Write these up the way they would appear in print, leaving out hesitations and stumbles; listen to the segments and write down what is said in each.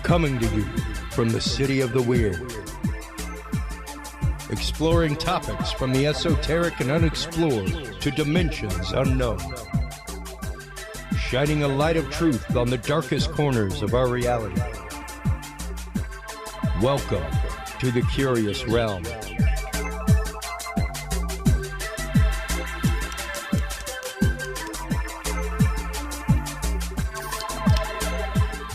Coming to you from the city of the weird. Exploring topics from the esoteric and unexplored to dimensions unknown. Shining a light of truth on the darkest corners of our reality. Welcome to the Curious Realm.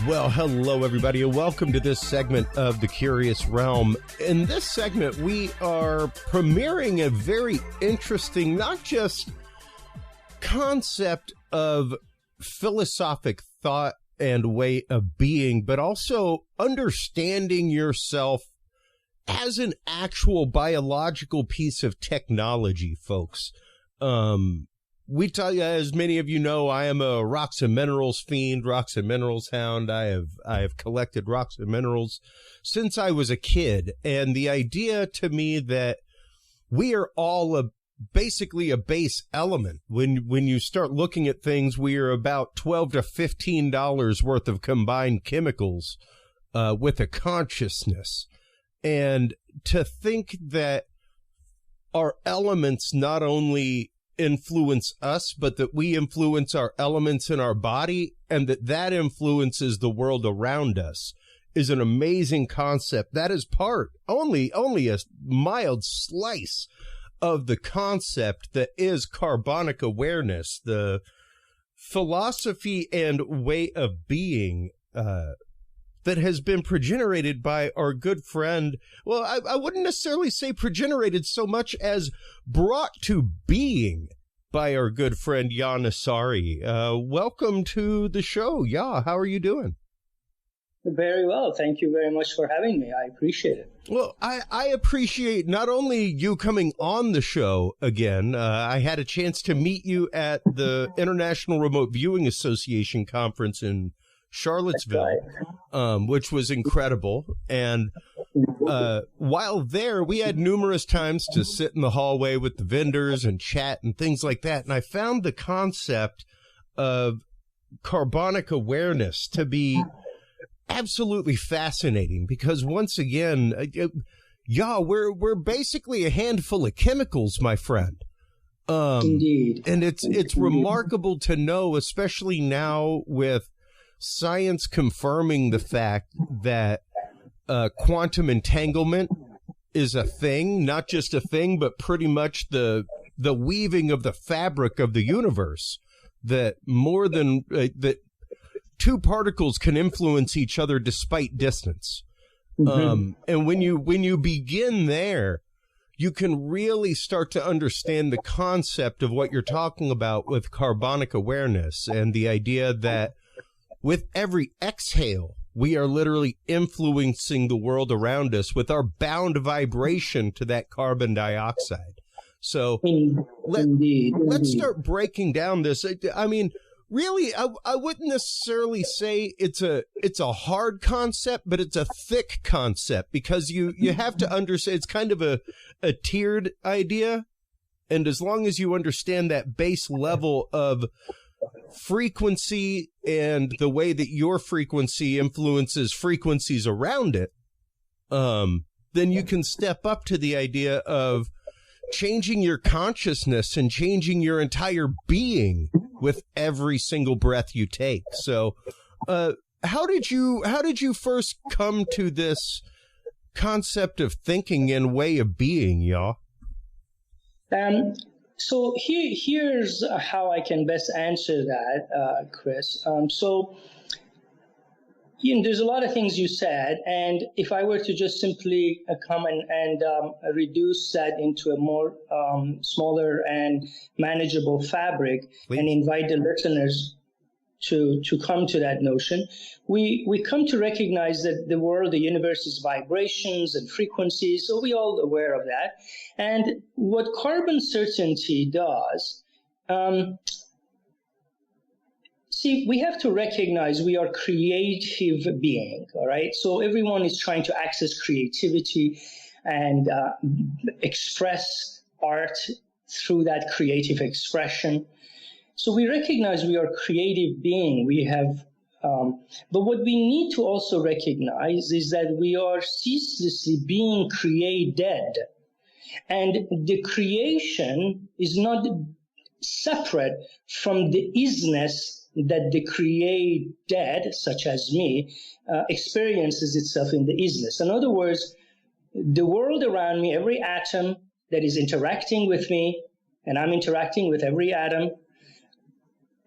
Well, hello, everybody, and welcome to this segment of The Curious Realm. In this segment, we are premiering a very interesting, not just concept of philosophic thought and way of being, but also understanding yourself as an actual biological piece of technology, folks. We tell you, as many of you know, I am a rocks and minerals fiend, rocks and minerals hound. I have collected rocks and minerals since I was a kid. And the idea to me that we are all basically a base element. When you start looking at things, we are about $12 to $15 worth of combined chemicals with a consciousness. And to think that our elements not only influence us, but that we influence our elements in our body, and that influences the world around us, is an amazing concept. That is only a mild slice of the concept that is carbonic awareness, the philosophy and way of being that has been progenerated by our good friend. Well, I wouldn't necessarily say progenerated so much as brought to being by our good friend Nesari. Welcome to the show. How are you doing? Very well. Thank you very much for having me. I appreciate it. Well, I appreciate not only you coming on the show again. I had a chance to meet you at the International Remote Viewing Association conference in Charlottesville, which was incredible. And while there, we had numerous times to sit in the hallway with the vendors and chat and things like that. And I found the concept of carbonic awareness to be absolutely fascinating, because once again, we're basically a handful of chemicals, my friend. Indeed. And it's remarkable to know, especially now with science confirming the fact that quantum entanglement is a thing, not just a thing, but pretty much the weaving of the fabric of the universe, that that two particles can influence each other despite distance. Mm-hmm. And when you begin there, you can really start to understand the concept of what you're talking about with carbonic awareness, and the idea that with every exhale, we are literally influencing the world around us with our bound vibration to that carbon dioxide. So let's start breaking down this. I mean, really, I wouldn't necessarily say it's a hard concept, but it's a thick concept, because you have to understand it's kind of a tiered idea. And as long as you understand that base level of frequency and the way that your frequency influences frequencies around it, then you can step up to the idea of changing your consciousness and changing your entire being with every single breath you take. So, how did you first come to this concept of thinking and way of being, y'all? So here's how I can best answer that, Chris. There's a lot of things you said, and if I were to just simply come and reduce that into a more smaller and manageable fabric, please, and invite the listeners to come to that notion, we come to recognize that the world, the universe, is vibrations and frequencies, so we're all aware of that. And what carbon certainty does, we have to recognize we are creative being, all right? So everyone is trying to access creativity and express art through that creative expression. So we recognize we are a creative being. We have But what we need to also recognize is that we are ceaselessly being created. And the creation is not separate from the isness that the created, such as me, experiences itself in the isness. In other words, the world around me, every atom that is interacting with me, and I'm interacting with every atom,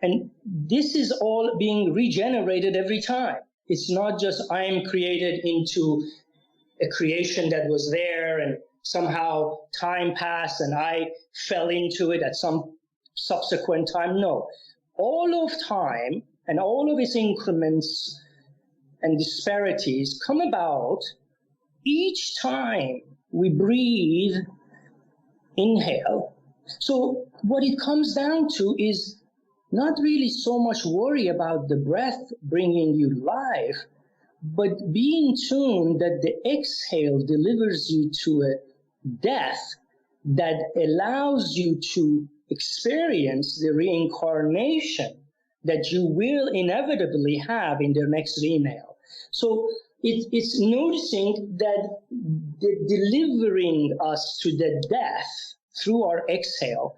and this is all being regenerated every time. It's not just I am created into a creation that was there and somehow time passed and I fell into it at some subsequent time. No. All of time and all of its increments and disparities come about each time we breathe, inhale. So what it comes down to is not really so much worry about the breath bringing you life, but being tuned that the exhale delivers you to a death that allows you to experience the reincarnation that you will inevitably have in the next inhale. So it's noticing that the delivering us to the death through our exhale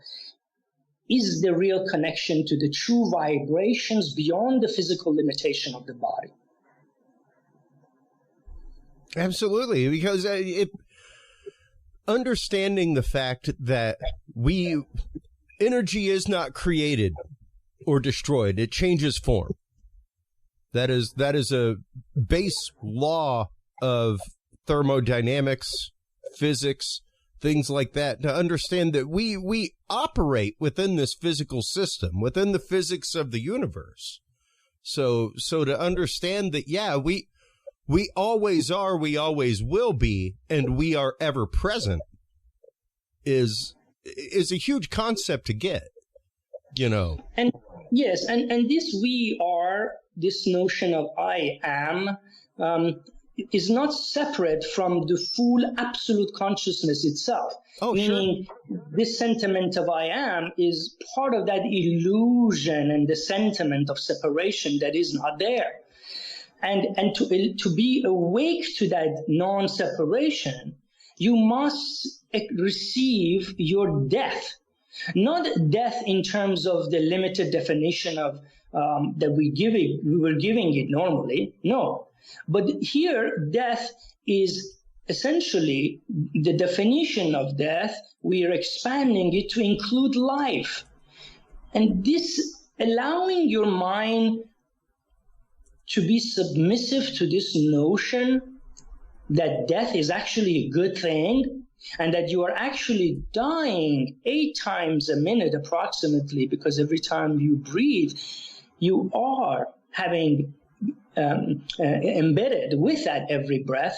is the real connection to the true vibrations beyond the physical limitation of the body. Absolutely, because understanding the fact that energy is not created or destroyed, it changes form. That is a base law of thermodynamics, physics, things like that, to understand that we operate within this physical system, within the physics of the universe. So to understand that, yeah, we always are, we always will be, and we are ever present is a huge concept to get, you know. And yes, and this we are, this notion of I am, is not separate from the full absolute consciousness itself. Oh, meaning, sure. This sentiment of I am is part of that illusion and the sentiment of separation that is not there. And to be awake to that non-separation, you must receive your death. Not death in terms of the limited definition of that we were giving it normally. No. But here, death is essentially the definition of death. We are expanding it to include life. And this, allowing your mind to be submissive to this notion that death is actually a good thing and that you are actually dying 8 times a minute approximately, because every time you breathe, you are having embedded with that every breath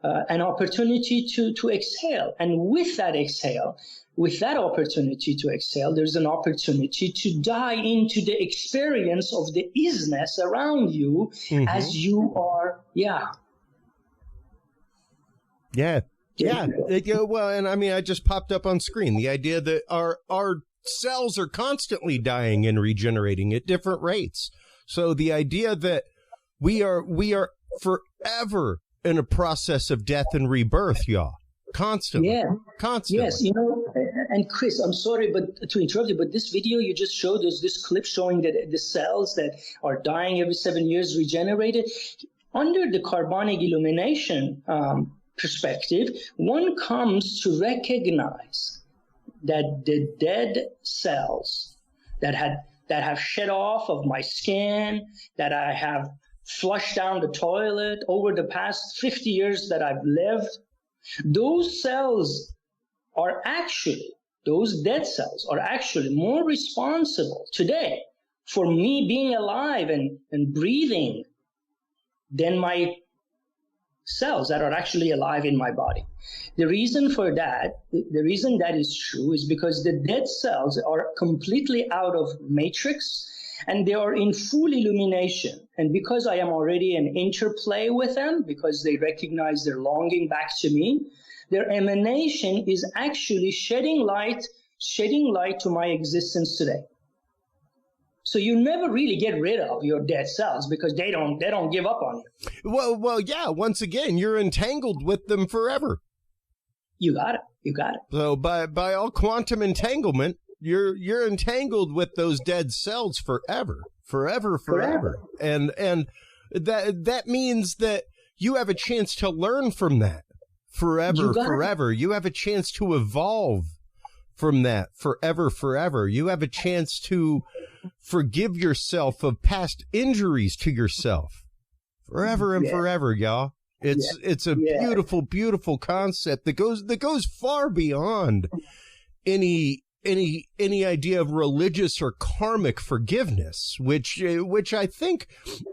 an opportunity to exhale. And with that exhale, with that opportunity to exhale, there's an opportunity to die into the experience of the isness around you as you are. Yeah. Well, and I mean, I just popped up on screen the idea that our cells are constantly dying and regenerating at different rates. So the idea that we are forever in a process of death and rebirth, y'all. Constantly. Yeah. Constantly. Yes, you know, and Chris, I'm sorry to interrupt you, but this video you just showed us, this clip showing that the cells that are dying every 7 years regenerated, under the carbonic illumination perspective, one comes to recognize that the dead cells that have shed off of my skin, that I have flushed down the toilet over the past 50 years that I've lived, those cells are actually, those dead cells are actually more responsible today for me being alive and breathing than my cells that are actually alive in my body. The reason for that, the reason that is true is because the dead cells are completely out of matrix and they are in full illumination. And because I am already in interplay with them, because they recognize their longing back to me, their emanation is actually shedding light to my existence today. So you never really get rid of your dead cells because they don't give up on you. Well, yeah. Once again, you're entangled with them forever. You got it. So by all quantum entanglement, you're entangled with those dead cells forever. And that means that you have a chance to learn from that forever. You have a chance to evolve from that forever. You have a chance to forgive yourself of past injuries to yourself forever and forever, y'all. It's a beautiful, beautiful concept that goes far beyond any idea of religious or karmic forgiveness, which I think,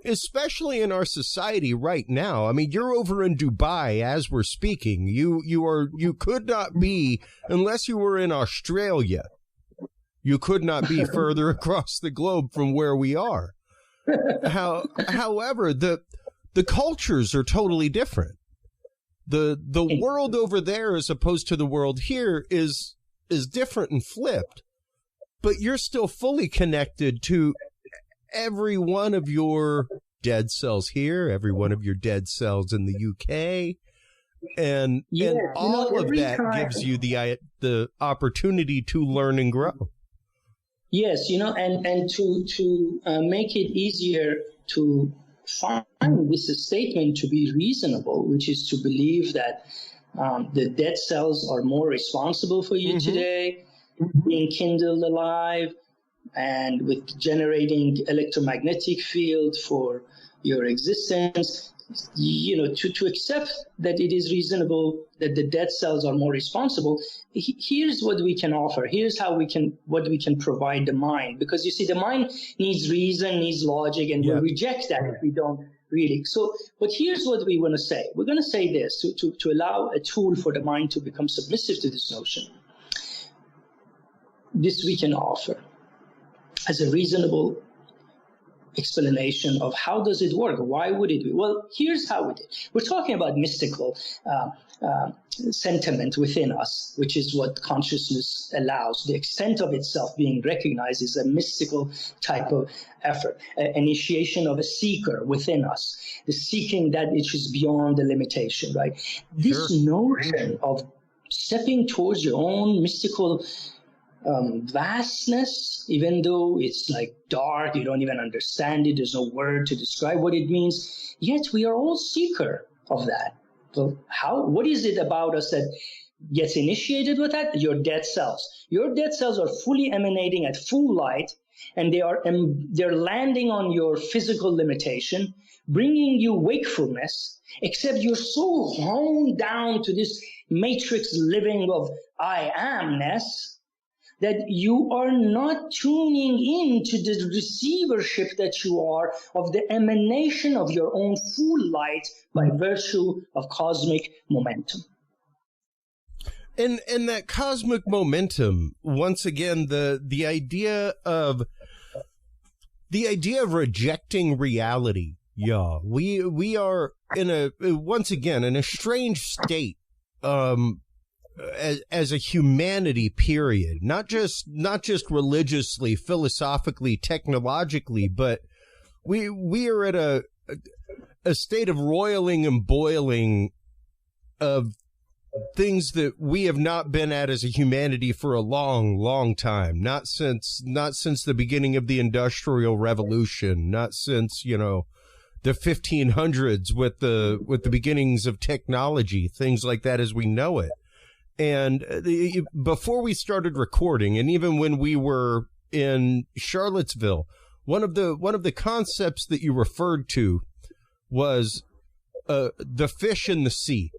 especially in our society right now. I mean, you're over in Dubai as we're speaking. You could not be, unless you were in Australia, you could not be further across the globe from where we are. However, the cultures are totally different. The world over there as opposed to the world here is different and flipped, but you're still fully connected to every one of your dead cells here, every one of your dead cells in the UK, and all of that gives you the opportunity to learn and grow. Yes, and to make it easier to find this statement to be reasonable, which is to believe that the dead cells are more responsible for you today, being kindled alive, and with generating electromagnetic field for your existence. To accept that it is reasonable that the dead cells are more responsible. Here's what we can offer. Here's what we can provide the mind. Because you see, the mind needs reason, needs logic, and we'll reject that if we don't really. So, but here's what we want to say. We're going to say this to allow a tool for the mind to become submissive to this notion. This we can offer as a reasonable explanation of how does it work? Why would it be? Well, here's how it is. We're talking about mystical sentiment within us, which is what consciousness allows. The extent of itself being recognized is a mystical type of effort, initiation of a seeker within us, the seeking that which is beyond the limitation, right? This notion of stepping towards your own mystical vastness, even though it's like dark, you don't even understand it, there's no word to describe what it means, yet we are all seeker of that. So what is it about us that gets initiated with that? Your dead cells. Your dead cells are fully emanating at full light, and they're landing on your physical limitation, bringing you wakefulness, except you're so honed down to this matrix living of I amness that you are not tuning in to the receivership that you are of the emanation of your own full light by virtue of cosmic momentum. And that cosmic momentum, once again, the idea of rejecting reality. Yeah, we are in a strange state. As a humanity, period, not just religiously, philosophically, technologically, but we are at a state of roiling and boiling of things that we have not been at as a humanity for a long, long time. Not since the beginning of the Industrial Revolution, not since, the 1500s with the beginnings of technology, things like that as we know it. And before we started recording, and even when we were in Charlottesville, one of the concepts that you referred to was the fish in the sea,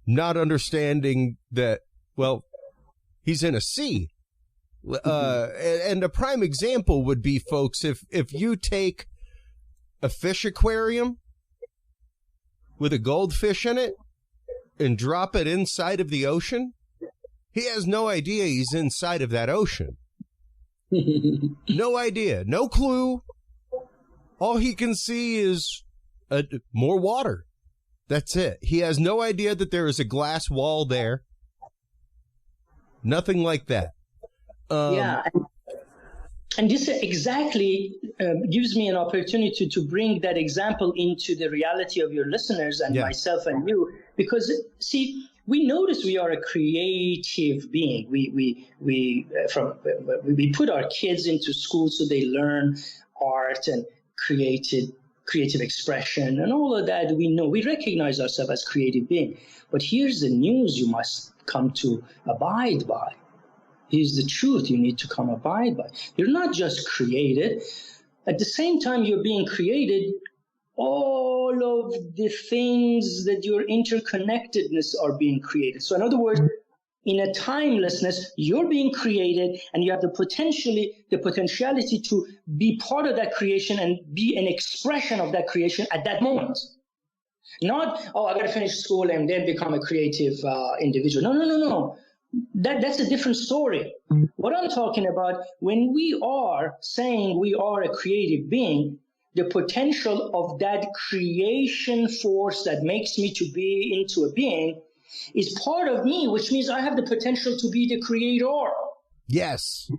not understanding that, well, he's in a sea. And a prime example would be, folks, if you take a fish aquarium with a goldfish in it, and drop it inside of the ocean, he has no idea he's inside of that ocean. No idea, no clue. All he can see is more water. That's it. He has no idea that there is a glass wall there. Nothing like that. And this exactly gives me an opportunity to bring that example into the reality of your listeners and myself and you, because, see, we notice we are a creative being. We put our kids into school so they learn art and creative expression and all of that. We know, we recognize ourselves as creative beings. But here's the news you must come to abide by. Here's the truth you need to come abide by. You're not just created. At the same time you're being created, all of the things that your interconnectedness are being created. So in other words, in a timelessness, you're being created, and you have the potentiality to be part of that creation and be an expression of that creation at that moment. Not, I got to finish school and then become a creative individual. No. That's a different story. What I'm talking about, when we are saying we are a creative being, the potential of that creation force that makes me to be into a being is part of me, which means I have the potential to be the creator. Yes,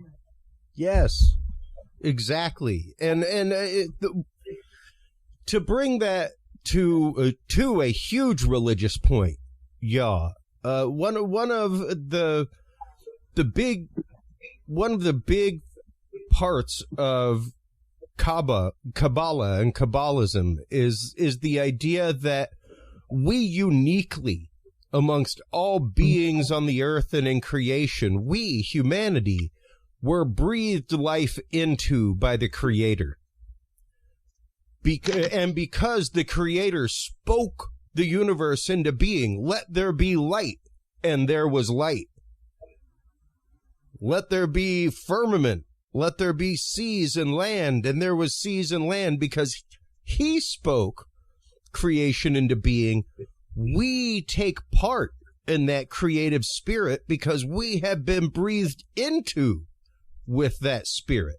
exactly. And to bring that to a huge religious point, one of the big parts of Kabbalah and Kabbalism is the idea that we uniquely, amongst all beings on the earth and in creation, we, humanity, were breathed life into by the Creator. And because the Creator spoke the universe into being, let there be light, and there was light. Let there be firmament, let there be seas and land, and there was seas and land, because he spoke creation into being. We take part in that creative spirit because we have been breathed into with that spirit.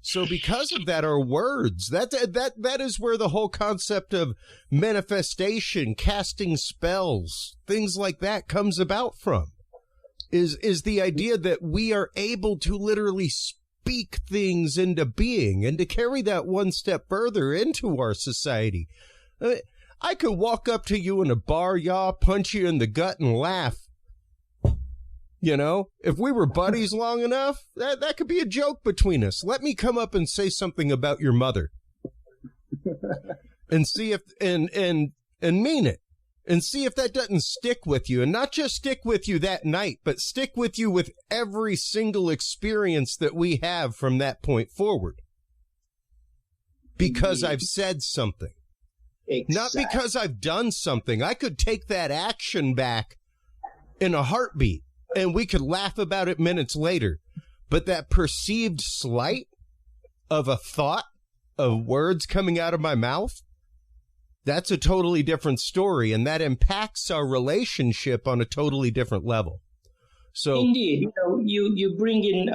So because of that, our words, that is where the whole concept of manifestation, casting spells, things like that comes about from, is the idea that we are able to literally speak things into being, and to carry that one step further into our society. I could walk up to you in a bar, punch you in the gut and laugh. You know, if we were buddies long enough, that could be a joke between us. Let me come up and say something about your mother and see if, and mean it, and see if that doesn't stick with you, and not just stick with you that night, but stick with you with every single experience that we have from that point forward. Because I've said something. Exactly. Not because I've done something. I could take that action back in a heartbeat, and we could laugh about it minutes later. But that perceived slight of a thought, of words coming out of my mouth, that's a totally different story, and that impacts our relationship on a totally different level. So, indeed, you bring in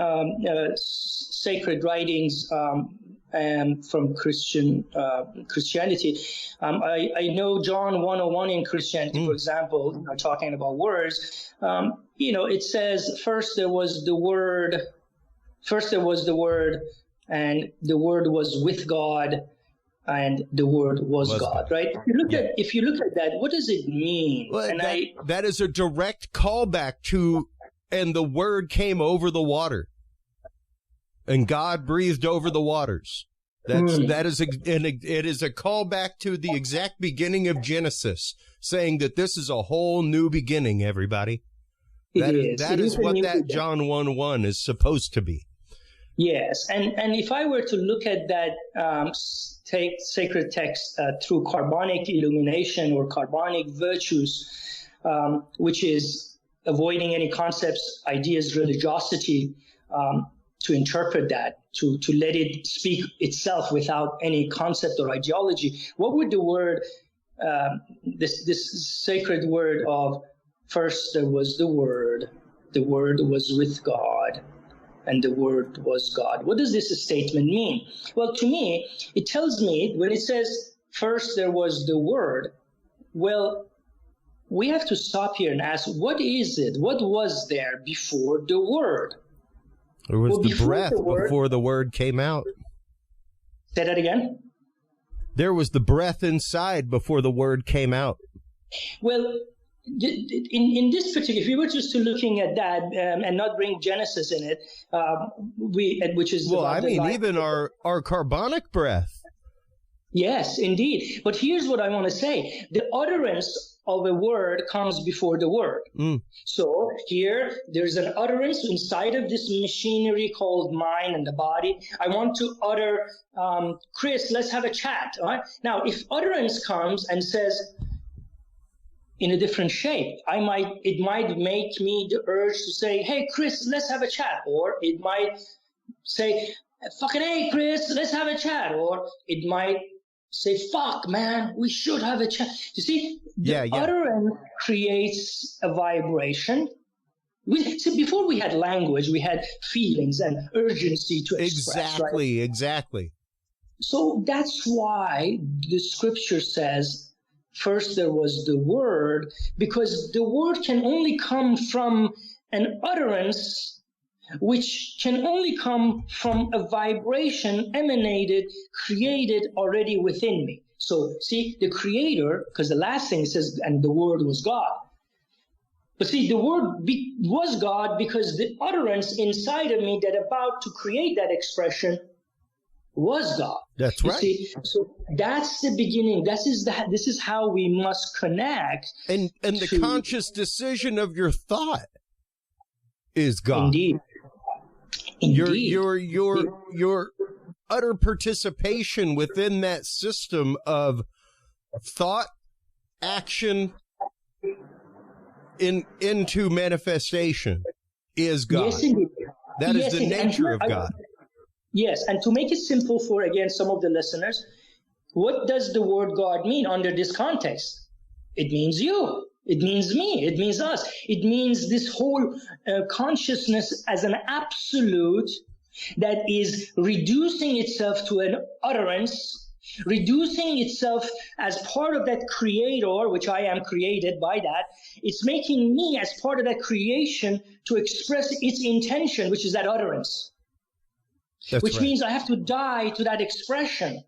sacred writings from Christianity. I know John 1:1 in Christianity, for example, talking about words. It says, first there was the Word, and the Word was with God, and the Word was God, right? If you look at that, what does it mean? Well, that is a direct callback to, and the Word came over the water, and God breathed over the waters. It is a callback to the exact beginning of Genesis, saying that this is a whole new beginning, everybody. That is what that John 1:1 is supposed to be. Yes, and if I were to look at that sacred text through carbonic illumination or carbonic virtues, which is avoiding any concepts, ideas, religiosity, to interpret that, to let it speak itself without any concept or ideology, what would the word, this sacred word of first there was the Word was with God, and the Word was God. What does this statement mean? Well, to me, it tells me, when it says first there was the Word, well, we have to stop here and ask, what is it? What was there before the Word? There was the breath before the word came out. Say that again? There was the breath inside before the word came out. Well, in this particular, if we were just to looking at that and not bring Genesis in it, which is even our carbonic breath. Yes, indeed. But here's what I want to say: the utterance of a word comes before the word. So here, there's an utterance inside of this machinery called mind and the body. I want to utter, Chris, let's have a chat. All right? Now, if utterance comes and says, in a different shape, it might make me the urge to say, hey, Chris, let's have a chat. Or it might say, fucking hey, Chris, let's have a chat. Or it might say, fuck, man, we should have a chat. You see, the utterance creates a vibration. Before we had language, we had feelings and urgency to express. Exactly. So that's why the scripture says, first there was the word, because the word can only come from an utterance which can only come from a vibration emanated, created already within me. So, see, the creator, because the last thing it says, and the word was God. But see, the word was God because the utterance inside of me that about to create that expression was God. That's right. See? So that's the beginning. This is how we must connect. And the conscious decision of your thought is God. Indeed. Your utter participation within that system of thought, action, into manifestation is God. Yes, indeed. That is the nature of God. Yes, and to make it simple for, again, some of the listeners, what does the word God mean under this context? It means you. It means me. It means us. It means this whole consciousness as an absolute that is reducing itself to an utterance, reducing itself as part of that creator, which I am created by that. It's making me as part of that creation to express its intention, which is that utterance. Which means I have to die to that expression.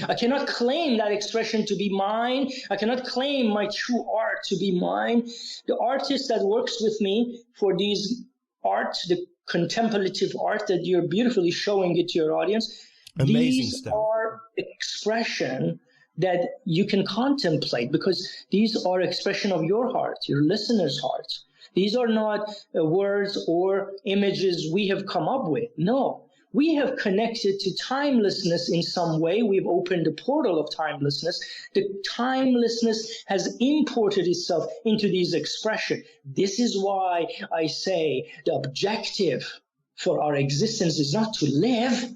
I cannot claim that expression to be mine. I cannot claim my true art to be mine. The artist that works with me for these art, the contemplative art that you're beautifully showing it to your audience, these are expression that you can contemplate because these are expression of your heart, your listener's heart. These are not words or images we have come up with. No. We have connected to timelessness in some way. We've opened the portal of timelessness. The timelessness has imported itself into these expressions. This is why I say the objective for our existence is not to live.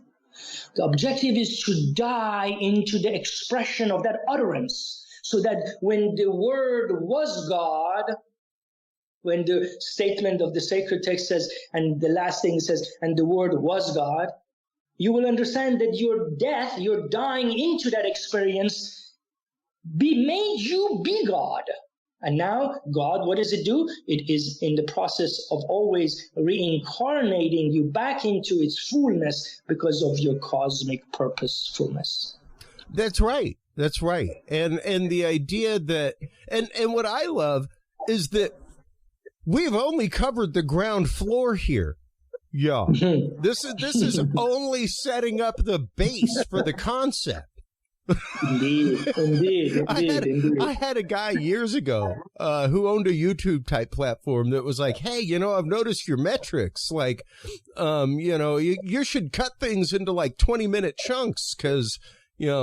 The objective is to die into the expression of that utterance, so that when the word was God, when the statement of the sacred text says, and the last thing says, and the word was God, you will understand that your death, your dying into that experience, made you be God. And now God, what does it do? It is in the process of always reincarnating you back into its fullness because of your cosmic purposefulness. That's right. That's right. And the idea that, and what I love is that we've only covered the ground floor here. Yeah. This is only setting up the base for the concept. Indeed. I had a guy years ago who owned a YouTube type platform that was like, hey, I've noticed your metrics. Like, you should cut things into like 20-minute chunks because, and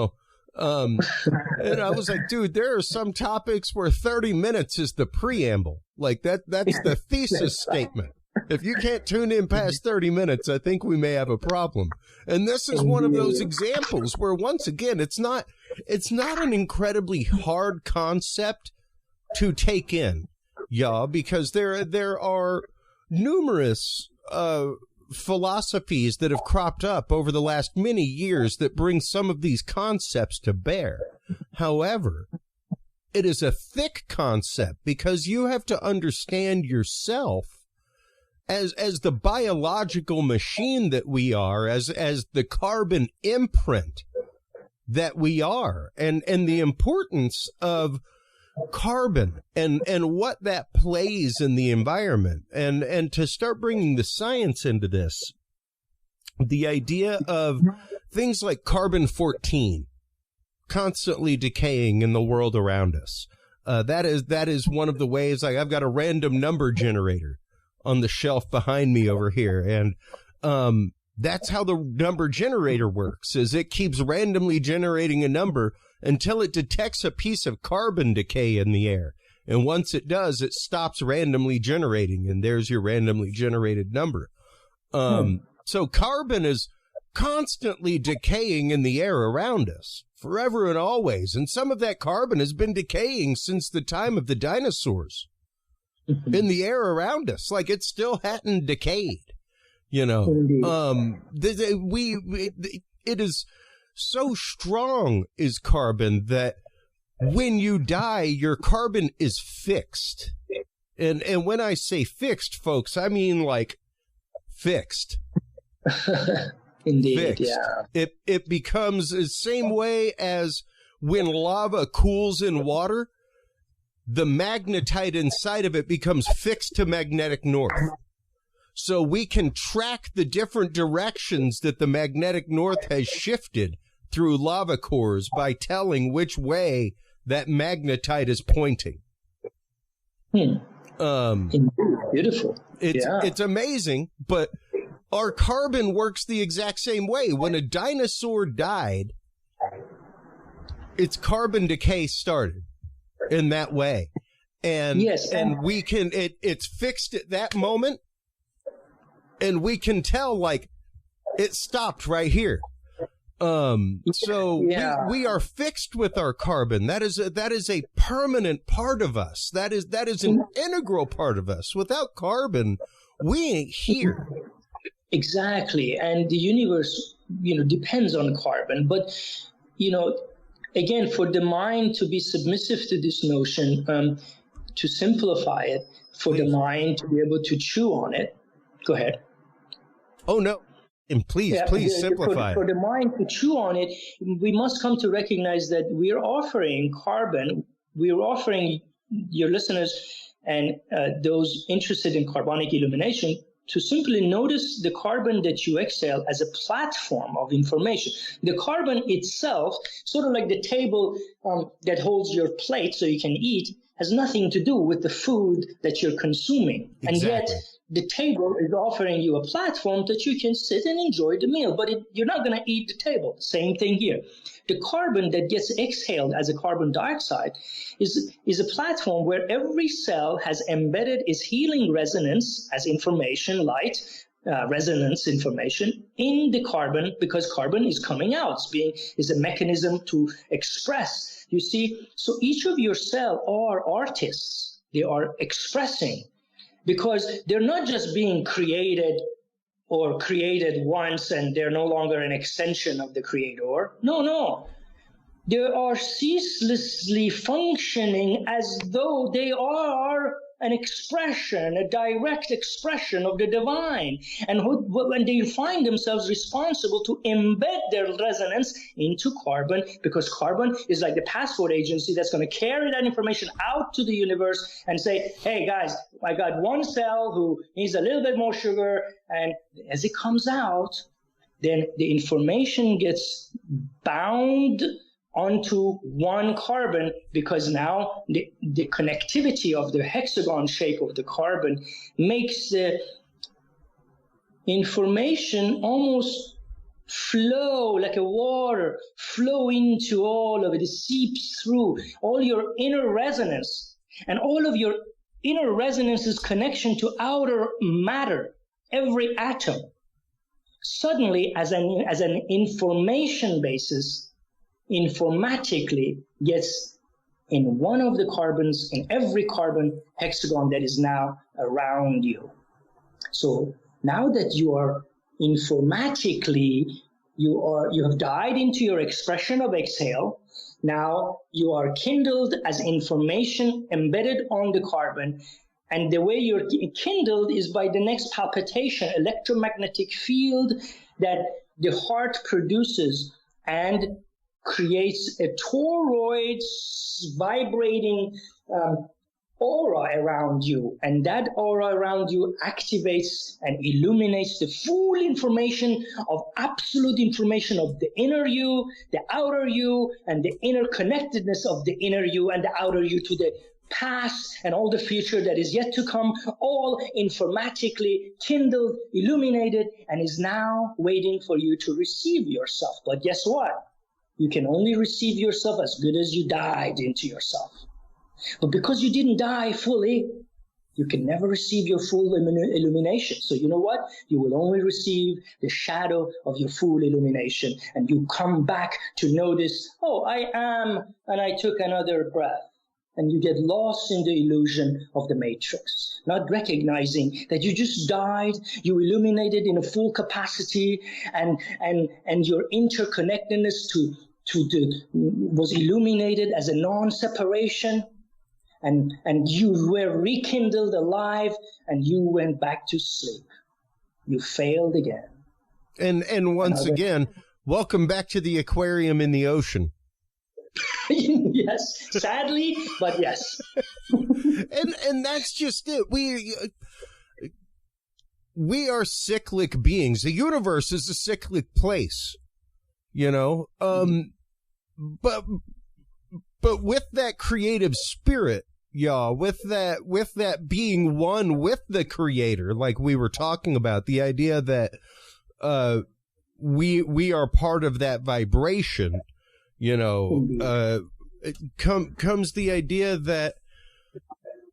I was like, dude, there are some topics where 30 minutes is the preamble. Like that's the thesis statement. If you can't tune in past 30 minutes, I think we may have a problem. And this is one of those examples where, once again, it's not an incredibly hard concept to take in, because there are numerous philosophies that have cropped up over the last many years that bring some of these concepts to bear. However, it is a thick concept because you have to understand yourself as the biological machine that we are, as the carbon imprint that we are, and the importance of carbon and what that plays in the environment, and to start bringing the science into this, the idea of things like carbon-14 constantly decaying in the world around us. That is one of the ways. Like, I've got a random number generator on the shelf behind me over here, and that's how the number generator works, is it keeps randomly generating a number until it detects a piece of carbon decay in the air. And once it does, it stops randomly generating, and there's your randomly generated number. So carbon is constantly decaying in the air around us, forever and always. And some of that carbon has been decaying since the time of the dinosaurs in the air around us. Like, it still hadn't decayed, you know. It is so strong, is carbon, that when you die, your carbon is fixed. And when I say fixed, folks, I mean like fixed. Indeed, fixed. yeah. It becomes the same way as when lava cools in water, the magnetite inside of it becomes fixed to magnetic north. So we can track the different directions that the magnetic north has shifted through lava cores by telling which way that magnetite is pointing. Beautiful. It's amazing, but our carbon works the exact same way. When a dinosaur died, its carbon decay started in that way. And yes, and we can it's fixed at that moment, and we can tell, like, it stopped right here. So we are fixed with our carbon. That is a permanent part of us. That is an integral part of us. Without carbon, we ain't here. Exactly. And the universe, depends on carbon. But, again, for the mind to be submissive to this notion, to simplify it, for the mind to be able to chew on it. Go ahead. Oh, no. And please simplify. For the mind to chew on it, we must come to recognize that we're offering carbon. We're offering your listeners and those interested in carbonic illumination to simply notice the carbon that you exhale as a platform of information. The carbon itself, sort of like the table that holds your plate so you can eat, has nothing to do with the food that you're consuming. Exactly. And yet the table is offering you a platform that you can sit and enjoy the meal, but you're not going to eat the table. Same thing here. The carbon that gets exhaled as a carbon dioxide is a platform where every cell has embedded its healing resonance as information, light, resonance information in the carbon, because carbon is coming out. Is a mechanism to express. You see, so each of your cells are artists. They are expressing, because they're not just being created or created once and they're no longer an extension of the creator. No. They are ceaselessly functioning as though they are an expression, a direct expression of the divine. And when they find themselves responsible to embed their resonance into carbon, because carbon is like the passport agency that's going to carry that information out to the universe and say, hey guys, I got one cell who needs a little bit more sugar. And as it comes out, then the information gets bound onto one carbon, because now the connectivity of the hexagon shape of the carbon makes the information almost flow like a water, flow into all of it. It seeps through all your inner resonance, and all of your inner resonance's connection to outer matter, every atom, suddenly as an information basis, informatically gets in one of the carbons, in every carbon hexagon that is now around you. So now that you are informatically, you have died into your expression of exhale. Now you are kindled as information embedded on the carbon. And the way you're kindled is by the next palpitation, electromagnetic field that the heart produces and creates a toroid vibrating aura around you. And that aura around you activates and illuminates the full information of absolute information of the inner you, the outer you, and the interconnectedness of the inner you and the outer you to the past and all the future that is yet to come, all informatically kindled, illuminated, and is now waiting for you to receive yourself. But guess what? You can only receive yourself as good as you died into yourself. But because you didn't die fully, you can never receive your full illumination. So you know what? You will only receive the shadow of your full illumination. And you come back to notice, oh, I am, and I took another breath. And you get lost in the illusion of the matrix, not recognizing that you just died, you illuminated in a full capacity, and your interconnectedness was illuminated as a non-separation, and you were rekindled alive, and you went back to sleep. You failed again. And once again, welcome back to the aquarium in the ocean. Yes, sadly, but yes. and that's just it. We are cyclic beings. The universe is a cyclic place, you know. But with that creative spirit, with that being one with the creator, like we were talking about, the idea that we are part of that vibration. You know, comes the idea that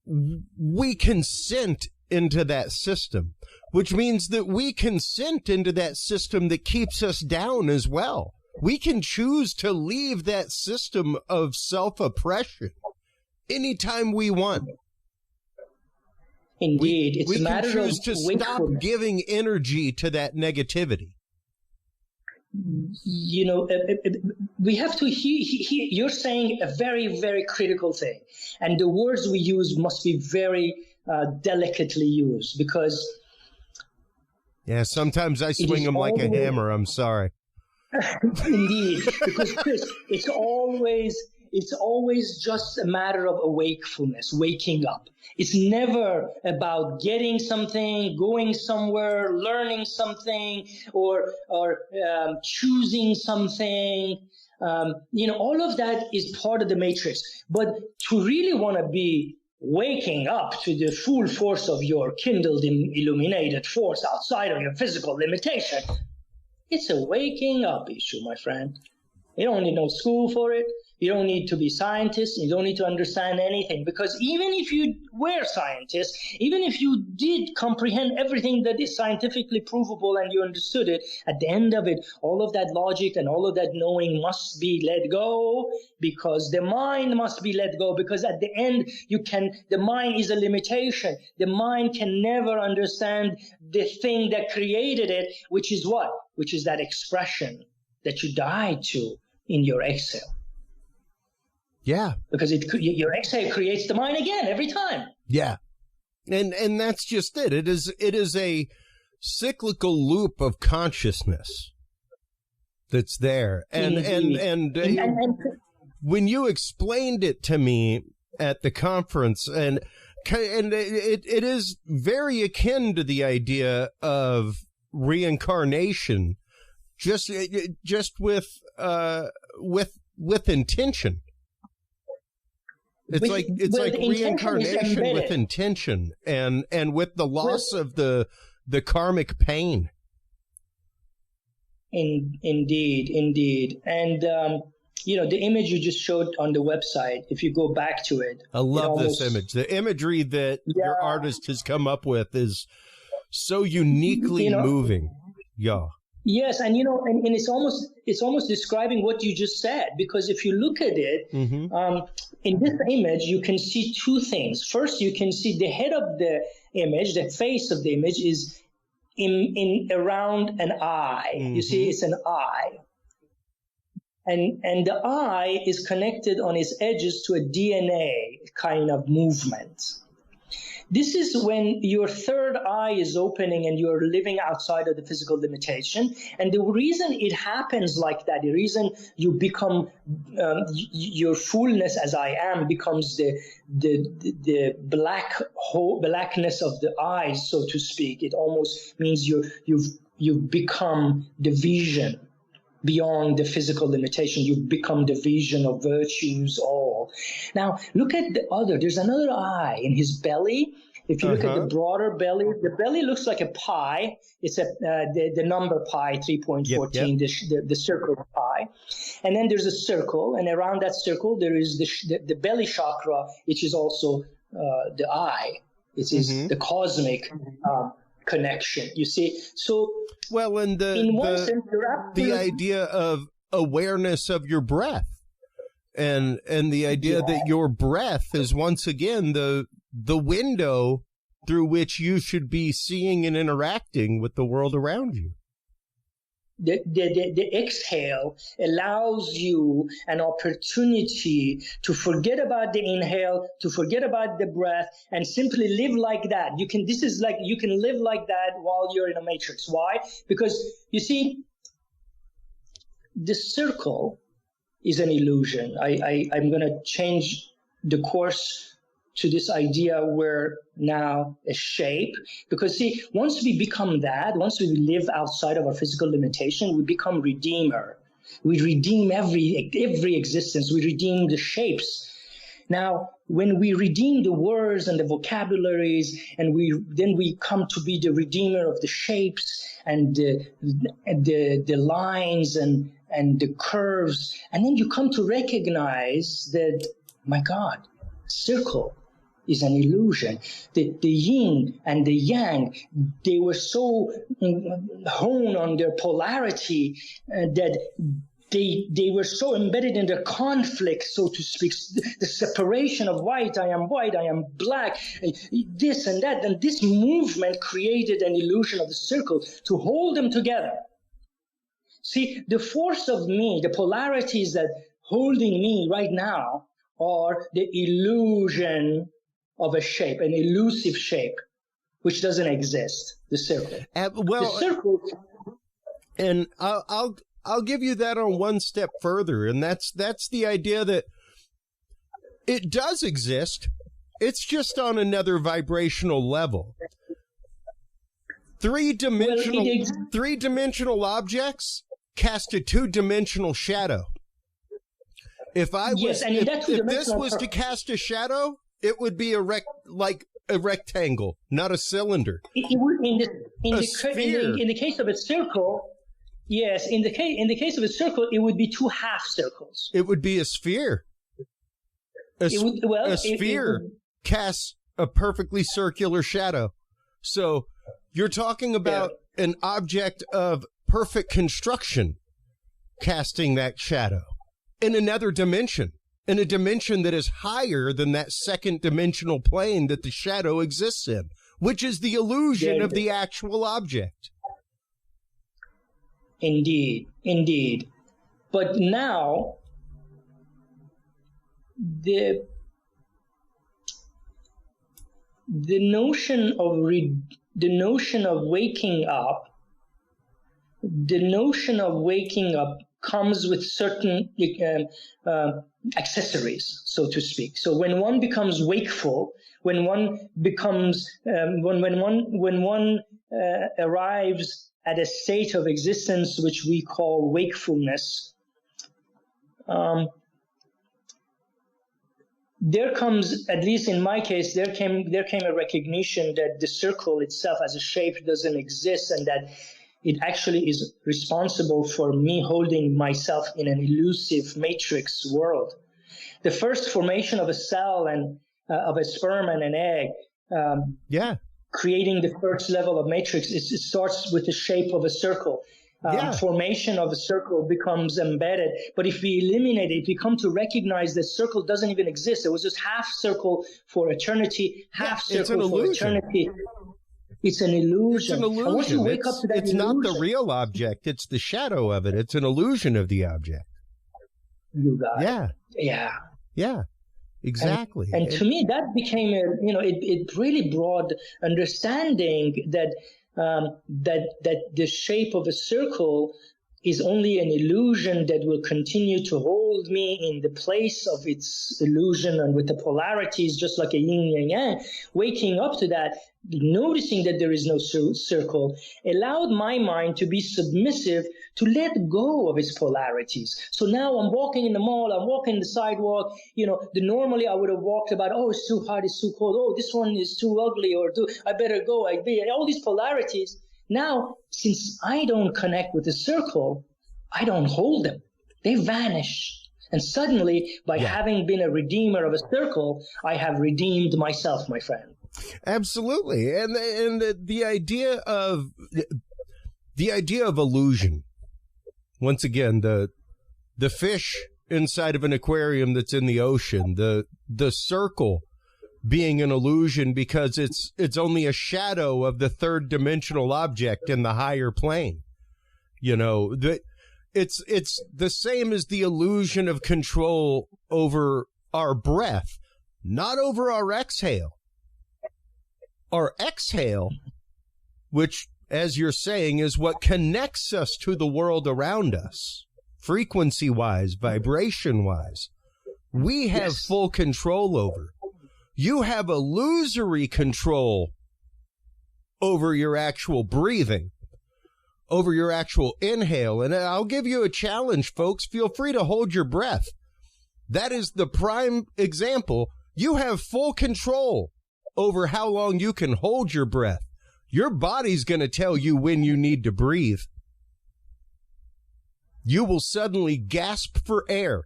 we consent into that system, which means that we consent into that system that keeps us down as well. We can choose to leave that system of self-oppression anytime we want. Indeed. It's a matter of we can choose to stop giving energy to that negativity. You know, we have to you're saying a very, very critical thing. And the words we use must be very delicately used, because... Yeah, sometimes I swing them like a hammer. I'm sorry. Indeed, because, Chris, it's always just a matter of wakefulness, waking up. It's never about getting something, going somewhere, learning something, or choosing something. You know, all of that is part of the matrix. But to really want to be waking up to the full force of your kindled, illuminated force outside of your physical limitation, it's a waking up issue, my friend. You don't need no school for it. You don't need to be scientists. You don't need to understand anything, because even if you were scientists, even if you did comprehend everything that is scientifically provable and you understood it, at the end of it, all of that logic and all of that knowing must be let go, because the mind must be let go, because at the end, the mind is a limitation. The mind can never understand the thing that created it, which is what? Which is that expression that you died to in your exhale. Yeah. Because your exhale creates the mind again every time. Yeah. And that's just it. It is a cyclical loop of consciousness that's there. And when you explained it to me at the conference, and it is very akin to the idea of reincarnation, just with intention. It's like reincarnation with intention, and with the loss of the karmic pain. Indeed. And you know, the image you just showed on the website, if you go back to it, I love this image. The imagery that your artist has come up with is so uniquely moving. Yeah. Yes, and you know, and it's almost describing what you just said, because if you look at it, in this image, you can see two things. First, you can see the head of the image, the face of the image is in around an eye. You see, it's an eye. And the eye is connected on its edges to a DNA kind of movement. This is when your third eye is opening and you're living outside of the physical limitation. And the reason it happens like that, the reason you become, your fullness as I am becomes the blackness of the eyes, so to speak. It almost means you've become the vision beyond the physical limitation. You become the vision of virtues all. Now, look at the other. There's another eye in his belly. If you look at the broader belly, the belly looks like a pie. It's the number pi, 3.14, the circle pi. And then there's a circle, and around that circle there is the belly chakra, which is also the eye. It is the cosmic connection, you see. So, well, and the idea of awareness of your breath, and the idea that your breath is once again the window through which you should be seeing and interacting with the world around you. The exhale allows you an opportunity to forget about the inhale, to forget about the breath, and simply live like that. You can live like that while you're in a matrix. Why? Because you see, the circle is an illusion. I'm going to change the course to this idea where now a shape, because see, once we become that, once we live outside of our physical limitation, we become redeemer. We redeem every existence. We redeem the shapes. Now, when we redeem the words and the vocabularies, and then we come to be the redeemer of the shapes and the lines and the curves, and then you come to recognize that, my God, circle is an illusion. The yin and the yang, they were so honed on their polarity that they were so embedded in their conflict, so to speak, the separation of white, I am black, this and that. And this movement created an illusion of the circle to hold them together. See, the force of me, the polarities that holding me right now are the illusion of a shape, an elusive shape, which doesn't exist, the circle. The circle. And I'll give you that on one step further, and that's the idea that it does exist. It's just on another vibrational level. Three-dimensional objects cast a two-dimensional shadow. If this was to cast a shadow, it would be like a rectangle, not a cylinder. It would in the case of a circle. Yes, in the case of a circle, it would be two half circles. It would be a sphere. A sphere casts a perfectly circular shadow. So you're talking about an object of perfect construction casting that shadow in another dimension, in a dimension that is higher than that second dimensional plane that the shadow exists in, which is the illusion of the actual object. Indeed. But now, the notion of waking up comes with certain accessories, so to speak. So when one becomes wakeful, when one arrives at a state of existence which we call wakefulness, there comes, at least in my case, there came a recognition that the circle itself as a shape doesn't exist, and that it actually is responsible for me holding myself in an elusive matrix world. The first formation of a cell and of a sperm and an egg, creating the first level of matrix, it starts with the shape of a circle. Formation of a circle becomes embedded. But if we eliminate it, if we come to recognize that circle doesn't even exist, it was just half circle for eternity, half circle for eternity. It's an illusion. It's an illusion. And once you wake up to that it's illusion, not the real object. It's the shadow of it. It's an illusion of the object. You got it. Yeah. Exactly. And to me, that became it really brought understanding that the shape of a circle is only an illusion that will continue to hold me in the place of its illusion and with the polarities, just like a yin and yang. Waking up to that, noticing that there is no circle, allowed my mind to be submissive to let go of its polarities. So now I'm walking in the mall, I'm walking the sidewalk, normally I would have walked about, oh, it's too hot, it's too cold, oh, this one is too ugly, or I better go, all these polarities. Now, since I don't connect with the circle, I don't hold them. They vanish. And suddenly, by having been a redeemer of a circle, I have redeemed myself, my friend. Absolutely. And the idea of illusion. Once again, the fish inside of an aquarium that's in the ocean, the circle being an illusion because it's only a shadow of the third dimensional object in the higher plane. It's the same as the illusion of control over our breath, not over our exhale. Our exhale, which, as you're saying, is what connects us to the world around us, frequency-wise, vibration-wise, we have full control over. You have illusory control over your actual breathing, over your actual inhale. And I'll give you a challenge, folks. Feel free to hold your breath. That is the prime example. You have full control over how long you can hold your breath. Your body's going to tell you when you need to breathe. You will suddenly gasp for air.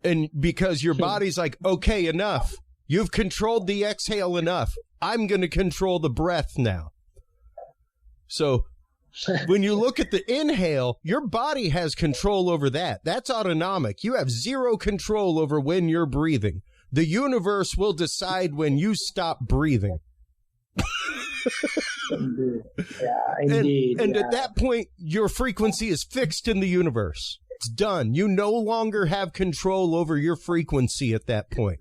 And because your body's like, okay, enough. You've controlled the exhale enough. I'm going to control the breath now. So when you look at the inhale, your body has control over that. That's autonomic. You have zero control over when you're breathing. The universe will decide when you stop breathing. Indeed. And at that point, your frequency is fixed in the universe. It's done. You no longer have control over your frequency at that point.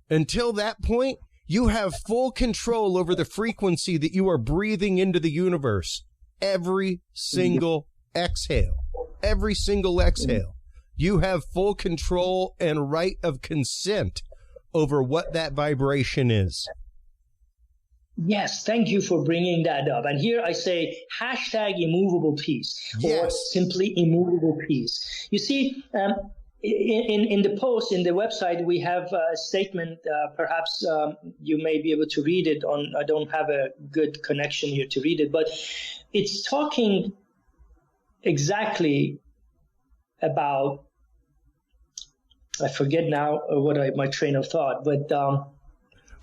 Until that point, you have full control over the frequency that you are breathing into the universe. Every single exhale. Every single exhale. You have full control and right of consent over what that vibration is. Yes, thank you for bringing that up. And here I say hashtag immovable peace, or simply immovable peace. You see, in the post, in the website, we have a statement. Perhaps you may be able to read it on. I don't have a good connection here to read it, but it's talking exactly about, I forget now my train of thought, but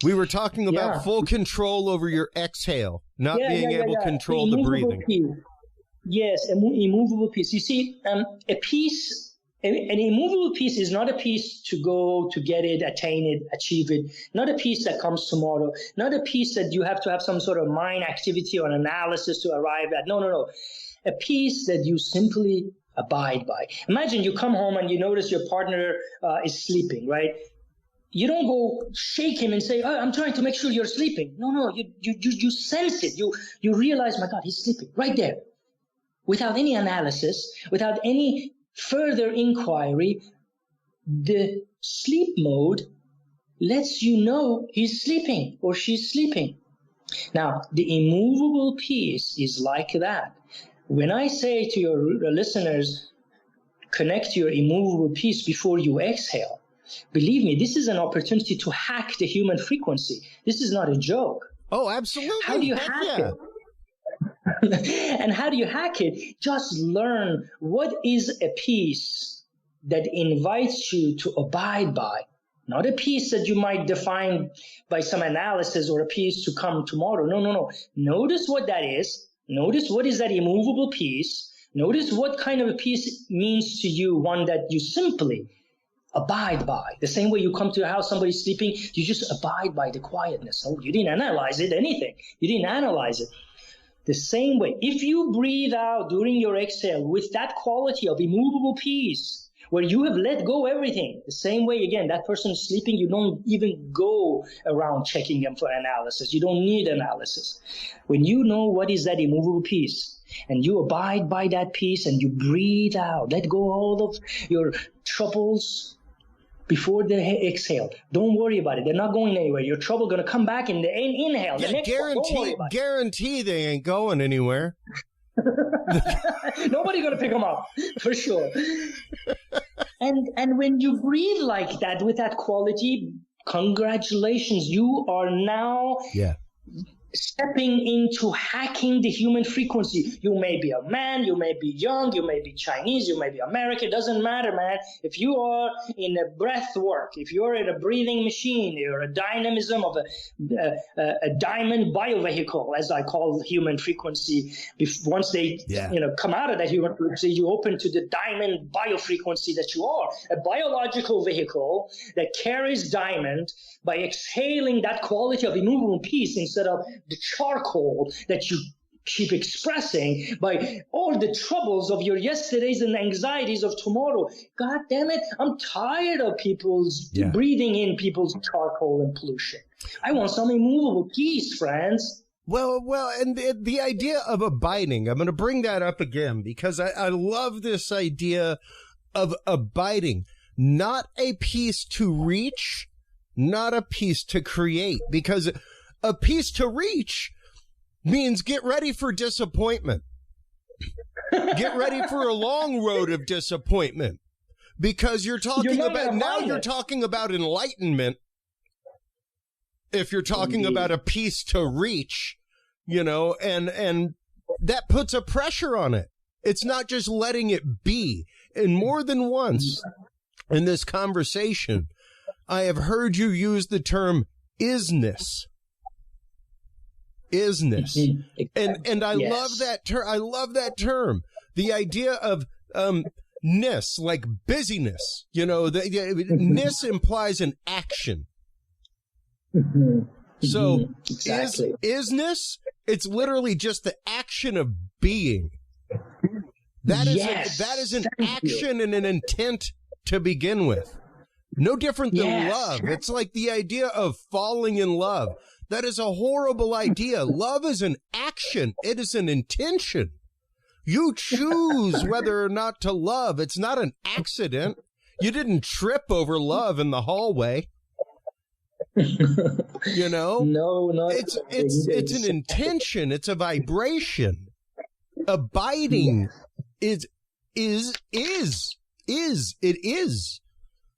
we were talking about full control over your exhale, not being able to control the breathing. Piece. Yes, an immovable piece. You see, a piece, an immovable piece is not a piece to go to get it, attain it, achieve it. Not a piece that comes tomorrow. Not a piece that you have to have some sort of mind activity or analysis to arrive at. No. A piece that you simply abide by. Imagine you come home and you notice your partner is sleeping, right? You don't go shake him and say, oh, I'm trying to make sure you're sleeping. No, you sense it. You realize, my God, he's sleeping right there. Without any analysis, without any further inquiry, the sleep mode lets you know he's sleeping or she's sleeping. Now, the immovable piece is like that. When I say to your listeners, connect to your immovable piece before you exhale, believe me, this is an opportunity to hack the human frequency. This is not a joke. Oh, absolutely. How do you hack it? And how do you hack it? Just learn what is a piece that invites you to abide by. Not a piece that you might define by some analysis or a piece to come tomorrow. No. Notice what that is. Notice what is that immovable piece. Notice what kind of a piece means to you, one that you simply abide by. The same way you come to a house, somebody's sleeping, you just abide by the quietness. Oh, you didn't analyze it, anything. You didn't analyze it. The same way, if you breathe out during your exhale with that quality of immovable peace, where you have let go everything. The same way, again, that person is sleeping, you don't even go around checking them for analysis. You don't need analysis. When you know what is that immovable piece, and you abide by that piece, and you breathe out, let go all of your troubles before they exhale. Don't worry about it. They're not going anywhere. Your trouble going to come back in the inhale. The next guarantee they ain't going anywhere. Nobody going to pick them up, for sure. And when you breathe like that, with that quality, congratulations. You are now stepping into hacking the human frequency. You may be a man, you may be young, you may be Chinese, you may be American. It doesn't matter, man. If you are in a breath work, if you're in a breathing machine, you're a dynamism of a diamond biovehicle, as I call human frequency. Once they come out of that human frequency, you open to the diamond biofrequency that you are, a biological vehicle that carries diamond by exhaling that quality of immovable peace instead of the charcoal that you keep expressing by all the troubles of your yesterdays and anxieties of tomorrow. God damn it, I'm tired of people's breathing in people's charcoal and pollution. I want some immovable peace, friends. Well, and the idea of abiding, I'm going to bring that up again because I love this idea of abiding, not a piece to reach, not a piece to create, because a piece to reach means get ready for disappointment. Get ready for a long road of disappointment, because you're talking you're talking about enlightenment. If you're talking about a piece to reach, and that puts a pressure on it. It's not just letting it be. And more than once in this conversation, I have heard you use the term isness. And I love that term. I love that term. The idea of ness, like busyness. Ness implies an action. So isness, it's literally just the action of being. That is an action and an intent to begin with. No different than love. It's like the idea of falling in love. That is a horrible idea. Love is an action. It is an intention. You choose whether or not to love. It's not an accident. You didn't trip over love in the hallway. No, not it's an intention. It's a vibration. Abiding it is.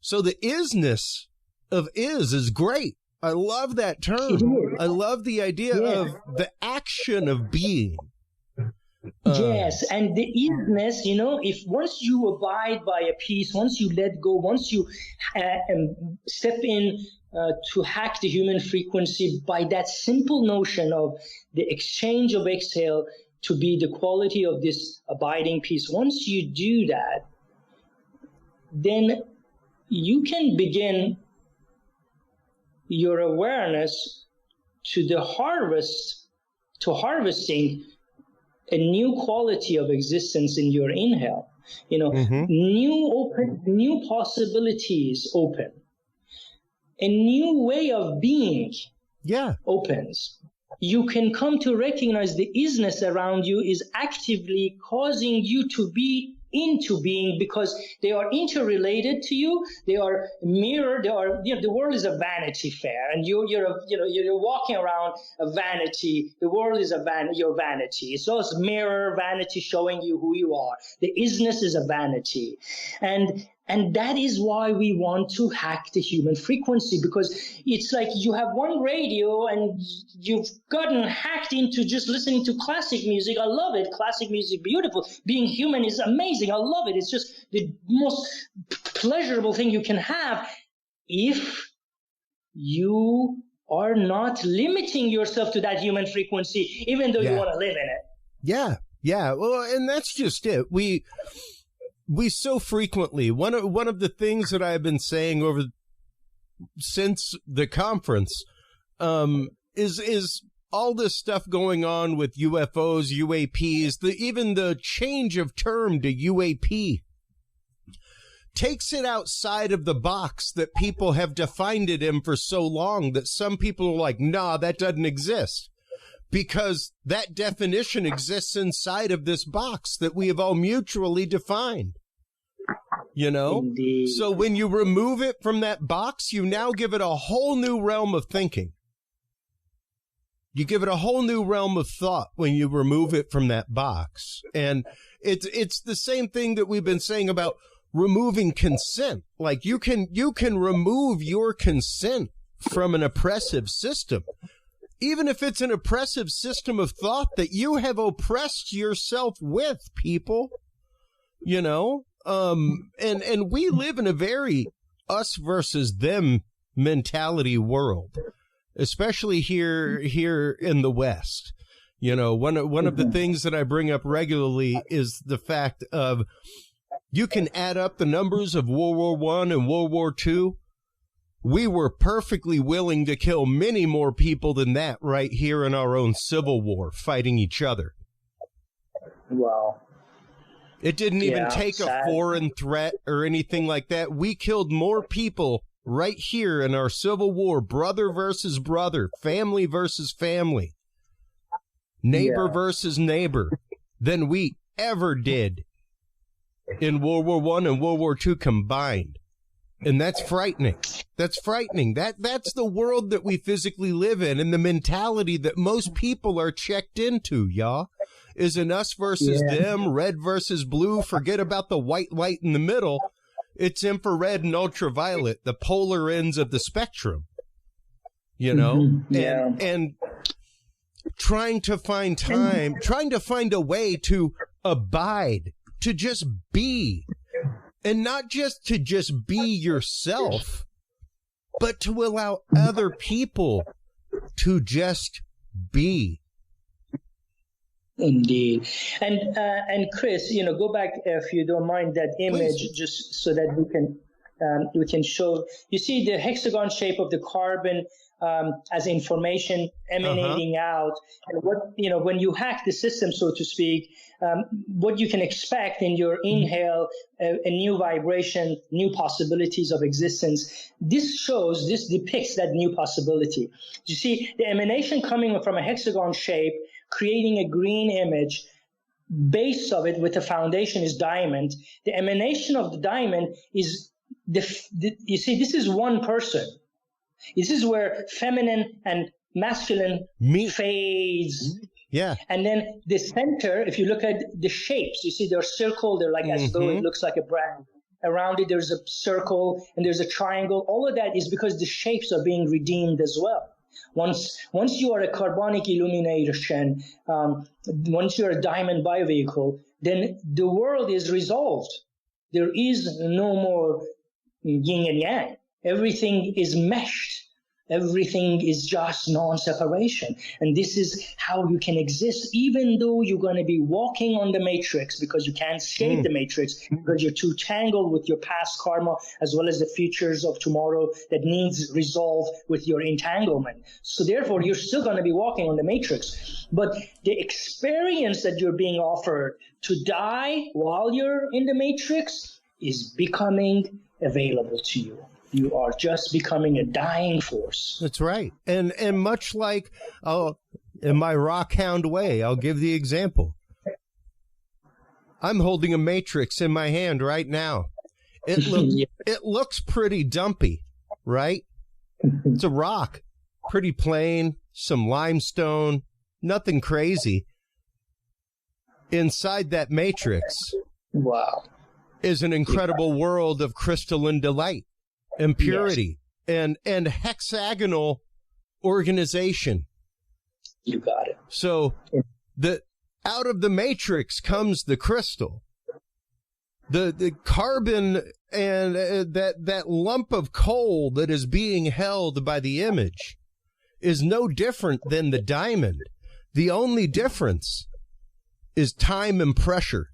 So the isness of is great. I love that term. I love the idea of the action of being. Yes, and the isness, if once you abide by a piece, once you let go, once you step in to hack the human frequency by that simple notion of the exchange of exhale to be the quality of this abiding piece, once you do that, then you can begin your awareness to harvesting a new quality of existence in your inhale. New possibilities open. A new way of being opens. You can come to recognize the isness around you is actively causing you to be into being, because they are interrelated to you. They are mirrored. They are, the world is a vanity fair, and you're walking around a vanity. The world is your vanity. It's just mirror vanity showing you who you are. The isness is a vanity, and that is why we want to hack the human frequency, because it's like you have one radio and you've gotten hacked into just listening to classic music. I love it. Classic music, beautiful. Being human is amazing. I love it. It's just the most pleasurable thing you can have if you are not limiting yourself to that human frequency, even though you want to live in it. Yeah. Well, and that's just it. We so frequently, one of the things that I've been saying since the conference is all this stuff going on with UFOs, UAPs, even the change of term to UAP. takes it outside of the box that people have defined it in for so long that some people are like, nah, that doesn't exist. Because that definition exists inside of this box that we have all mutually defined. You know? Indeed. So when you remove it from that box, you now give it a whole new realm of thinking. You give it a whole new realm of thought when you remove it from that box. And it's the same thing that we've been saying about removing consent. Like you can remove your consent from an oppressive system. Even if it's an oppressive system of thought that you have oppressed yourself with, people, you know, and we live in a very us versus them mentality world, especially here in the West. You know, one of the things that I bring up regularly is the fact of you can add up the numbers of World War I and World War II. We were perfectly willing to kill many more people than that right here in our own Civil War, fighting each other. Wow. It didn't even take a foreign threat or anything like that. We killed more people right here in our Civil War, brother versus brother, family versus family, neighbor versus neighbor, than we ever did in World War I and World War II combined. And that's frightening. That's frightening. That's the world that we physically live in, and the mentality that most people are checked into, y'all, is an us versus them, red versus blue. Forget about the white light in the middle. It's infrared and ultraviolet, the polar ends of the spectrum, you know, and trying to find time, trying to find a way to abide, to just be. And not just to just be yourself, but to allow other people to just be. Indeed. And Chris, you know, go back, if you don't mind, that image. Please. Just so that we can show. You see the hexagon shape of the carbon as information emanating out. And what, you know, when you hack the system, so to speak, what you can expect in your inhale, a new vibration, new possibilities of existence. This depicts that new possibility. You see the emanation coming from a hexagon shape, creating a green image. Base of it with the foundation is diamond. The emanation of the diamond is you see, this is one person. This is where feminine and masculine fades. Yeah. And then the center, if you look at the shapes, you see they're circle, they're like as though it looks like a brand. Around it, there's a circle and there's a triangle. All of that is because the shapes are being redeemed as well. Once you are a carbonic illumination, once you're a diamond biovehicle, then the world is resolved. There is no more yin and yang. Everything is meshed. Everything is just non-separation. And this is how you can exist, even though you're going to be walking on the matrix, because you can't escape the matrix, because you're too tangled with your past karma, as well as the futures of tomorrow that needs resolve with your entanglement. So therefore, you're still going to be walking on the matrix. But the experience that you're being offered to die while you're in the matrix is becoming available to you. You are just becoming a dying force. That's right. And much like, in my rockhound way, I'll give the example. I'm holding a matrix in my hand right now. It looks pretty dumpy, right? It's a rock, pretty plain, some limestone, nothing crazy. Inside that matrix, is an incredible world of crystalline delight and purity and hexagonal organization. You got it. So out of the matrix comes the crystal. The carbon and that lump of coal that is being held by the image is no different than the diamond. The only difference is time and pressure.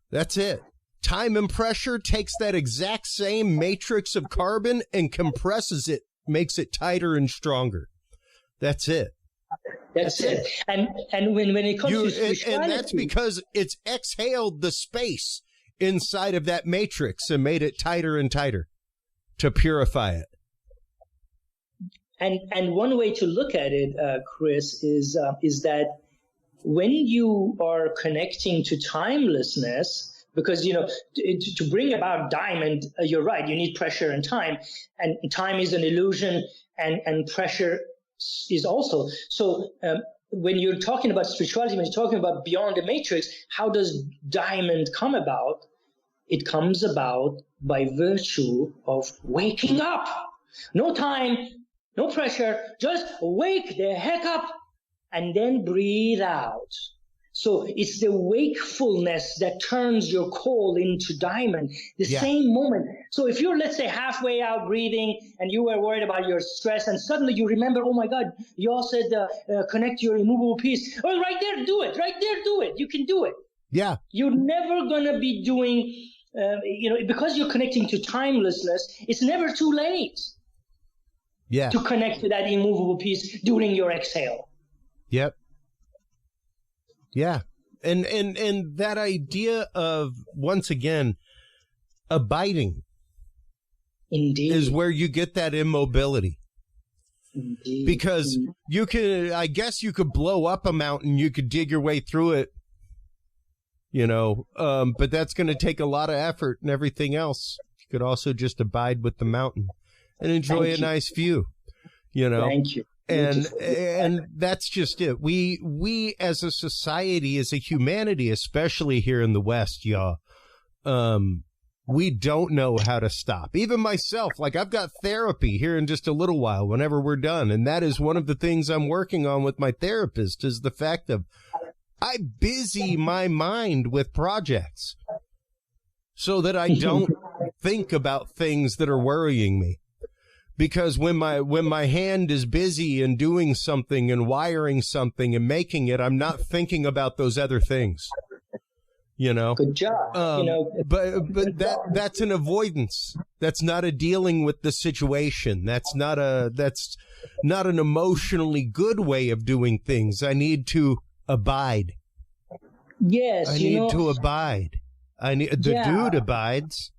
That's it. Time and pressure takes that exact same matrix of carbon and compresses it, makes it tighter and stronger. That's it. That's it. And when it comes to spirituality, and that's because it's exhaled the space inside of that matrix and made it tighter and tighter to purify it. And one way to look at it, Chris, is that when you are connecting to timelessness, because, to bring about diamond, you're right, you need pressure and time is an illusion, and pressure is also. So when you're talking about spirituality, when you're talking about beyond the matrix, how does diamond come about? It comes about by virtue of waking up. No time, no pressure, just wake the heck up and then breathe out. So it's the wakefulness that turns your coal into diamond, the same moment. So if you're, let's say, halfway out breathing and you were worried about your stress and suddenly you remember, oh my God, you all said connect your immovable piece. Well, right there, do it. Right there, do it. You can do it. Yeah. You're never going to be doing, because you're connecting to timelessness, it's never too late to connect to that immovable piece during your exhale. Yep. Yeah. And that idea of, once again, abiding Indeed. is where you get that immobility. Indeed. Because you could, I guess you could blow up a mountain, you could dig your way through it, but that's going to take a lot of effort and everything else. You could also just abide with the mountain and enjoy a nice view, Thank you. And that's just it. We as a society, as a humanity, especially here in the West, we don't know how to stop. Even myself, like I've got therapy here in just a little while whenever we're done. And that is one of the things I'm working on with my therapist, is the fact of I busy my mind with projects so that I don't think about things that are worrying me. Because when my hand is busy and doing something and wiring something and making it, I'm not thinking about those other things. Good job. But that's an avoidance. That's not a dealing with the situation. That's not an emotionally good way of doing things. I need to abide. Yes, I need to abide. The dude abides.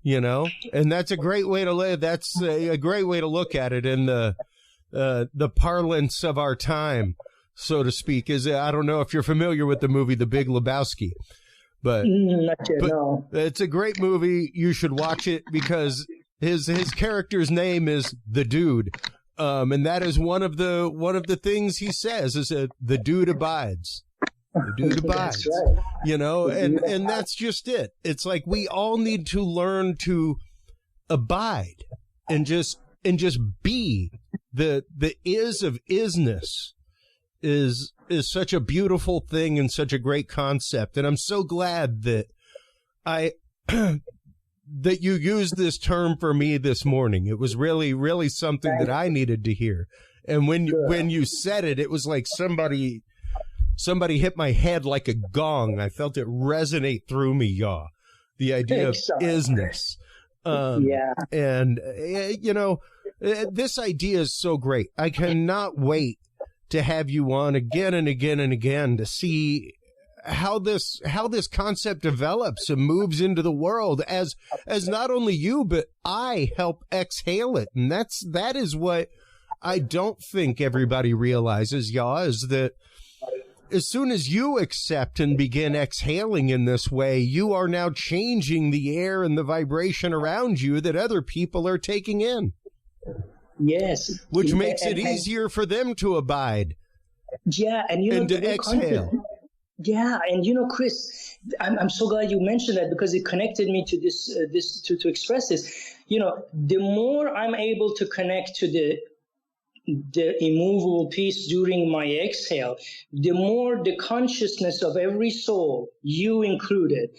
And that's a great way to live. That's a great way to look at it in the parlance of our time, so to speak. I don't know if you're familiar with the movie The Big Lebowski, but it's a great movie. You should watch it because his character's name is the Dude, and that is one of the things he says is that the dude abides. The dude abides, and that's just it. It's like we all need to learn to abide and just be. The is of isness is such a beautiful thing and such a great concept. And I'm so glad that that you used this term for me this morning. It was really, really something that I needed to hear. And when you said it, it was like somebody hit my head like a gong. I felt it resonate through me, y'all. The idea of isness. And, this idea is so great. I cannot wait to have you on again and again and again to see how this concept develops and moves into the world as not only you, but I help exhale it. And that is what I don't think everybody realizes, y'all, is that as soon as you accept and begin exhaling in this way, you are now changing the air and the vibration around you that other people are taking in. Yes. Which makes it easier for them to abide. Yeah. And to exhale. Yeah. And Chris, I'm so glad you mentioned that because it connected me to this to express this. The more I'm able to connect to the immovable piece during my exhale, the more the consciousness of every soul, you included,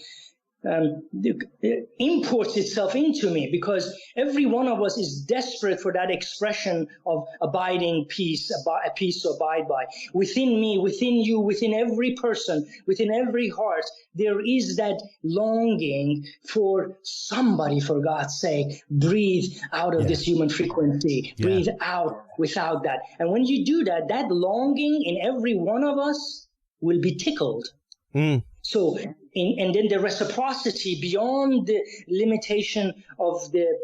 imports itself into me, because every one of us is desperate for that expression of abiding peace, a peace to abide by. Within me, within you, within every person, within every heart, there is that longing for somebody, for God's sake, breathe out of this human frequency, breathe out without that. And when you do that, that longing in every one of us will be tickled. So and then the reciprocity beyond the limitation of the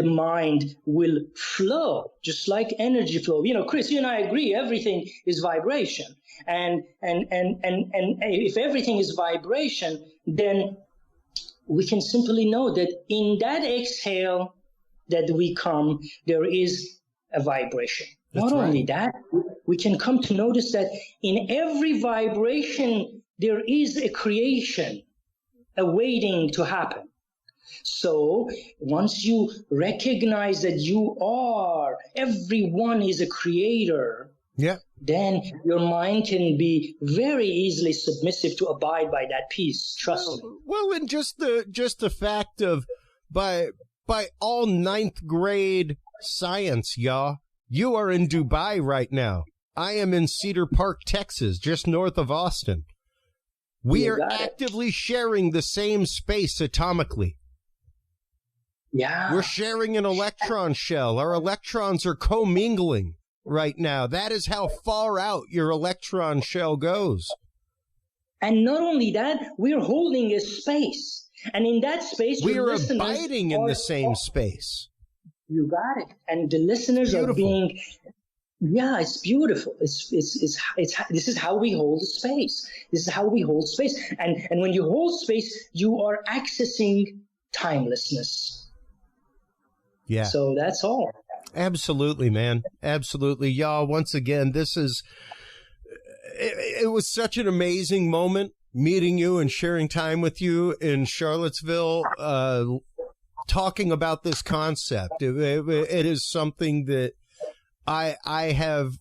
mind will flow, just like energy flow. Chris, you and I agree, everything is vibration. And if everything is vibration, then we can simply know that in that exhale that we come, there is a vibration. Not only that, we can come to notice that in every vibration, there is a creation awaiting to happen. So once you recognize that everyone is a creator, then your mind can be very easily submissive to abide by that peace. Trust me. Well, and just the fact of by all ninth grade science, y'all, you are in Dubai right now. I am in Cedar Park, Texas, just north of Austin. We are actively sharing the same space atomically. Yeah. We're sharing an electron shell. Our electrons are commingling right now. That is how far out your electron shell goes. And not only that, we're holding a space. And in that space, we are abiding in the same space. You got it. And the listeners are being... Yeah, it's beautiful. This is how we hold space. This is how we hold space. And when you hold space, you are accessing timelessness. Yeah. So that's all. Absolutely, man. Absolutely. Y'all, once again, it was such an amazing moment meeting you and sharing time with you in Charlottesville, talking about this concept. It is something that I have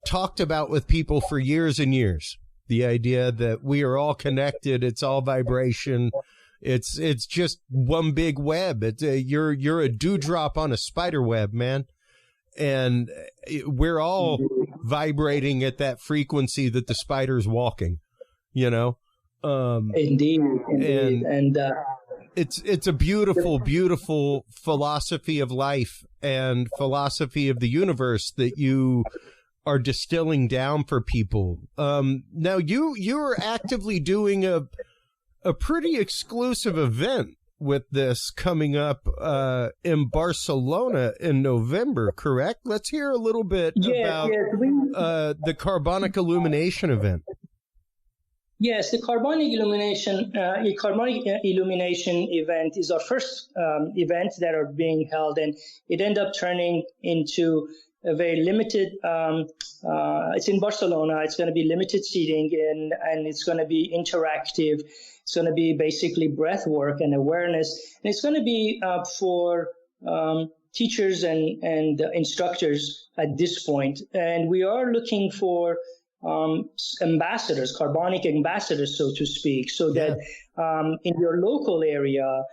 talked about with people for years and years. The idea that we are all connected. It's all vibration. It's just one big web. You're a dewdrop on a spider web, man. And we're all vibrating at that frequency that the spider's walking, Indeed. And it's a beautiful, beautiful philosophy of life and philosophy of the universe that you are distilling down for people. Now you are actively doing a pretty exclusive event with this coming up in Barcelona in November, correct? Let's hear a little bit about the Carbonic Illumination event. Yes, the Carbonic Illumination event is our first event that are being held, and it ended up turning into a very limited, it's in Barcelona. It's going to be limited seating, and it's going to be interactive. It's going to be basically breath work and awareness. And it's going to be for teachers and instructors at this point. And we are looking for ambassadors, Carbonic ambassadors, so to speak, so that in your local area,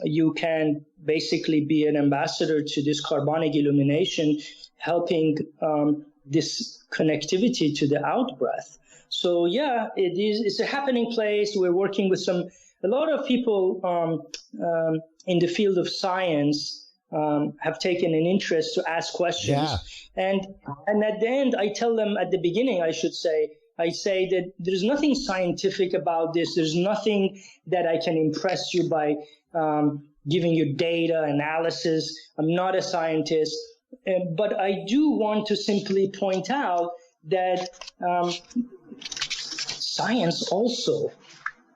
you can basically be an ambassador to this Carbonic illumination, helping this connectivity to the out-breath. So yeah, it's a happening place. We're working with a lot of people in the field of science have taken an interest to ask questions. Yeah. And at the end, I tell them at the beginning, I say that there's nothing scientific about this. There's nothing that I can impress you by giving you data analysis. I'm not a scientist. But I do want to simply point out that science also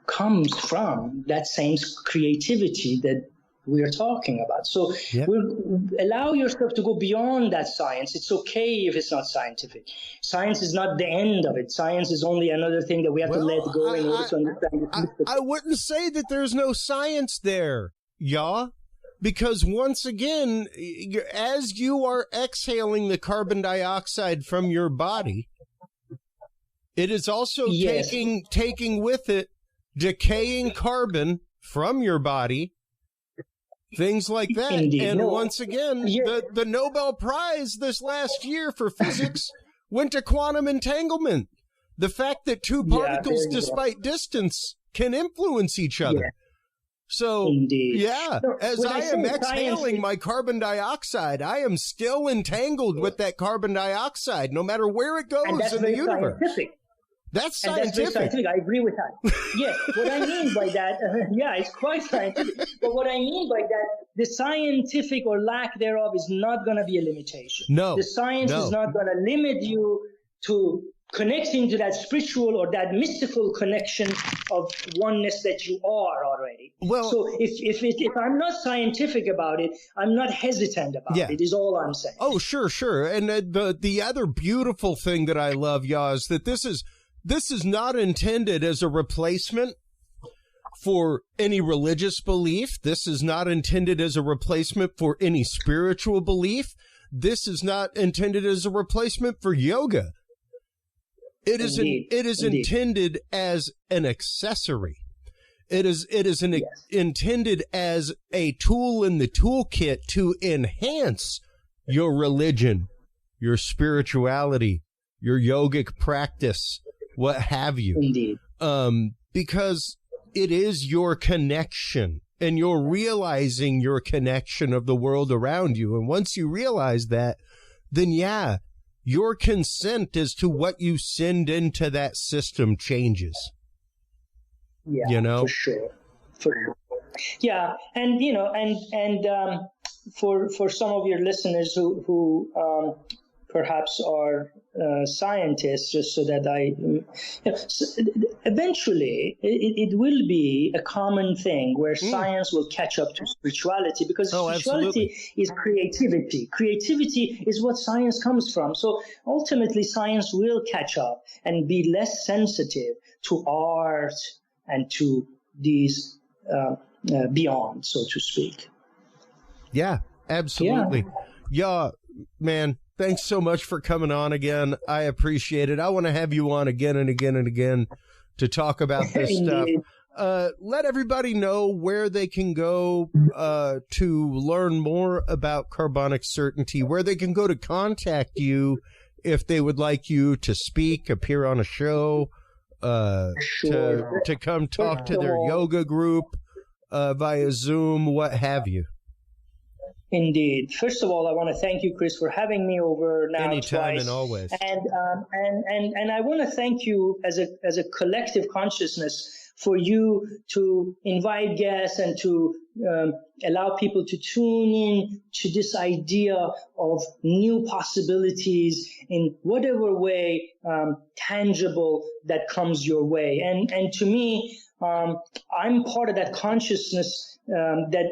comes from that same creativity that we are talking about. So allow yourself to go beyond that science. It's okay if it's not scientific. Science is not the end of it. Science is only another thing that we have to let go in order to understand. I wouldn't say that there's no science there, because once again, as you are exhaling the carbon dioxide from your body, it is also taking with it decaying carbon from your body, things like that. Indeed. And once again, the Nobel Prize this last year for physics went to quantum entanglement. The fact that two particles, despite distance, can influence each other. Yeah. So, as I am exhaling my carbon dioxide, I am still entangled with that carbon dioxide, no matter where it goes in the universe. Scientific. That's and scientific. that's very scientific. I agree with that. Yes. What I mean by that, yeah, it's quite scientific. But what I mean by that, the scientific or lack thereof is not going to be a limitation. No. The science is not going to limit you to connecting to that spiritual or that mystical connection of oneness that you are already. Well, so if I'm not scientific about it, I'm not hesitant about it, is all I'm saying. Oh, sure. And the other beautiful thing that I love, is that this is not intended as a replacement for any religious belief. This is not intended as a replacement for any spiritual belief. This is not intended as a replacement for yoga. It is intended as an accessory. It is intended as a tool in the toolkit to enhance your religion, your spirituality, your yogic practice, what have you. Indeed. Because it is your connection, and you're realizing your connection of the world around you. And once you realize that, then your consent as to what you send into that system changes. Yeah, for sure. Yeah, and for some of your listeners who perhaps are scientists, just so that eventually it will be a common thing where science will catch up to spirituality, because spirituality is creativity. Creativity is what science comes from. So ultimately, science will catch up and be less sensitive to art and to these beyond, so to speak. Yeah, absolutely. Yeah, man. Thanks so much for coming on again. I appreciate it. I want to have you on again and again and again to talk about this stuff. Let everybody know where they can go to learn more about Carbonic Certainty, where they can go to contact you if they would like you to speak, appear on a show, to come talk to their yoga group via Zoom, what have you. Indeed. First of all, I want to thank you, Chris, for having me over now anytime twice. And always. And I want to thank you as a collective consciousness for you to invite guests and to allow people to tune in to this idea of new possibilities in whatever way tangible that comes your way. And to me, I'm part of that consciousness that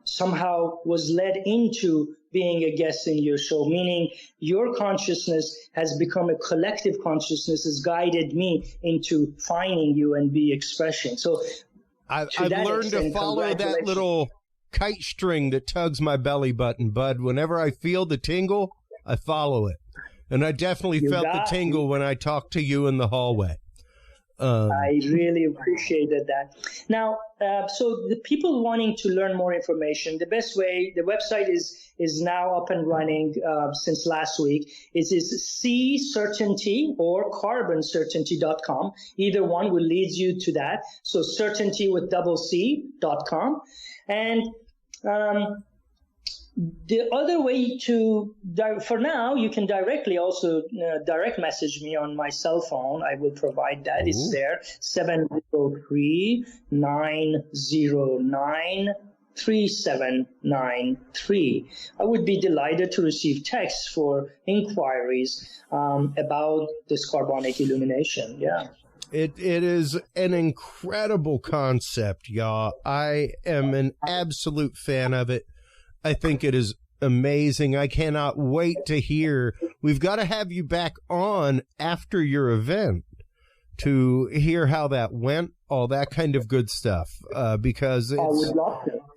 somehow was led into being a guest in your show, meaning your consciousness has become a collective consciousness, has guided me into finding you and be expression. So I've learned to follow that little kite string that tugs my belly button, bud. Whenever I feel the tingle, I follow it. And I definitely felt the tingle when I talked to you in the hallway. I really appreciated that. Now, so the people wanting to learn more information, the best way, the website is now up and running since last week. It is C-Certainty or carboncertainty.com. Either one will lead you to that. So certainty with double-C.com. And the other way for now, you can directly also direct message me on my cell phone. I will provide that. Ooh. It's there, 703-909-3793. I would be delighted to receive texts for inquiries about this carbonic illumination. Yeah. It is an incredible concept, y'all. I am an absolute fan of it. I think it is amazing. I cannot wait to hear. We've got to have you back on after your event to hear how that went, all that kind of good stuff, because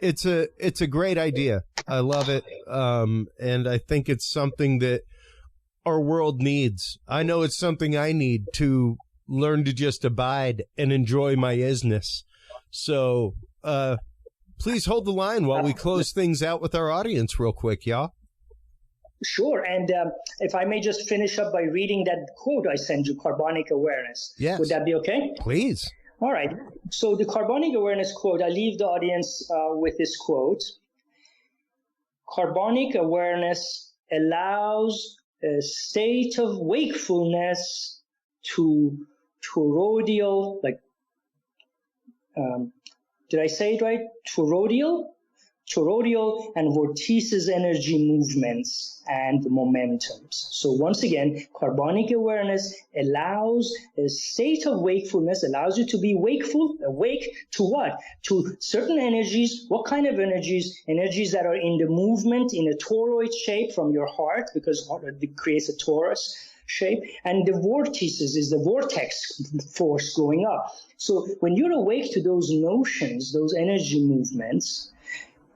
it's a great idea. I love it. And I think it's something that our world needs. I know it's something I need to learn to just abide and enjoy my isness. So, please hold the line while we close things out with our audience real quick, y'all. Sure. And if I may just finish up by reading that quote I sent you, Carbonic Awareness. Yes. Would that be okay? Please. All right. So the Carbonic Awareness quote, I leave the audience with this quote. Carbonic awareness allows a state of wakefulness to toroidal, did I say it right? Toroidal and vortices energy movements and momentums. So once again, carbonic awareness allows a state of wakefulness, allows you to be awake to what? To certain energies. What kind of energies? Energies that are in the movement in a toroid shape from your heart, because it creates a torus shape, and the vortices is the vortex force going up. So when you're awake to those notions, those energy movements,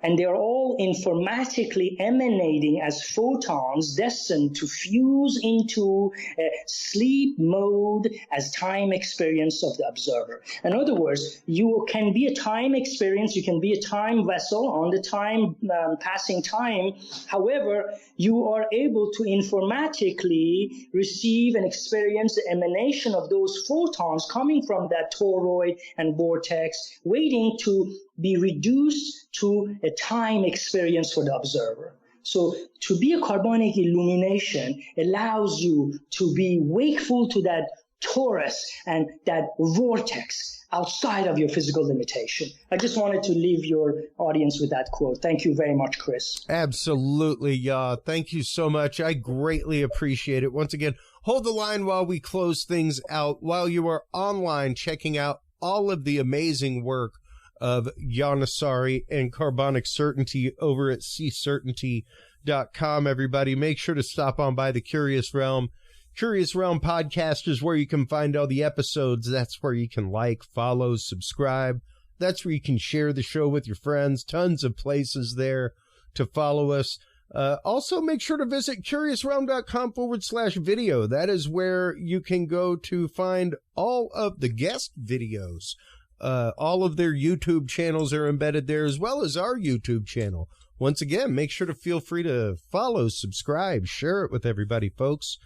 and they're all informatically emanating as photons destined to fuse into a sleep mode as time experience of the observer. In other words, you can be a time experience, you can be a time vessel on the time, passing time. However, you are able to informatically receive and experience the emanation of those photons coming from that toroid and vortex, waiting to be reduced to a time experience for the observer. So to be a carbonic illumination allows you to be wakeful to that torus and that vortex outside of your physical limitation. I just wanted to leave your audience with that quote. Thank you very much, Chris. Absolutely, yeah. Thank you so much. I greatly appreciate it. Once again, hold the line while we close things out, while you are online checking out all of the amazing work of Nesari and Carbonic Certainty over at ccertainty.com. Everybody, make sure to stop on by the Curious Realm. Curious Realm podcast is where you can find all the episodes. That's where you can like, follow, subscribe. That's where you can share the show with your friends. Tons of places there to follow us. Also, make sure to visit curiousrealm.com/video. That is where you can go to find all of the guest videos. All of their YouTube channels are embedded there, as well as our YouTube channel. Once again, make sure to feel free to follow, subscribe, share it with everybody, folks.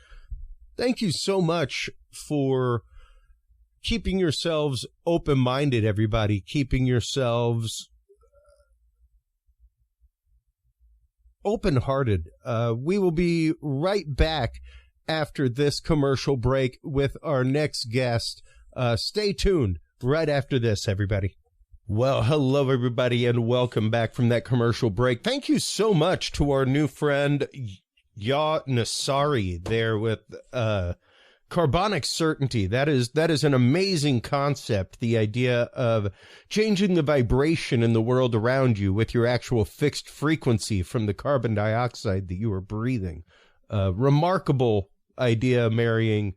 Thank you so much for keeping yourselves open-minded, everybody, keeping yourselves open-hearted. We will be right back after this commercial break with our next guest. Stay tuned. Right after this, everybody. Well, hello, everybody, and welcome back from that commercial break. Thank you so much to our new friend, Nesari, there with Carbonic Certainty. That is an amazing concept, the idea of changing the vibration in the world around you with your actual fixed frequency from the carbon dioxide that you are breathing. Remarkable idea, marrying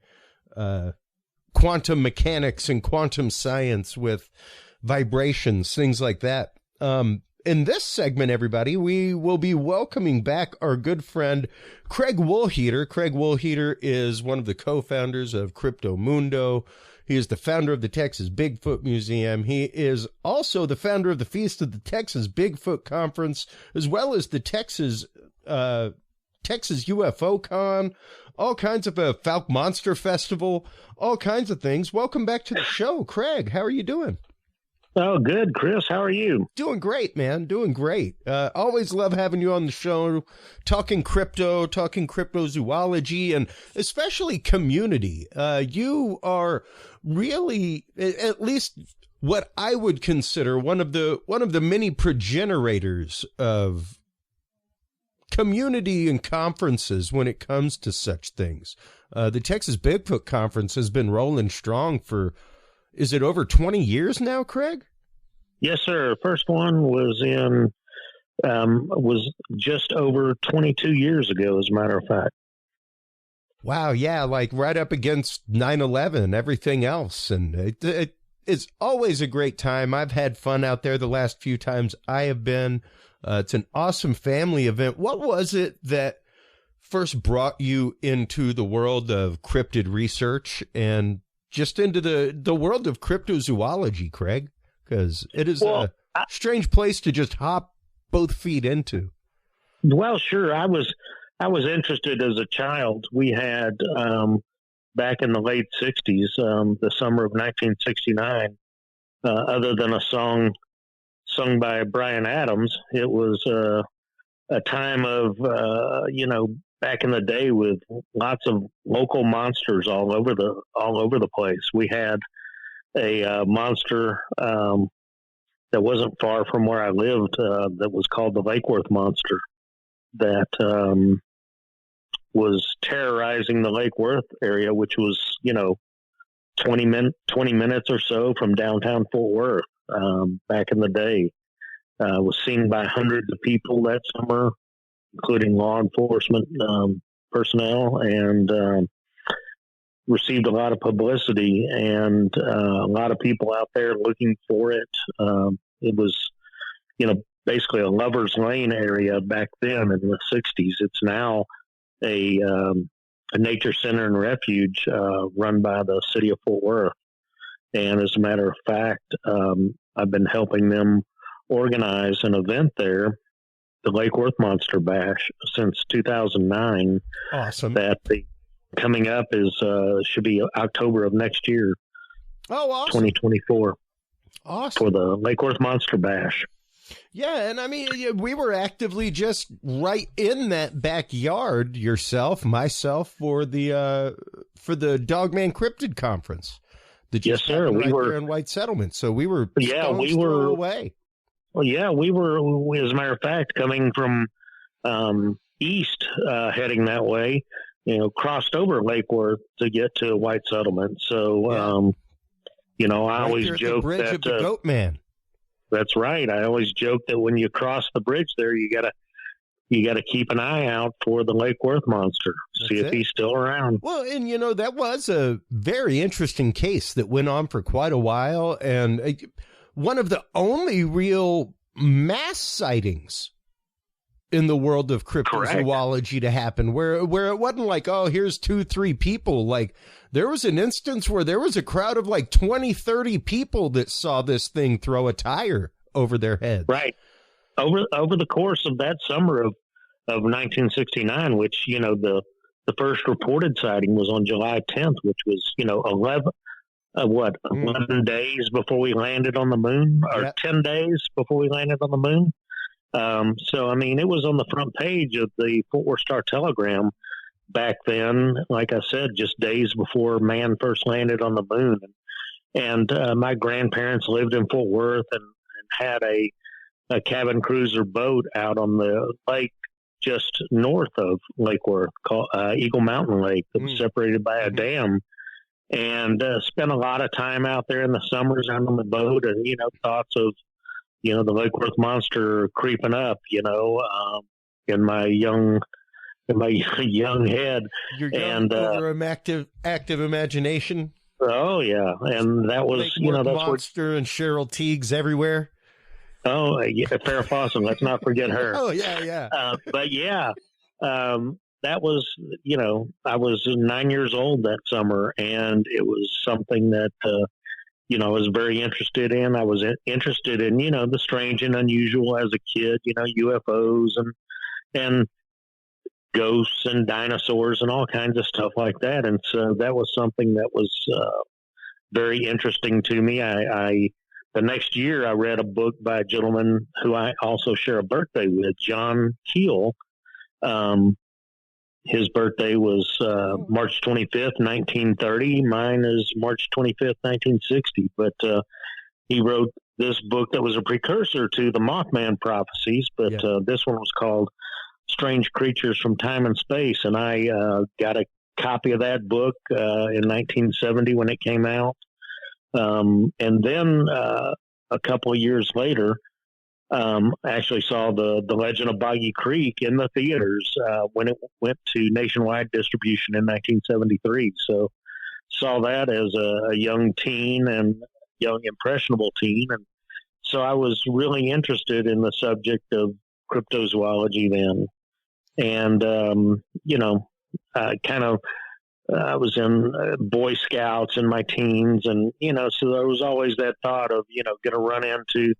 quantum mechanics and quantum science with vibrations, things like that. In this segment, everybody, we will be welcoming back our good friend, Craig Woolheater. Craig Woolheater is one of the co-founders of Crypto Mundo. He is the founder of the Texas Bigfoot Museum. He is also the founder of the Feast of the Texas Bigfoot Conference, as well as the Texas UFO Con, all kinds of a Falk Monster Festival, all kinds of things. Welcome back to the show, Craig. How are you doing? Oh, good, Chris. How are you? Doing great, man. Doing great. Always love having you on the show, talking cryptozoology, and especially community. You are really, at least what I would consider one of the many progenitors of community and conferences when it comes to such things. The Texas Bigfoot Conference has been rolling strong for, is it over 20 years now, Craig? Yes, sir. First one was was just over 22 years ago, as a matter of fact. Wow, yeah, like right up against 9/11, everything else. And it's always a great time. I've had fun out there the last few times I have been. It's an awesome family event. What was it that first brought you into the world of cryptid research and just into the world of cryptozoology, Craig? Because it is a strange place to just hop both feet into. Well, sure. I was interested as a child. We had, back in the late 60s, the summer of 1969, other than a song sung by Bryan Adams, it was a time of, back in the day with lots of local monsters all over the place. We had a monster that wasn't far from where I lived that was called the Lake Worth monster that was terrorizing the Lake Worth area, which was, 20 minutes or so from downtown Fort Worth back in the day. Was seen by hundreds of people that summer, including law enforcement personnel, and received a lot of publicity and a lot of people out there looking for it. It was, basically a lover's lane area back then in the 60s. It's now a nature center and refuge run by the city of Fort Worth. And as a matter of fact, I've been helping them organize an event there, the Lake Worth Monster Bash, since 2009. Awesome. That coming up is should be October of next year. Oh, awesome. 2024. Awesome. For the Lake Worth Monster Bash. Yeah, and I mean, we were actively just right in that backyard, myself, for the Dogman Cryptid Conference. Yes, sir. We were in White Settlement, so we were away. Well, yeah, we were, as a matter of fact, coming from east, heading that way, crossed over Lake Worth to get to White Settlement. So, I always joke that that of the Goat Man. That's right. I always joke that when you cross the bridge there, you gotta keep an eye out for the Lake Worth monster, see if he's still around. Well, and that was a very interesting case that went on for quite a while, and one of the only real mass sightings in the world of cryptozoology to happen, where it wasn't like, oh, here's 2-3 people. Like, there was an instance where there was a crowd of like 20-30 people that saw this thing throw a tire over their heads. Right. Over the course of that summer of 1969, which, the first reported sighting was on July 10th, which was, 11 days before we landed on the moon, or 10 days before we landed on the moon. So, I mean, it was on the front page of the Fort Worth Star-Telegram back then, like I said, just days before man first landed on the moon. And my grandparents lived in Fort Worth and had a cabin cruiser boat out on the lake just north of Lake Worth called Eagle Mountain Lake that was separated by a dam. And spent a lot of time out there in the summers out on the boat, and thoughts of the Lake Worth monster creeping up, in my young head. Your young, active imagination. Oh yeah, and that was that's monster and Cheryl Teagues everywhere. Oh yeah, Farrah Fawcett. Let's not forget her. Oh yeah. But yeah. That was, I was 9 years old that summer, and it was something that, I was very interested in. I was interested in, the strange and unusual as a kid, UFOs and ghosts and dinosaurs and all kinds of stuff like that. And so that was something that was very interesting to me. The next year I read a book by a gentleman who I also share a birthday with, John Keel. His birthday was March 25th, 1930. Mine is March 25th, 1960. But he wrote this book that was a precursor to the Mothman prophecies, but this one was called Strange Creatures from Time and Space. And I got a copy of that book in 1970 when it came out. And then a couple of years later, I actually saw the Legend of Boggy Creek in the theaters when it went to nationwide distribution in 1973. So saw that as a young teen and young impressionable teen. And so I was really interested in the subject of cryptozoology then. And, I was in Boy Scouts in my teens, and, so there was always that thought of, going to run into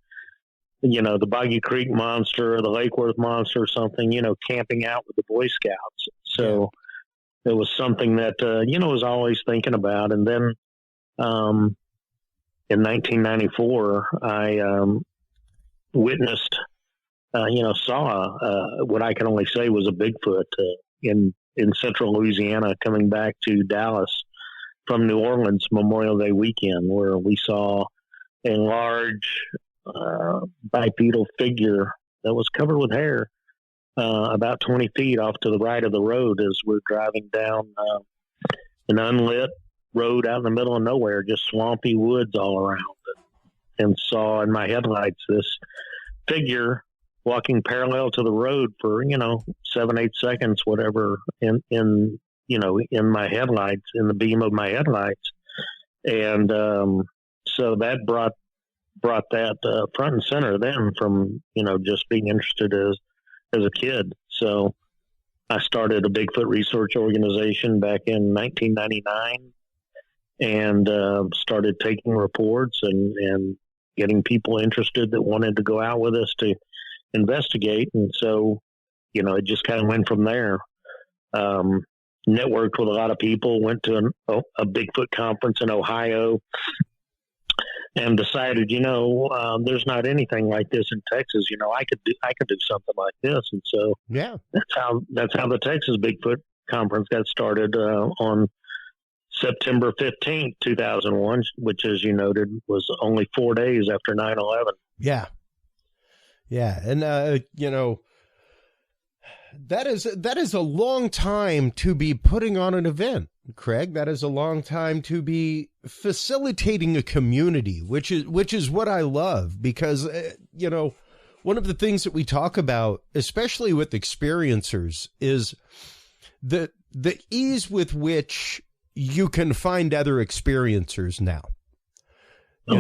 the Boggy Creek monster or the Lake Worth monster or something, camping out with the Boy Scouts. So it was something that, was always thinking about. And then in 1994, I witnessed, saw what I can only say was a Bigfoot, in central Louisiana coming back to Dallas from New Orleans Memorial Day weekend, where we saw a large bipedal figure that was covered with hair about 20 feet off to the right of the road as we're driving down an unlit road out in the middle of nowhere, just swampy woods all around it, and saw in my headlights this figure walking parallel to the road for 7-8 seconds, whatever, in my headlights, in the beam of my headlights. And so that brought that front and center then from just being interested as a kid. So I started a Bigfoot research organization back in 1999 and started taking reports and getting people interested that wanted to go out with us to investigate. And so, it just kind of went from there. Networked with a lot of people, went to a Bigfoot conference in Ohio, and decided, there's not anything like this in Texas. I could do something like this. And so yeah, that's how the Texas Bigfoot conference got started on September 15th, 2001, which, as you noted, was only 4 days after 9/11. Yeah. Yeah. And, that is a long time to be putting on an event, Craig. That is a long time to be facilitating a community, which is what I love, because, one of the things that we talk about, especially with experiencers, is the ease with which you can find other experiencers now.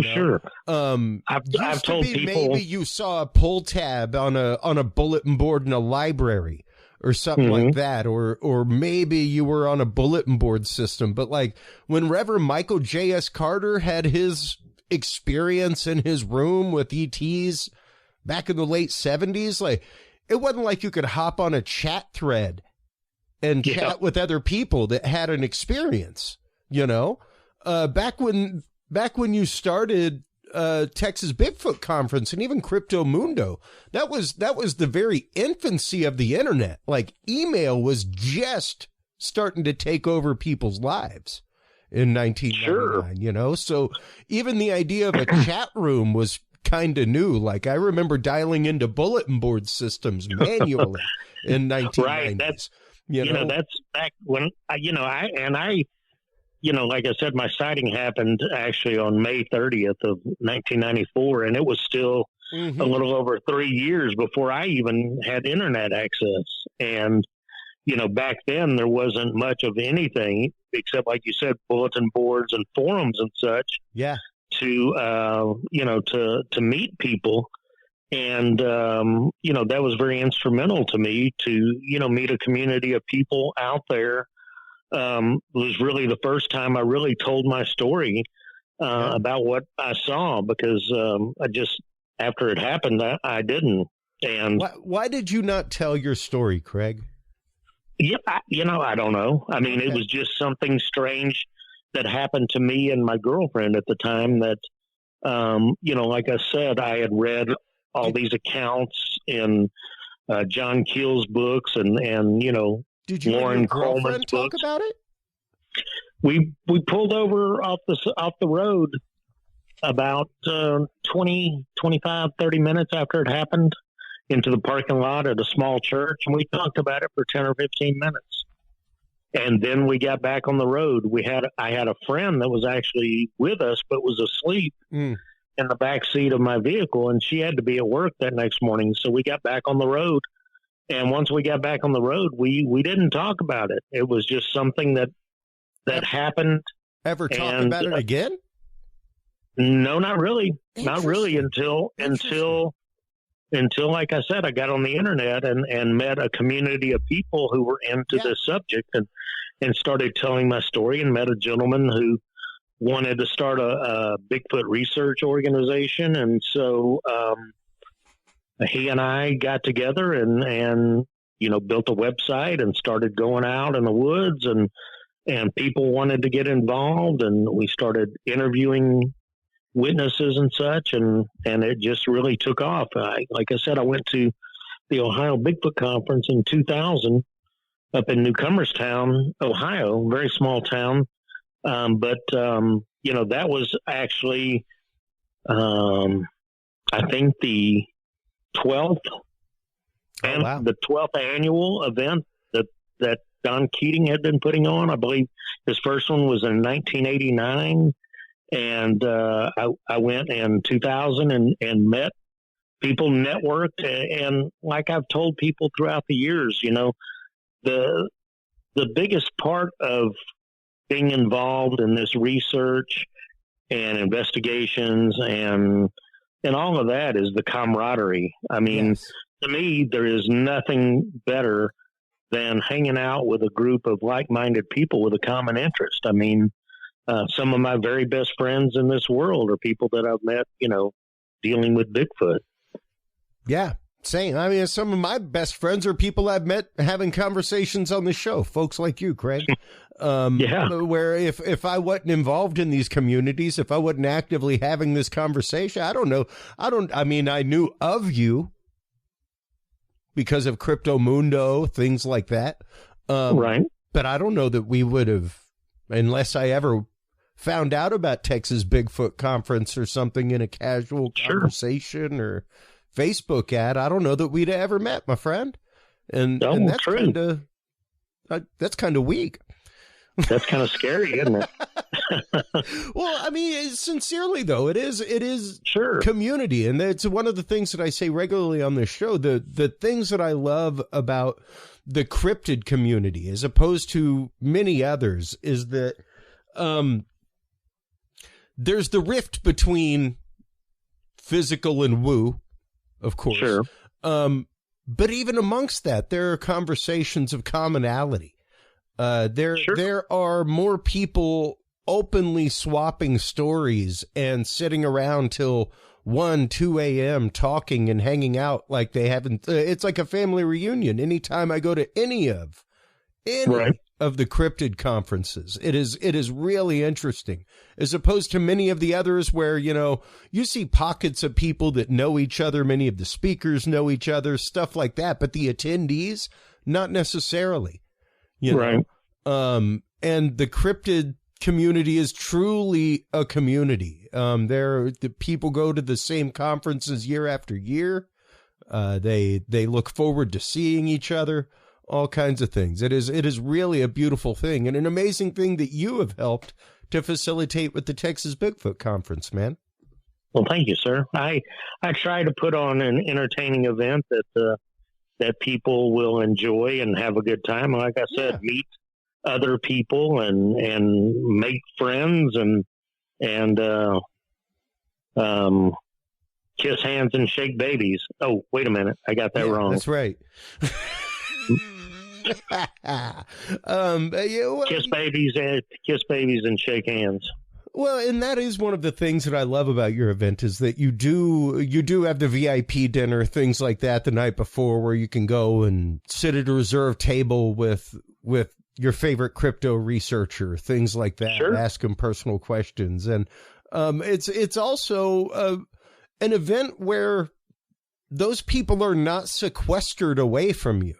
Sure. I've told people maybe you saw a pull tab on a bulletin board in a library or something like that, or maybe you were on a bulletin board system. But like when Reverend Michael J.S. Carter had his experience in his room with ETs back in the late 70s, like it wasn't like you could hop on a chat thread and chat with other people that had an experience, back when you started Texas Bigfoot Conference and even Crypto Mundo, that was the very infancy of the internet. Like email was just starting to take over people's lives in 1999, so even the idea of a chat room was kind of new. Like I remember dialing into bulletin board systems manually in 1990s. Right. That's back when like I said, my sighting happened actually on May 30th of 1994, and it was still a little over 3 years before I even had internet access. And, back then there wasn't much of anything except, like you said, bulletin boards and forums and such. Yeah. To meet people. And, that was very instrumental to me to, meet a community of people out there. Was really the first time I really told my story about what I saw, because after it happened, I didn't. And why did you not tell your story, Craig? Yeah, I don't know. I mean, It was just something strange that happened to me and my girlfriend at the time that, like I said, I had read all these accounts in John Keel's books and did you Lauren and your girlfriend Coleman's talk books. about it? We pulled over off the road about 20, 25, 30 minutes after it happened into the parking lot at a small church, and we talked about it for 10 or 15 minutes. And then we got back on the road. I had a friend that was actually with us but was asleep in the back seat of my vehicle, and she had to be at work that next morning. So we got back on the road. And once we got back on the road, we didn't talk about it. It was just something that happened. Ever talk about it again? No, not really. Not really until, like I said, I got on the internet and met a community of people who were into this subject and started telling my story, and met a gentleman who wanted to start a Bigfoot research organization. And so he and I got together and built a website and started going out in the woods, and people wanted to get involved, and we started interviewing witnesses and such, and it just really took off. Like I said, I went to the Ohio Bigfoot Conference in 2000, up in Newcomerstown, Ohio, very small town. But that was actually, I think the 12th the 12th annual event that Don Keating had been putting on. I believe his first one was in 1989. And I went in 2000 and met people, networked. And like I've told people throughout the years, the biggest part of being involved in this research and investigations and all of that is the camaraderie. I mean, yes. To me, there is nothing better than hanging out with a group of like-minded people with a common interest. I mean, some of my very best friends in this world are people that I've met, dealing with Bigfoot. Yeah, same. I mean, some of my best friends are people I've met having conversations on the show, folks like you, Craig. Where if I wasn't involved in these communities, if I wasn't actively having this conversation, I don't know. I mean, I knew of you because of Crypto Mundo, things like that. Right. But I don't know that we would have, unless I ever found out about Texas Bigfoot Conference or something in a casual conversation or Facebook ad. I don't know that we'd ever met, my friend. And that's kind of weak. That's kind of scary, isn't it? Well, I mean, sincerely though, it is community. And it's one of the things that I say regularly on this show. The things that I love about the cryptid community, as opposed to many others, is that there's the rift between physical and woo, of course. Sure. But even amongst that, there are conversations of commonality. There are more people openly swapping stories and sitting around till 1, 2 a.m. talking and hanging out like they haven't. It's like a family reunion. Anytime I go to any of the cryptid conferences, it is really interesting, as opposed to many of the others where, you see pockets of people that know each other. Many of the speakers know each other, stuff like that. But the attendees, not necessarily. Right. And the cryptid community is truly a community. The people go to the same conferences year after year. They look forward to seeing each other, all kinds of things. It is really a beautiful thing and an amazing thing that you have helped to facilitate with the Texas Bigfoot Conference, man. Well, thank you, sir. I try to put on an entertaining event that people will enjoy and have a good time. Like I said, meet other people and make friends and kiss hands and shake babies. Oh, wait a minute. I got that wrong. That's right. Kiss babies and shake hands. Well, and that is one of the things that I love about your event is that you do have the VIP dinner, things like that the night before, where you can go and sit at a reserved table with your favorite crypto researcher, things like that. Sure. Ask them personal questions. And it's also an event where those people are not sequestered away from you.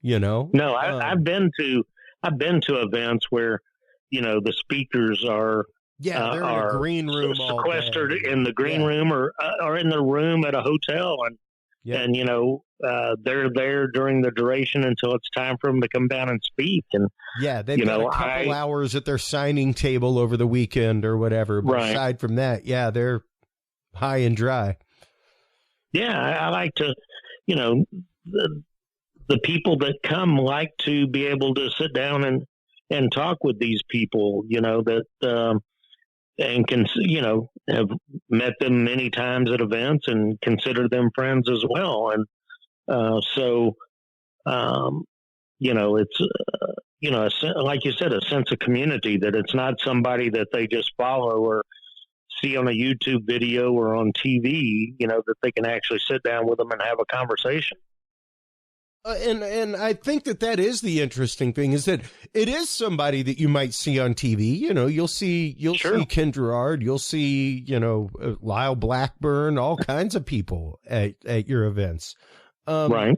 No, I've been to events where the speakers are they're in a green room, sequestered in the green room or in the room at a hotel, and they're there during the duration until it's time for them to come down and speak. And they've got a couple hours at their signing table over the weekend or whatever. But aside from that, they're high and dry. Yeah, I like to, the people that come like to be able to sit down and talk with these people, and can, have met them many times at events and consider them friends as well. And it's, like you said, a sense of community, that it's not somebody that they just follow or see on a YouTube video or on TV, that they can actually sit down with them and have a conversation. And I think that is the interesting thing, is that it is somebody that you might see on TV. You'll see Ken Gerard, you'll see, Lyle Blackburn, all kinds of people at your events. Right.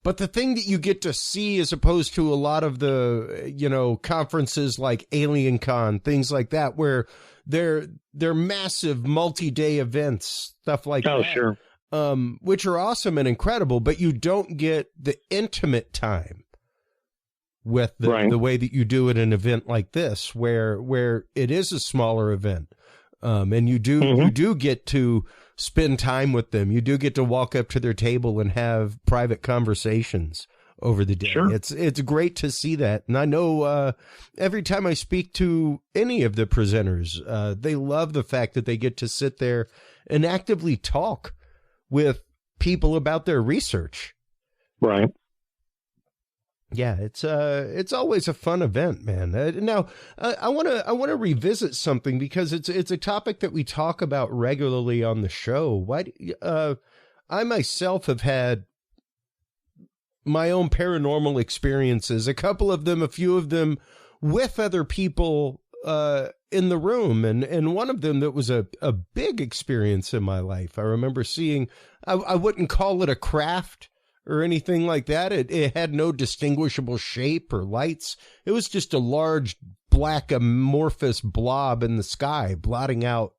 But the thing that you get to see, as opposed to a lot of the, conferences like Alien Con, things like that, where they're massive multi-day events, stuff like that. Oh, sure. Which are awesome and incredible, but you don't get the intimate time with the way that you do at an event like this, where it is a smaller event. And you do get to spend time with them. You do get to walk up to their table and have private conversations over the day. Sure. It's great to see that. And I know every time I speak to any of the presenters, they love the fact that they get to sit there and actively talk with people about their research. Right. Yeah, it's always a fun event, man. Now, I want to revisit something, because it's a topic that we talk about regularly on the show. I myself have had my own paranormal experiences, a few of them with other people in the room, and one of them that was a big experience in my life. I remember seeing, I wouldn't call it a craft or anything like that. It had no distinguishable shape or lights. It was just a large black amorphous blob in the sky, blotting out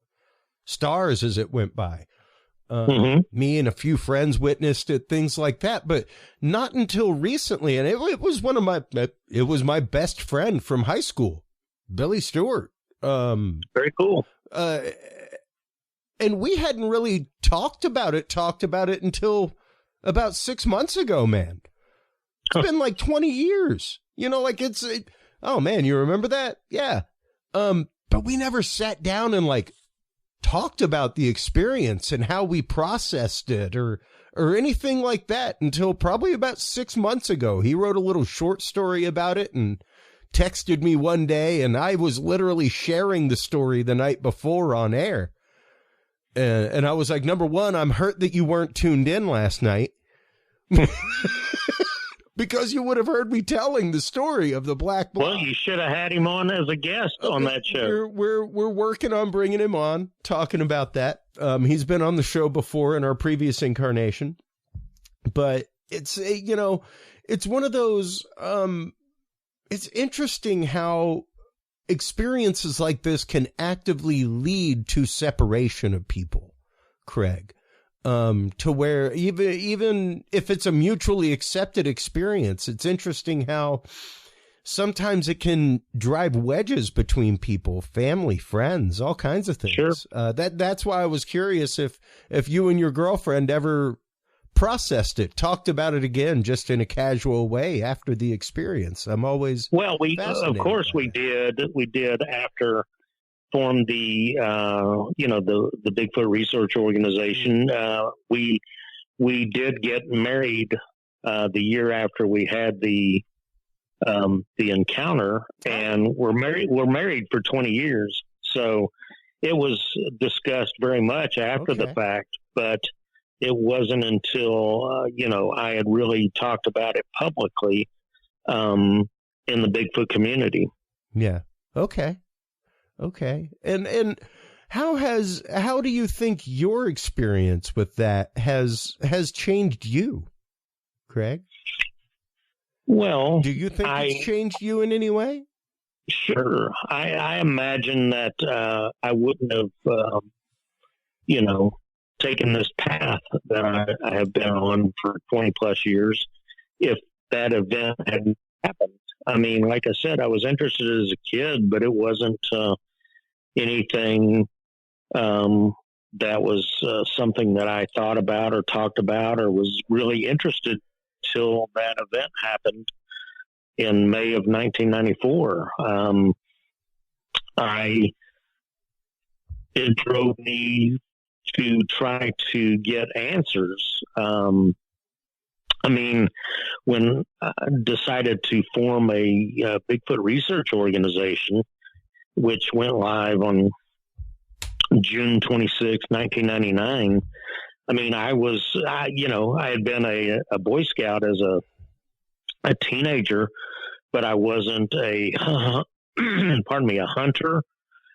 stars as it went by. Me and a few friends witnessed it, things like that, but not until recently. And it was my best friend from high school, Billy Stewart. Very cool. And we hadn't really talked about it until about 6 months ago, man. It's been like 20 years. Oh man, you remember that? Yeah. But we never sat down and talked about the experience and how we processed it or anything like that until probably about 6 months ago. He wrote a little short story about it and texted me one day, and I was literally sharing the story the night before on air. And I was like, number one, I'm hurt that you weren't tuned in last night. Because you would have heard me telling the story of the black blob. Well, you should have had him on as a guest on that show. We're working on bringing him on, talking about that. He's been on the show before in our previous incarnation, but it's it's one of those. It's interesting how experiences like this can actively lead to separation of people, Craig. To where even if it's a mutually accepted experience, it's interesting how sometimes it can drive wedges between people, family, friends, all kinds of things. Sure. That's why I was curious if you and your girlfriend ever processed it, talked about it again, just in a casual way after the experience. I'm always of course we did. We did after formed the Bigfoot Research Organization. We did get married the year after we had the encounter, and we're married for 20 years. So it was discussed very much after the fact, but it wasn't until I had really talked about it publicly in the Bigfoot community. Yeah. Okay. And how do you think your experience with that has changed you, Craig? Well, do you think it's changed you in any way? Sure. I imagine that I wouldn't have, taken this path that I have been on for 20 plus years if that event hadn't happened. I mean, like I said, I was interested as a kid, but it wasn't anything that was something that I thought about or talked about or was really interested till that event happened in May of 1994. It drove me to try to get answers. I mean, when I decided to form a Bigfoot research organization, which went live on June 26, 1999, I mean, I had been a Boy Scout as a teenager, but I wasn't a hunter,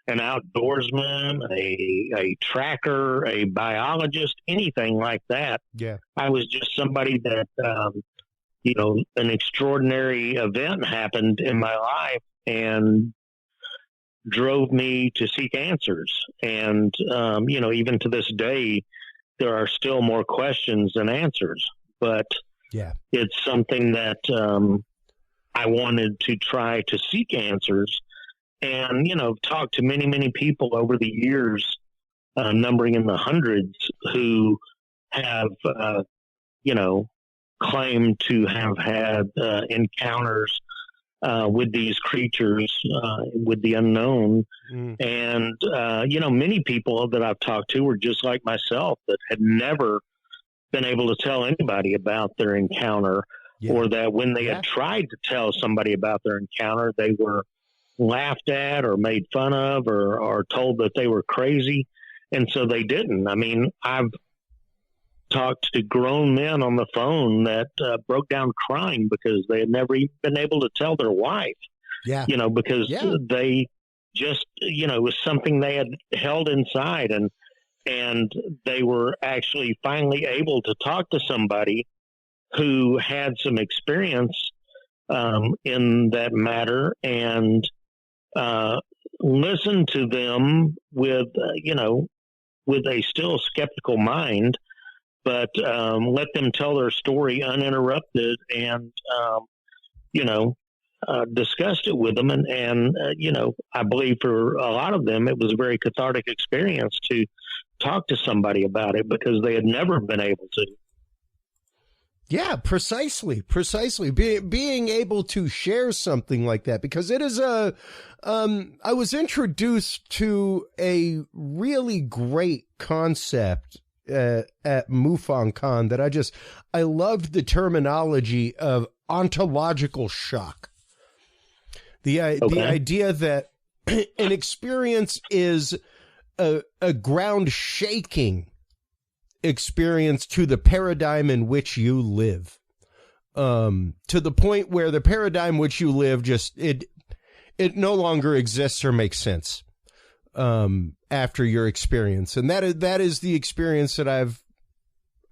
an outdoorsman, a tracker, a biologist, anything like that. Yeah. I was just somebody that an extraordinary event happened in my life and drove me to seek answers. And, even to this day, there are still more questions than answers, but it's something that I wanted to try to seek answers and, talk to many, many people over the years, numbering in the hundreds, who have, claimed to have had encounters with these creatures, with the unknown. And, many people that I've talked to were just like myself, that had never been able to tell anybody about their encounter, or that when they had tried to tell somebody about their encounter, they were laughed at or made fun of or told that they were crazy. And so they didn't. I mean, I've talked to grown men on the phone that broke down crying because they had never even been able to tell their wife, because they just, it was something they had held inside, and they were actually finally able to talk to somebody who had some experience in that matter, and listen to them with, with a still skeptical mind, but let them tell their story uninterrupted, and discussed it with them. And I believe for a lot of them, it was a very cathartic experience to talk to somebody about it, because they had never been able to. Yeah, precisely. Being able to share something like that, because it is I was introduced to a really great concept at MUFON that I loved the terminology of ontological shock. The idea that an experience is a ground shaking experience to the paradigm in which you live, to the point where the paradigm which you live it no longer exists or makes sense after your experience. And that is the experience that I've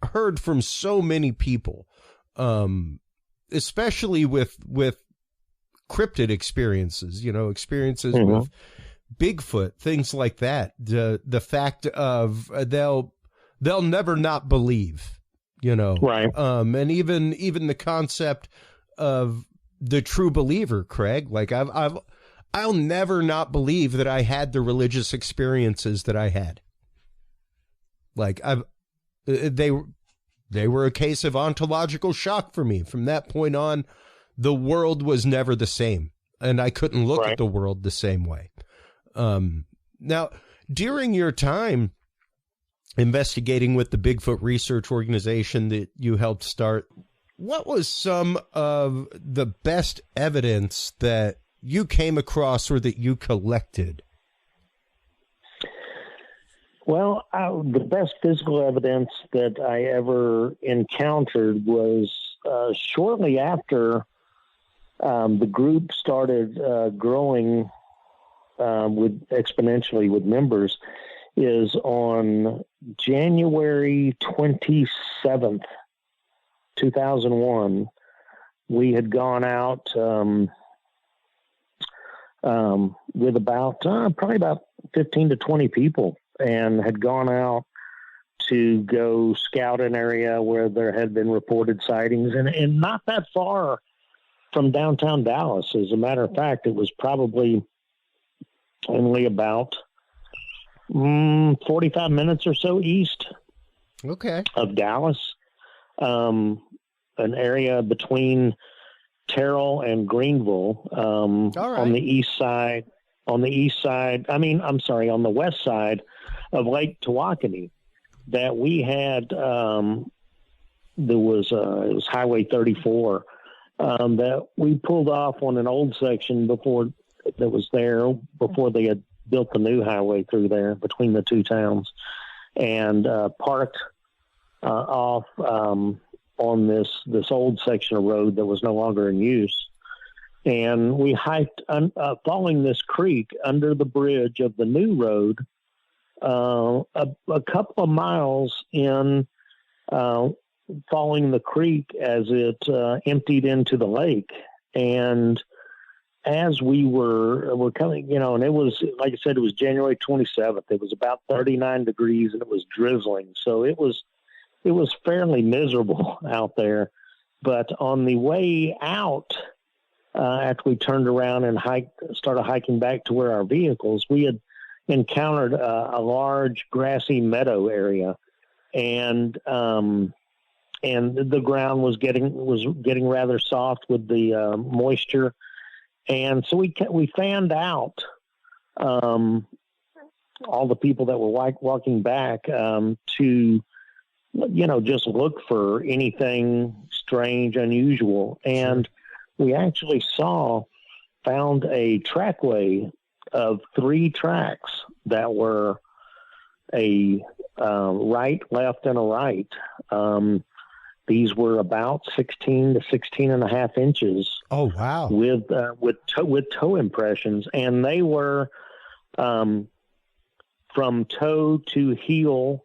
heard from so many people, especially with cryptid experiences, experiences with Bigfoot, things like that. The fact of they'll never not believe, right? And even the concept of the true believer, Craig. Like I'll never not believe that I had the religious experiences that I had. Like they were a case of ontological shock for me. From that point on, the world was never the same, and I couldn't look at the world the same way. Now, during your time investigating with the Bigfoot Research Organization that you helped start, what was some of the best evidence that you came across or that you collected? Well, the best physical evidence that I ever encountered was shortly after the group started growing exponentially with members, is on January 27th, 2001. We had gone out with probably about 15 to 20 people, and had gone out to go scout an area where there had been reported sightings, and not that far from downtown Dallas. As a matter of fact, it was probably only about 45 minutes or so east of Dallas, an area between Terrell and Greenville, on the east side, on the west side of Lake Tawakoni, that we had, it was Highway 34, that we pulled off on an old section before they had built the new highway through there between the two towns, and parked off on this old section of road that was no longer in use. And we hiked following this creek under the bridge of the new road, a couple of miles in following the creek as it emptied into the lake. And as we're coming, and it was, like I said, it was January 27th. It was about 39 degrees and it was drizzling. So it was fairly miserable out there. But on the way out, after we turned around and started hiking back to where our vehicles, we had encountered a large grassy meadow area, and the ground was getting rather soft with the moisture, and so we fanned out all the people that were walking back to just look for anything strange, unusual, and we actually found a trackway of 3 tracks that were a right, left, and a right. These were about 16 to 16 and a half inches. Oh, wow. With toe impressions. And they were from toe to heel,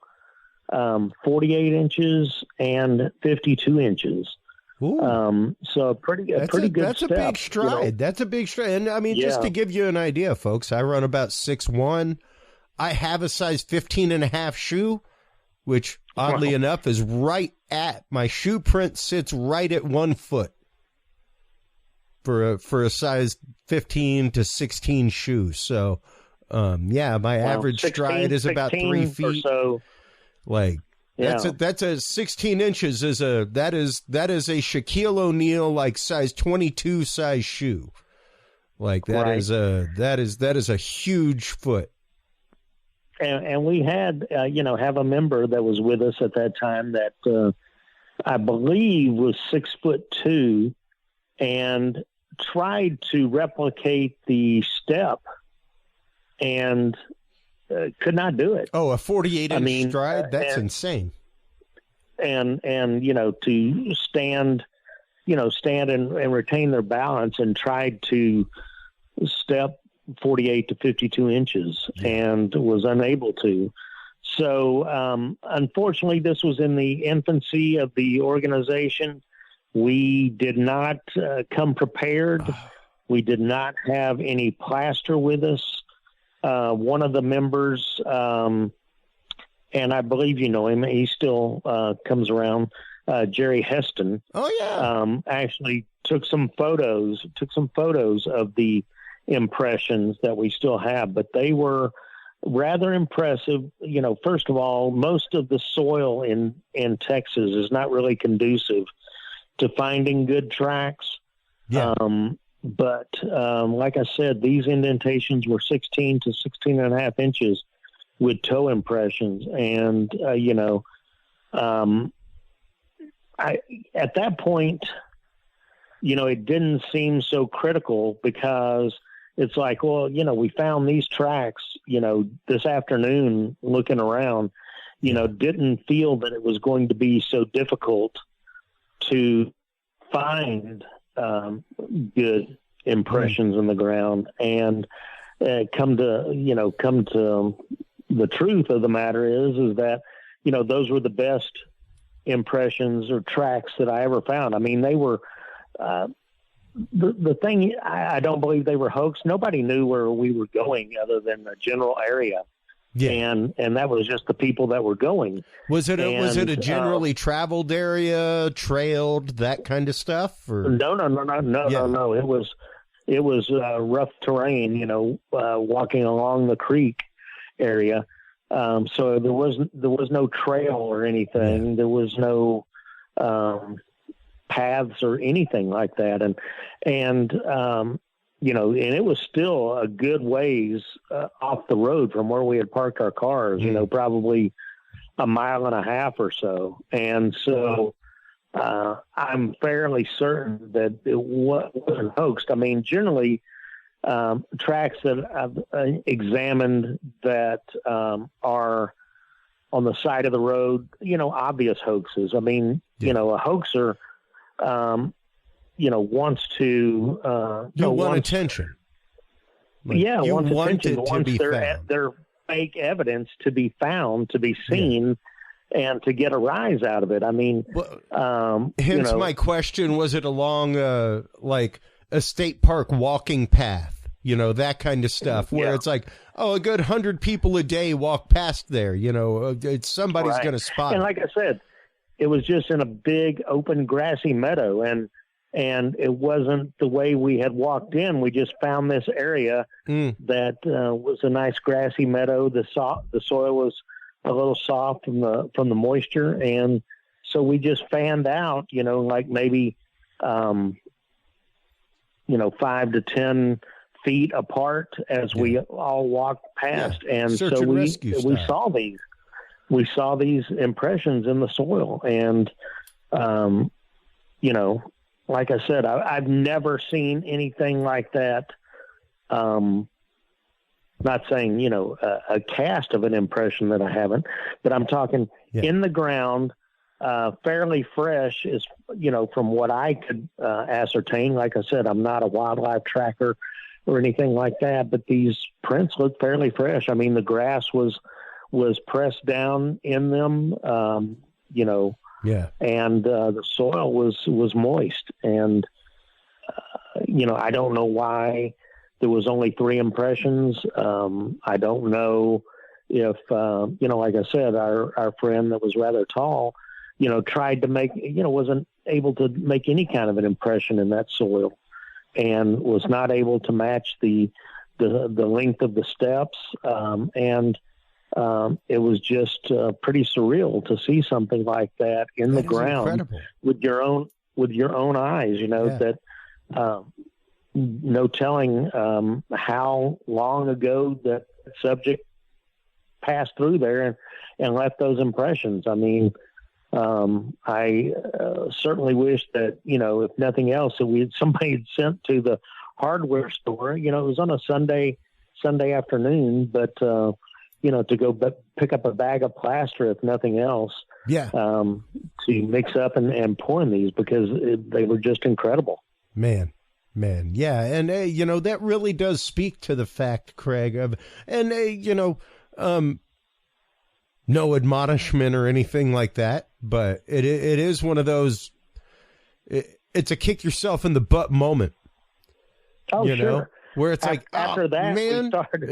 48 inches and 52 inches. So a pretty good step. That's a big stride. That's a big stride. And I mean, just to give you an idea, folks, I run about 6'1". I have a size 15 and a half shoe, which oddly enough is right at my shoe print sits right at 1 foot for a size 15 to 16 shoe. So, my average stride is about 3 feet. Or so. That's a 16 inches that is a Shaquille O'Neal like size 22 size shoe. That is a huge foot. And we had have a member that was with us at that time that I believe was 6'2" and tried to replicate the step and could not do it. Oh, a 48-inch stride? That's insane. And to stand and retain their balance and tried to step 48 to 52 inches and was unable to. So, unfortunately, this was in the infancy of the organization. We did not come prepared. We did not have any plaster with us. One of the members, and I believe you know him, he still comes around, Jerry Heston. Oh, yeah. Actually took some photos of the impressions that we still have, but they were rather impressive. First of all, most of the soil in Texas is not really conducive to finding good tracks. Yeah. But like I said, these indentations were 16 to 16 and a half inches with toe impressions. And, at that point, it didn't seem so critical because it's like, well, we found these tracks, this afternoon looking around, didn't feel that it was going to be so difficult to find good impressions in the ground. And come to the truth of the matter is that, those were the best impressions or tracks that I ever found. I mean, they were, the thing, I don't believe they were hoax. Nobody knew where we were going other than the general area. Yeah. And that was just the people that were going. Was it a generally traveled area, trailed, that kind of stuff? Or? No. It was rough terrain, walking along the creek area. So there was no trail or anything. Yeah. There was no paths or anything like that. And it was still a good ways off the road from where we had parked our cars, probably a mile and a half or so. And so I'm fairly certain that it wasn't hoaxed. I mean, generally, tracks that I've examined that are on the side of the road, obvious hoaxes. I mean, a hoaxer, wants to want attention. Wants attention. Wants their fake evidence to be found, to be seen, and to get a rise out of it. I mean, hence my question: was it along like a state park walking path? That kind of stuff, where it's like, a good 100 people a day walk past there. Somebody's going to spot it. And like I said, it was just in a big open grassy meadow, and it wasn't the way we had walked in. We just found this area that was a nice grassy meadow. The soil was a little soft from the moisture, and so we just fanned out, like maybe 5 to 10 feet apart as we all walked past, and Search so and we rescue we saw these impressions in the soil, and like I said, I've never seen anything like that. Not saying, a cast of an impression that I haven't, but I'm talking in the ground, fairly fresh is, from what I could ascertain. Like I said, I'm not a wildlife tracker or anything like that, but these prints look fairly fresh. I mean, the grass was pressed down in them, and the soil was moist. And, I don't know why there was only 3 impressions. I don't know if, like I said, our friend that was rather tall, tried to make, wasn't able to make any kind of an impression in that soil, and was not able to match the length of the steps. It was just pretty surreal to see something like that in the ground with your own eyes, that no telling how long ago that subject passed through there and left those impressions. I mean, I certainly wish that, if nothing else, that somebody had sent to the hardware store. It was on a Sunday afternoon, but to go pick up a bag of plaster, if nothing else, to mix up and pour in these, because they were just incredible. Man. Yeah. And, that really does speak to the fact, Craig, no admonishment or anything like that, but it is one of those, it's a kick yourself in the butt moment. Oh, sure. Where it's after that, man, we started.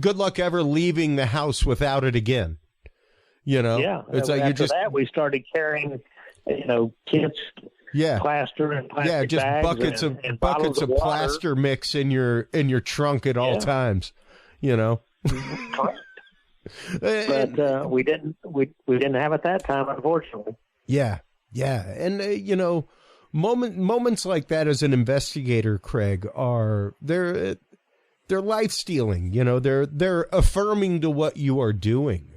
Good luck ever leaving the house without it again. Yeah. It's like after that, we started carrying, kits, plaster and plastic just bags buckets of plaster mix in your trunk at all times. Correct. But we didn't have it that time, unfortunately. Yeah. And moments like that as an investigator, Craig, they're life stealing. They're affirming to what you are doing.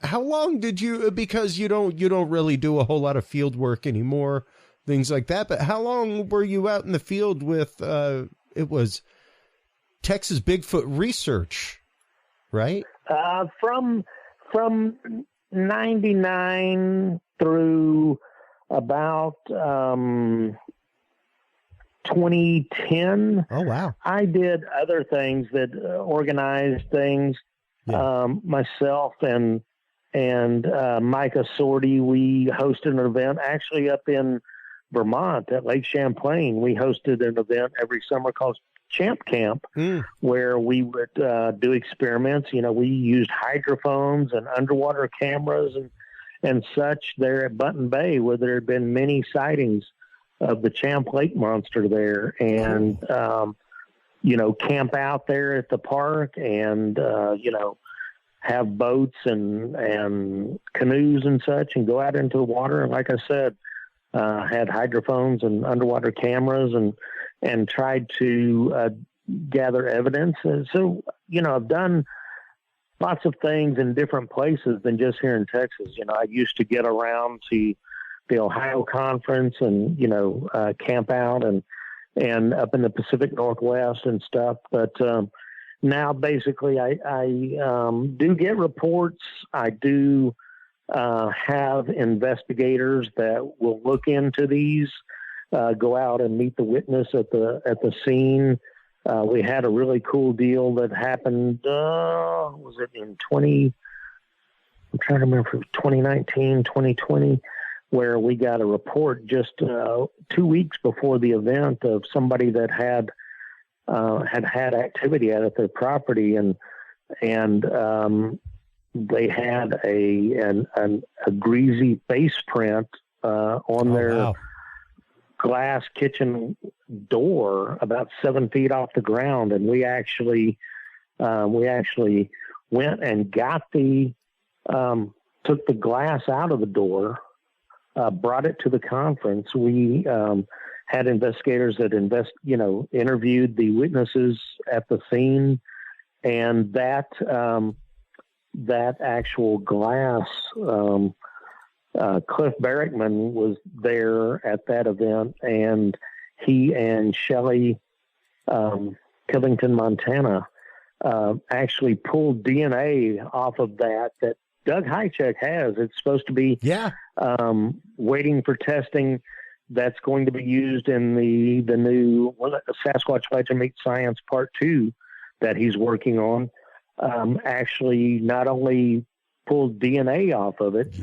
How long did you, because you don't really do a whole lot of field work anymore, things like that, but how long were you out in the field with, it was Texas Bigfoot research, right? From 99 through about 2010. Oh, wow. I did other things that organized things. Myself and Micah Sorty, we hosted an event actually up in Vermont at Lake Champlain. We hosted an event every summer called Champ Camp, where we would do experiments. We used hydrophones and underwater cameras and such there at Button Bay, where there had been many sightings of the Champ Lake monster there, and camp out there at the park and have boats and canoes and such, and go out into the water. And like I said, had hydrophones and underwater cameras and tried to gather evidence. And so, I've done lots of things in different places than just here in Texas. I used to get around to the Ohio Conference and, camp out and up in the Pacific Northwest and stuff. But now basically I do get reports. I do have investigators that will look into these, go out and meet the witness at the scene. We had a really cool deal that happened, was it in I'm trying to remember, 2019, 2020, where we got a report just 2 weeks before the event of somebody that had activity out at their property, and they had a greasy face print on their glass kitchen door about 7 feet off the ground. And we actually went and got took the glass out of the door, brought it to the conference. We had investigators that interviewed the witnesses at the scene, and that actual glass, Cliff Barrickman was there at that event, and he and Shelley Covington, Montana, actually pulled DNA off of that Doug Hychek has. It's supposed to be waiting for testing that's going to be used in the new Sasquatch Legend Meets Science Part 2 that he's working on. Actually not only pulled DNA off of it,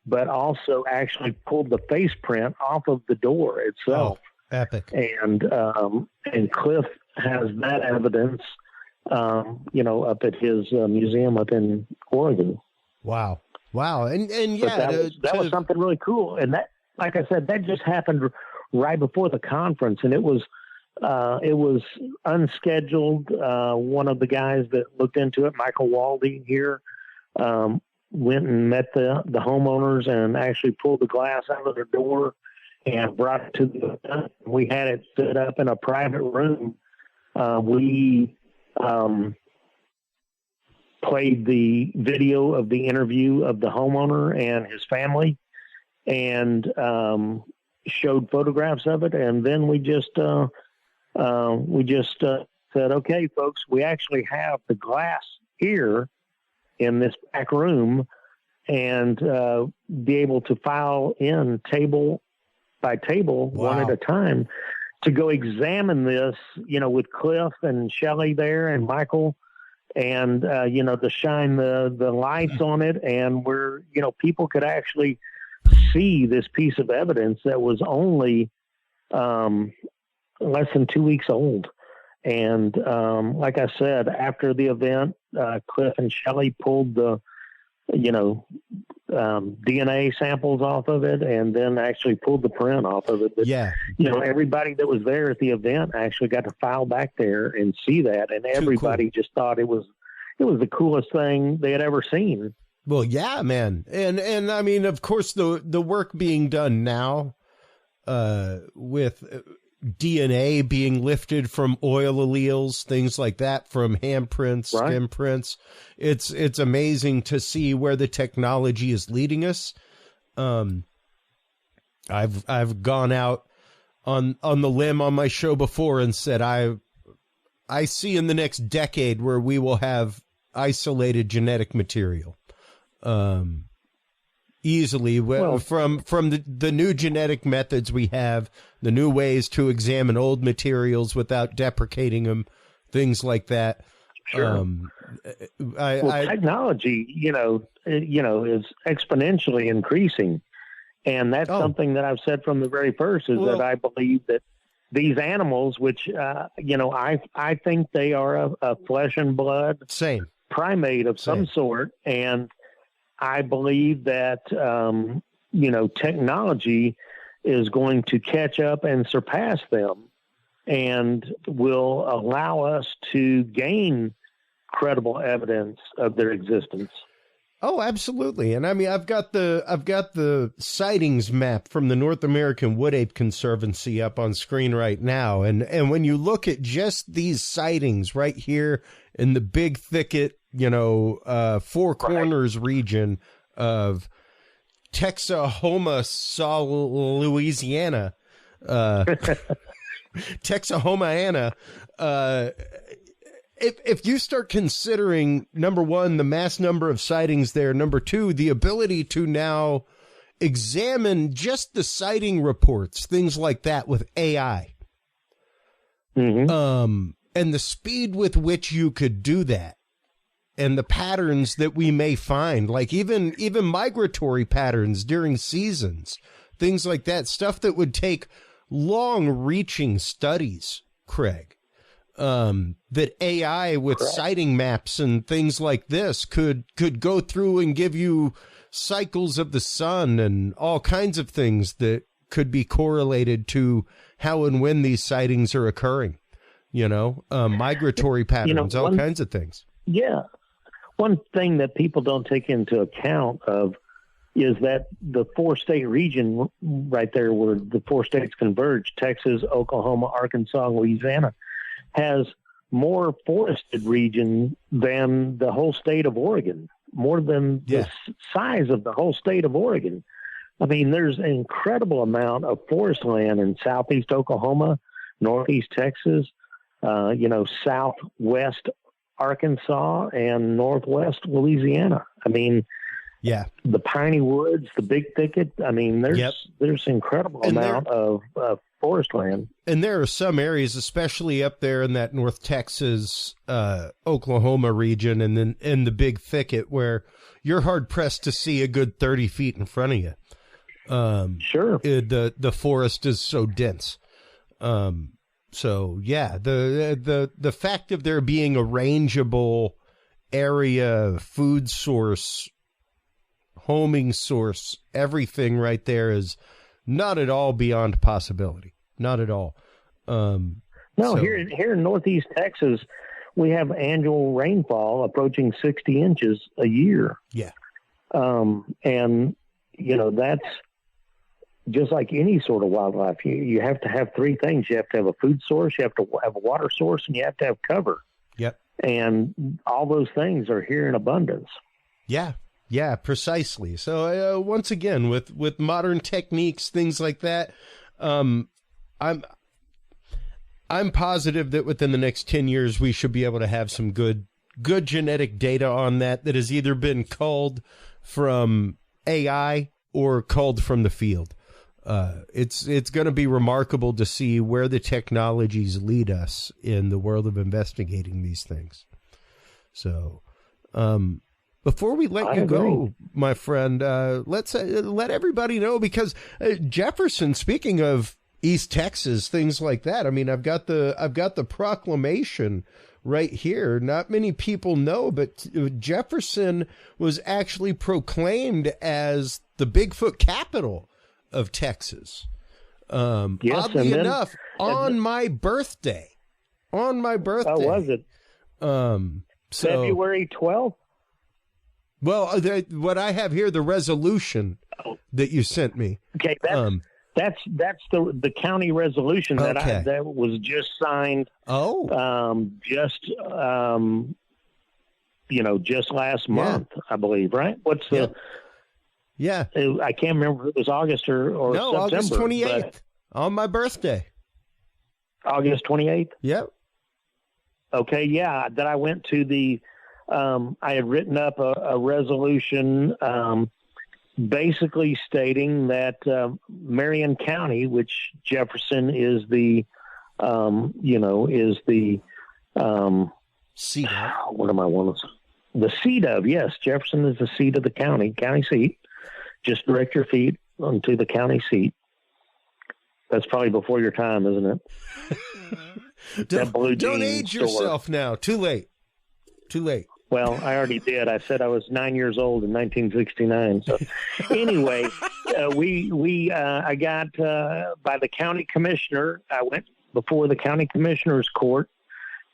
but also actually pulled the face print off of the door itself. Oh, epic. And Cliff has that evidence, up at his museum up in Oregon. Wow. And that was something really cool. And that, like I said, that just happened right before the conference, and it was unscheduled. One of the guys that looked into it, Michael Waldy here, went and met the homeowners and actually pulled the glass out of their door and brought it to the event. We had it set up in a private room. We played the video of the interview of the homeowner and his family, and showed photographs of it. And then we just said, okay, folks, we actually have the glass here in this back room, and be able to file in table by table, one at a time, to go examine this, with Cliff and Shelley there and Michael, and, to shine the lights on it, and where, people could actually see this piece of evidence that was only less than 2 weeks old. And like I said, after the event, Cliff and Shelley pulled the DNA samples off of it, and then actually pulled the print off of it. But, everybody that was there at the event actually got to file back there and see that, and everybody just thought it was the coolest thing they had ever seen. Well, yeah, man. And I mean, of course, the work being done now, with DNA being lifted from oil alleles, things like that, from handprints, skin prints. It's amazing to see where the technology is leading us. I've gone out on the limb on my show before and said, I see in the next decade where we will have isolated genetic material. Easily from the new genetic methods we have, the new ways to examine old materials without deprecating them, things like that. Sure. Technology, is exponentially increasing, and that's something that I've said from the very first is that I believe that these animals, which I think they are a flesh and blood primate of some sort, and I believe that, technology is going to catch up and surpass them, and will allow us to gain credible evidence of their existence. Oh, absolutely. And I mean, I've got the sightings map from the North American Wood Ape Conservancy up on screen right now. And when you look at just these sightings right here in the big thicket, Four Corners region of Texahoma, Louisiana, Texahoma, if you start considering, number one, the mass number of sightings there, number two, the ability to now examine just the sighting reports, things like that with AI, and the speed with which you could do that, and the patterns that we may find, like even migratory patterns during seasons, things like that, stuff that would take long-reaching studies, Craig, that AI with sighting maps and things like this could go through and give you cycles of the sun and all kinds of things that could be correlated to how and when these sightings are occurring, migratory patterns, all kinds of things. Yeah. One thing that people don't take into account of is that the 4-state region right there where the 4 states converge, Texas, Oklahoma, Arkansas, and Louisiana, has more forested region than the whole state of Oregon, more than the size of the whole state of Oregon. I mean, there's an incredible amount of forest land in southeast Oklahoma, northeast Texas, southwest Arkansas, and northwest Louisiana. I mean, the piney woods, the big thicket. I mean, there's incredible amount of forest land. And there are some areas, especially up there in that North Texas, Oklahoma region, and then in the big thicket, where you're hard pressed to see a good 30 feet in front of you. Sure. The forest is so dense. So yeah, the fact of there being a rangeable area, food source, homing source, everything right there is not at all beyond possibility. Not at all. Here in Northeast Texas, we have annual rainfall approaching 60 inches a year. Yeah. And that's just like any sort of wildlife. You have to have 3 things. You have to have a food source, you have to have a water source, and you have to have cover. Yep. And all those things are here in abundance. Yeah, precisely. So once again, with modern techniques, things like that, I'm positive that within the next 10 years we should be able to have some good genetic data on that has either been culled from AI or culled from the field. It's going to be remarkable to see where the technologies lead us in the world of investigating these things. So, before we let you go, my friend, let's let everybody know, because Jefferson, speaking of East Texas, things like that. I mean, I've got the proclamation right here. Not many people know, but Jefferson was actually proclaimed as the Bigfoot capital of Texas. Oddly enough, on my birthday. Oh, was it? February 12th? Well, what I have here, the resolution that you sent me. Okay, that's the county resolution that was just signed. Just last month, I believe. Right? What's the? Yeah, I can't remember if it was August or September. August 28th, on my birthday. August 28th. Yep. Okay, yeah. That I went to the. I had written up a resolution, basically stating that Marion County, which Jefferson is the, seat of. What am I wanting to say? The seat of, yes. Jefferson is the seat of the county seat. Just direct your feet onto the county seat. That's probably before your time, isn't it? Don't age yourself now. Too late. Well, I already did. I said I was 9 years old in 1969. So anyway, I got by the county commissioner. I went before the county commissioner's court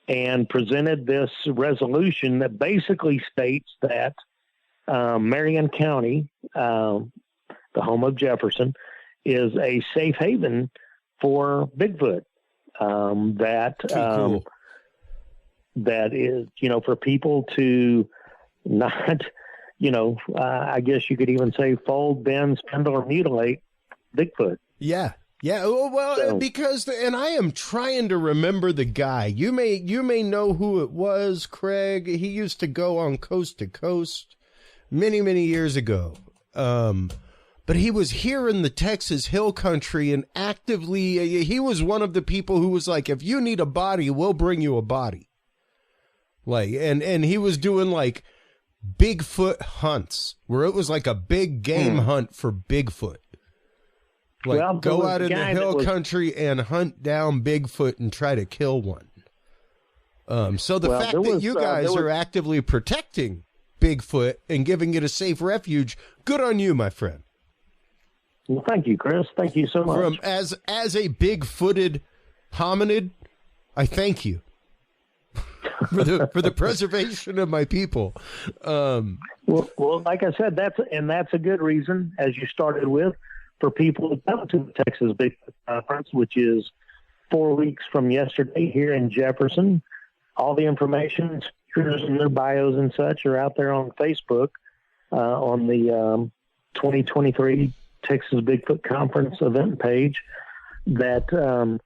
and presented this resolution that basically states that Marion County, the home of Jefferson, is a safe haven for Bigfoot. Cool. That is, for people to not, I guess you could even say fold, bend, spindle, or mutilate Bigfoot. Yeah. Well, because, and I am trying to remember the guy. You may know who it was, Craig. He used to go on Coast to Coast many, many years ago. But he was here in the Texas Hill Country and actively, he was one of the people who was like, if you need a body, we'll bring you a body. Like, and he was doing like Bigfoot hunts where it was like a big game hunt for Bigfoot. Like, go out in the hill country and hunt down Bigfoot and try to kill one. So the fact that you guys are actively protecting Bigfoot and giving it a safe refuge, good on you, my friend. Well, thank you, Chris. Thank you so much. As a big-footed hominid, I thank you for the preservation of my people. Well, like I said, that's a good reason, as you started with, for people to come to the Texas Bigfoot Conference, which is 4 weeks from yesterday here in Jefferson. All the information, speakers and their bios and such are out there on Facebook on the 2023 Texas Bigfoot Conference event page. That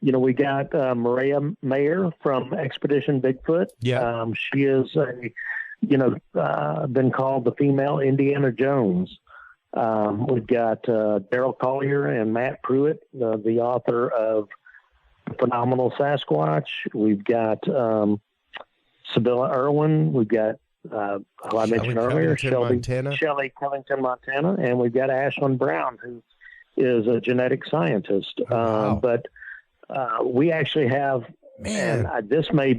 we got Maria Mayer from Expedition Bigfoot. Yeah, she is been called the female Indiana Jones. We've got Daryl Collier and Matt Pruitt, the author of Phenomenal Sasquatch. We've got Sibylla Irwin. We've got who I mentioned earlier, Shelley Covington, Montana, and we've got Ashlyn Brown, who is a genetic scientist. Wow. But we actually have, and this may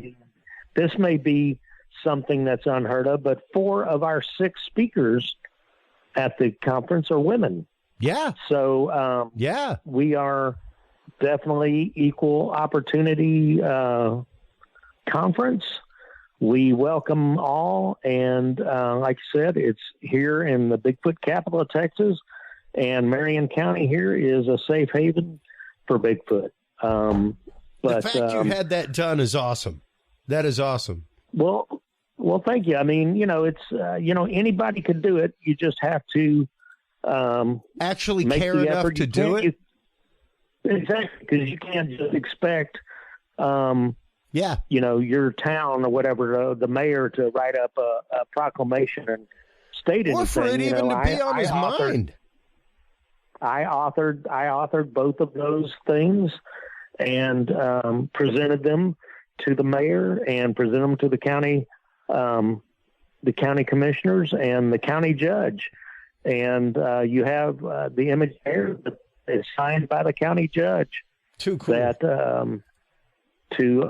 be something that's unheard of, but 4 of our 6 speakers at the conference are women. Yeah. So we are definitely equal opportunity conference. We welcome all, and like I said, it's here in the Bigfoot capital of Texas, and Marion County here is a safe haven for Bigfoot. But the fact you had that done is awesome. That is awesome. Well, thank you. I mean, it's anybody could do it. You just have to actually care enough to do it. Exactly, because you can't just expect, your town or whatever, the mayor to write up a proclamation and state anything. Or for it even to be on his mind. I authored both of those things and presented them to the mayor and presented them to the county commissioners and the county judge. And you have the image there that is signed by the county judge. Too cool. That to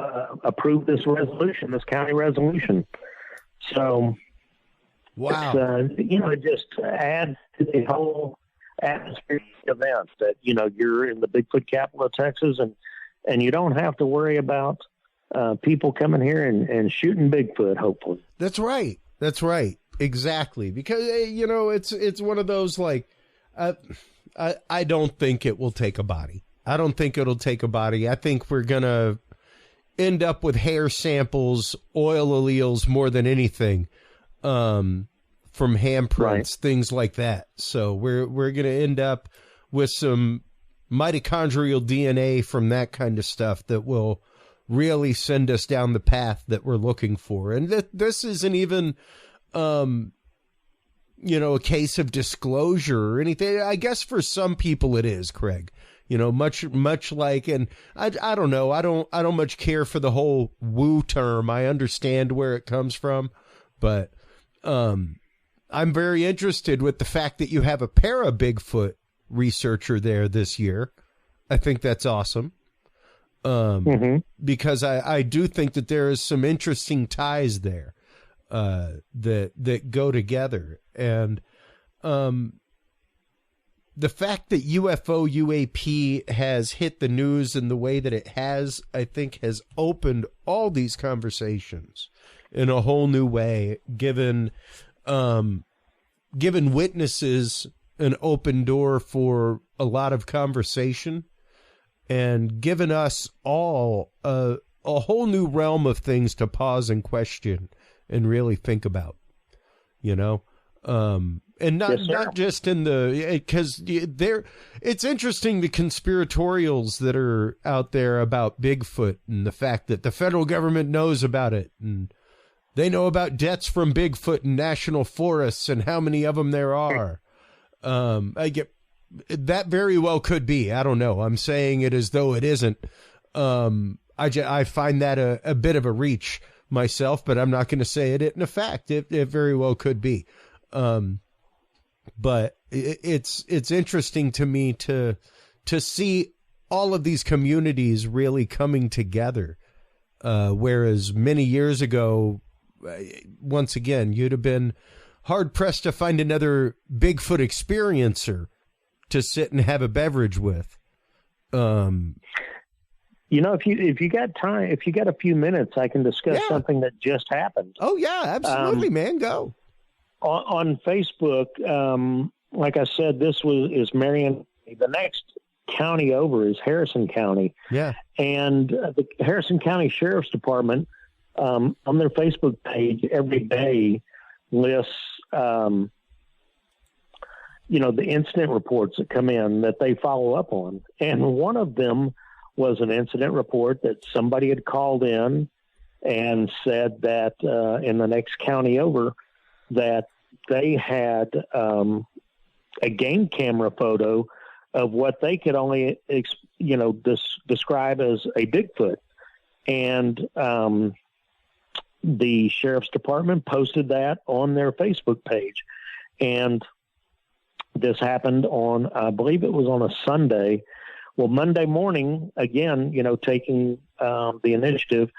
approve this resolution, this county resolution. So, wow, it just adds to the whole atmosphere event that you're in the Bigfoot capital of Texas, and you don't have to worry about people coming here and shooting Bigfoot. Hopefully, that's right. That's right. Exactly, because it's one of those like. I don't think it will take a body. I don't think it'll take a body. I think we're going to end up with hair samples, oil alleles more than anything, from handprints, things like that. So we're going to end up with some mitochondrial DNA from that kind of stuff that will really send us down the path that we're looking for. And this isn't even... a case of disclosure or anything. I guess for some people it is, Craig. Much like, and I don't know. I don't much care for the whole woo term. I understand where it comes from, but I'm very interested with the fact that you have a para Bigfoot researcher there this year. I think that's awesome. Because I do think that there is some interesting ties there. That go together, and the fact that UAP has hit the news in the way that it has, I think, has opened all these conversations in a whole new way, given witnesses an open door for a lot of conversation, and given us all a whole new realm of things to pause and question and really think about, and not just in because it's interesting, the conspiratorials that are out there about Bigfoot and the fact that the federal government knows about it and they know about deaths from Bigfoot in national forests and how many of them there are. I get that very well could be. I don't know. I'm saying it as though it isn't. I find that a bit of a reach. myself, but I'm not going to say it isn't a fact. It very well could be. But it's interesting to me to see all of these communities really coming together. Whereas many years ago, once again, you'd have been hard pressed to find another Bigfoot experiencer to sit and have a beverage with. If you got time, if you got a few minutes, I can discuss something that just happened. Oh yeah, absolutely, man. Go on Facebook. Like I said, this is Marion. The next county over is Harrison County. Yeah, and the Harrison County Sheriff's Department on their Facebook page every day lists the incident reports that come in that they follow up on. And one of them was an incident report that somebody had called in and said that in the next county over that they had a game camera photo of what they could only, describe as a Bigfoot. And the Sheriff's Department posted that on their Facebook page. And this happened on, I believe it was on a Sunday. Well, Monday morning, again, taking the initiative,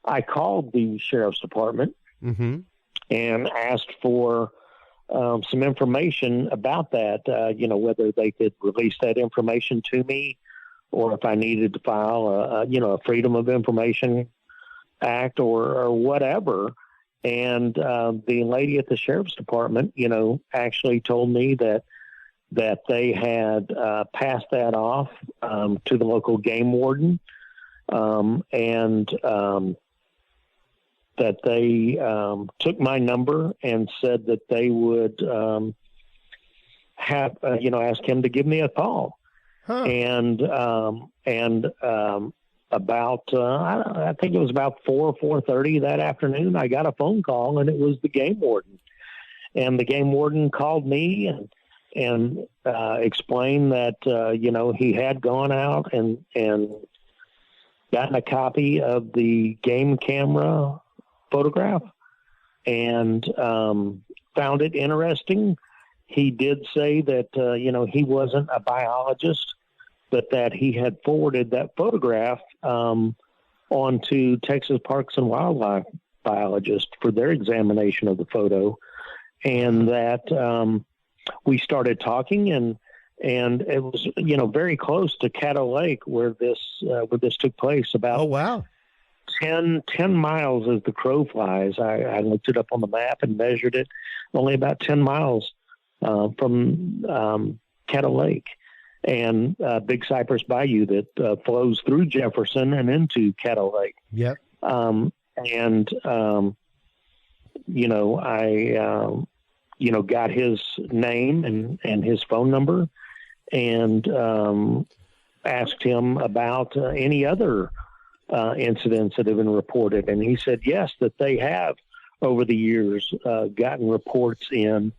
I called the Sheriff's Department and asked for some information about that, whether they could release that information to me or if I needed to file a Freedom of Information Act or whatever. And the lady at the Sheriff's Department, actually told me that they had passed that off to the local game warden, and that they took my number and said that they would ask him to give me a call. Huh. And about I think it was about 4:30 that afternoon, I got a phone call, and it was the game warden. And the game warden called me and explained that he had gone out and gotten a copy of the game camera photograph and found it interesting. He did say that he wasn't a biologist, but that he had forwarded that photograph onto Texas Parks and Wildlife biologists for their examination of the photo, and that we started talking, and it was very close to Caddo Lake where this took place. About 10 miles as the crow flies. I looked it up on the map and measured it. Only about 10 miles from Caddo Lake and Big Cypress Bayou that flows through Jefferson and into Caddo Lake. Yep. I got his name and his phone number and asked him about any other incidents that have been reported. And he said, yes, that they have over the years gotten reports in,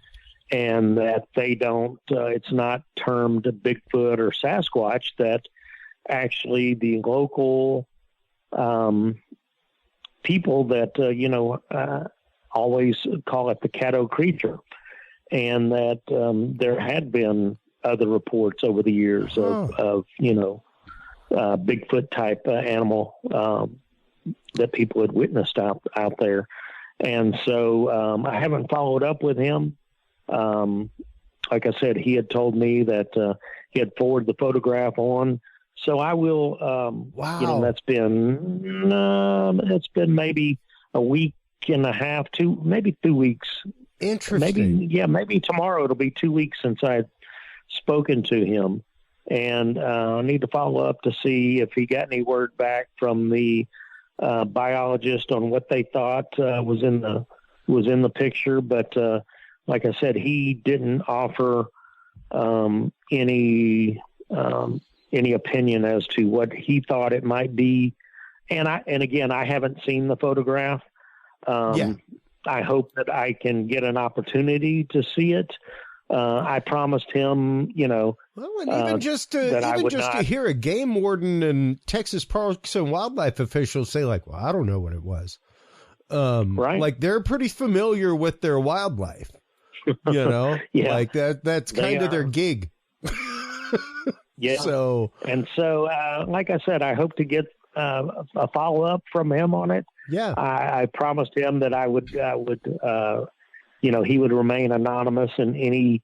and that they don't, it's not termed Bigfoot or Sasquatch, that actually the local people that, always call it the Caddo creature, and that there had been other reports over the years of Bigfoot type animal that people had witnessed out there. And so I haven't followed up with him. Like I said, he had told me that he had forwarded the photograph on. So I will, it's been maybe a week and a half, maybe 2 weeks. Interesting. Maybe tomorrow it'll be 2 weeks since I'd spoken to him. And I need to follow up to see if he got any word back from the biologist on what they thought was in the picture. But like I said, he didn't offer any opinion as to what he thought it might be. And again, I haven't seen the photograph. I hope that I can get an opportunity to see it. I promised him, even just to hear a game warden and Texas Parks and Wildlife officials say, like, well, I don't know what it was. Right. Like they're pretty familiar with their wildlife, you know, Yeah. like that's kind of their gig. Yeah. So, like I said, I hope to get a follow up from him on it. Yeah. I promised him that I would, he would remain anonymous in any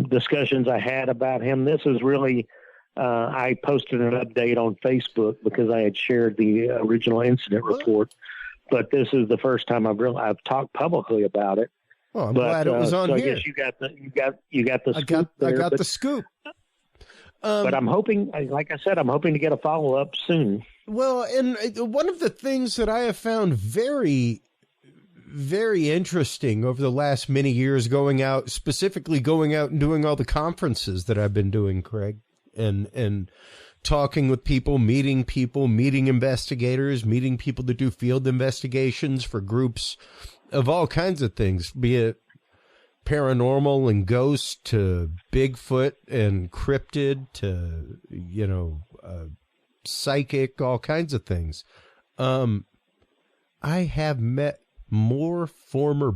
discussions I had about him. This is really, I posted an update on Facebook because I had shared the original incident report, but this is the first time I've talked publicly about it. Well, I'm glad it was on here. I guess you got the scoop. I got the scoop. But I'm hoping, like I said, I'm hoping to get a follow up soon. Well, and one of the things that I have found very, very interesting over the last many years, specifically going out and doing all the conferences that I've been doing, Craig, and talking with people, meeting investigators, meeting people that do field investigations for groups of all kinds of things, be it paranormal and ghost to Bigfoot and cryptid to, psychic, all kinds of things. I have met more former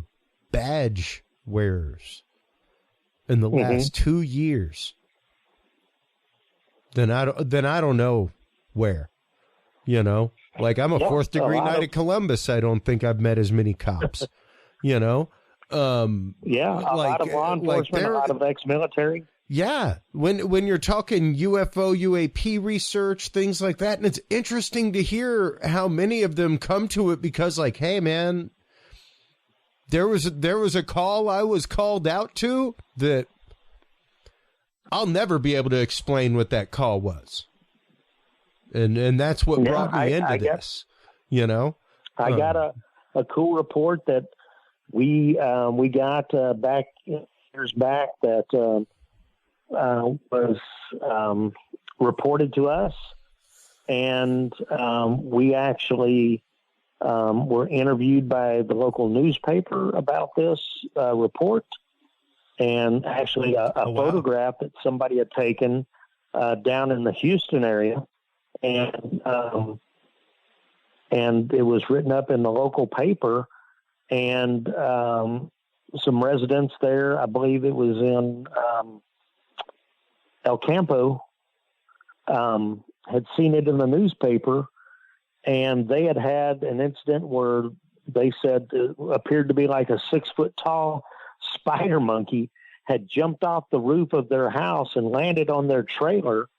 badge wearers in the last 2 years than I don't know where, like I'm a fourth degree knight of Columbus. I don't think I've met as many cops, a lot of law enforcement, a lot of ex-military. Yeah, when you're talking UFO, UAP research, things like that, and it's interesting to hear how many of them come to it because, like, hey, man, there was a call I was called out to that I'll never be able to explain what that call was, and that's what brought me into this. I got a cool report that we got back years back that was reported to us, and we actually were interviewed by the local newspaper about this report, and actually a photograph that somebody had taken down in the Houston area, and it was written up in the local paper. And some residents there, I believe it was in El Campo, had seen it in the newspaper, and they had an incident where they said it appeared to be like a 6-foot tall spider monkey had jumped off the roof of their house and landed on their trailer,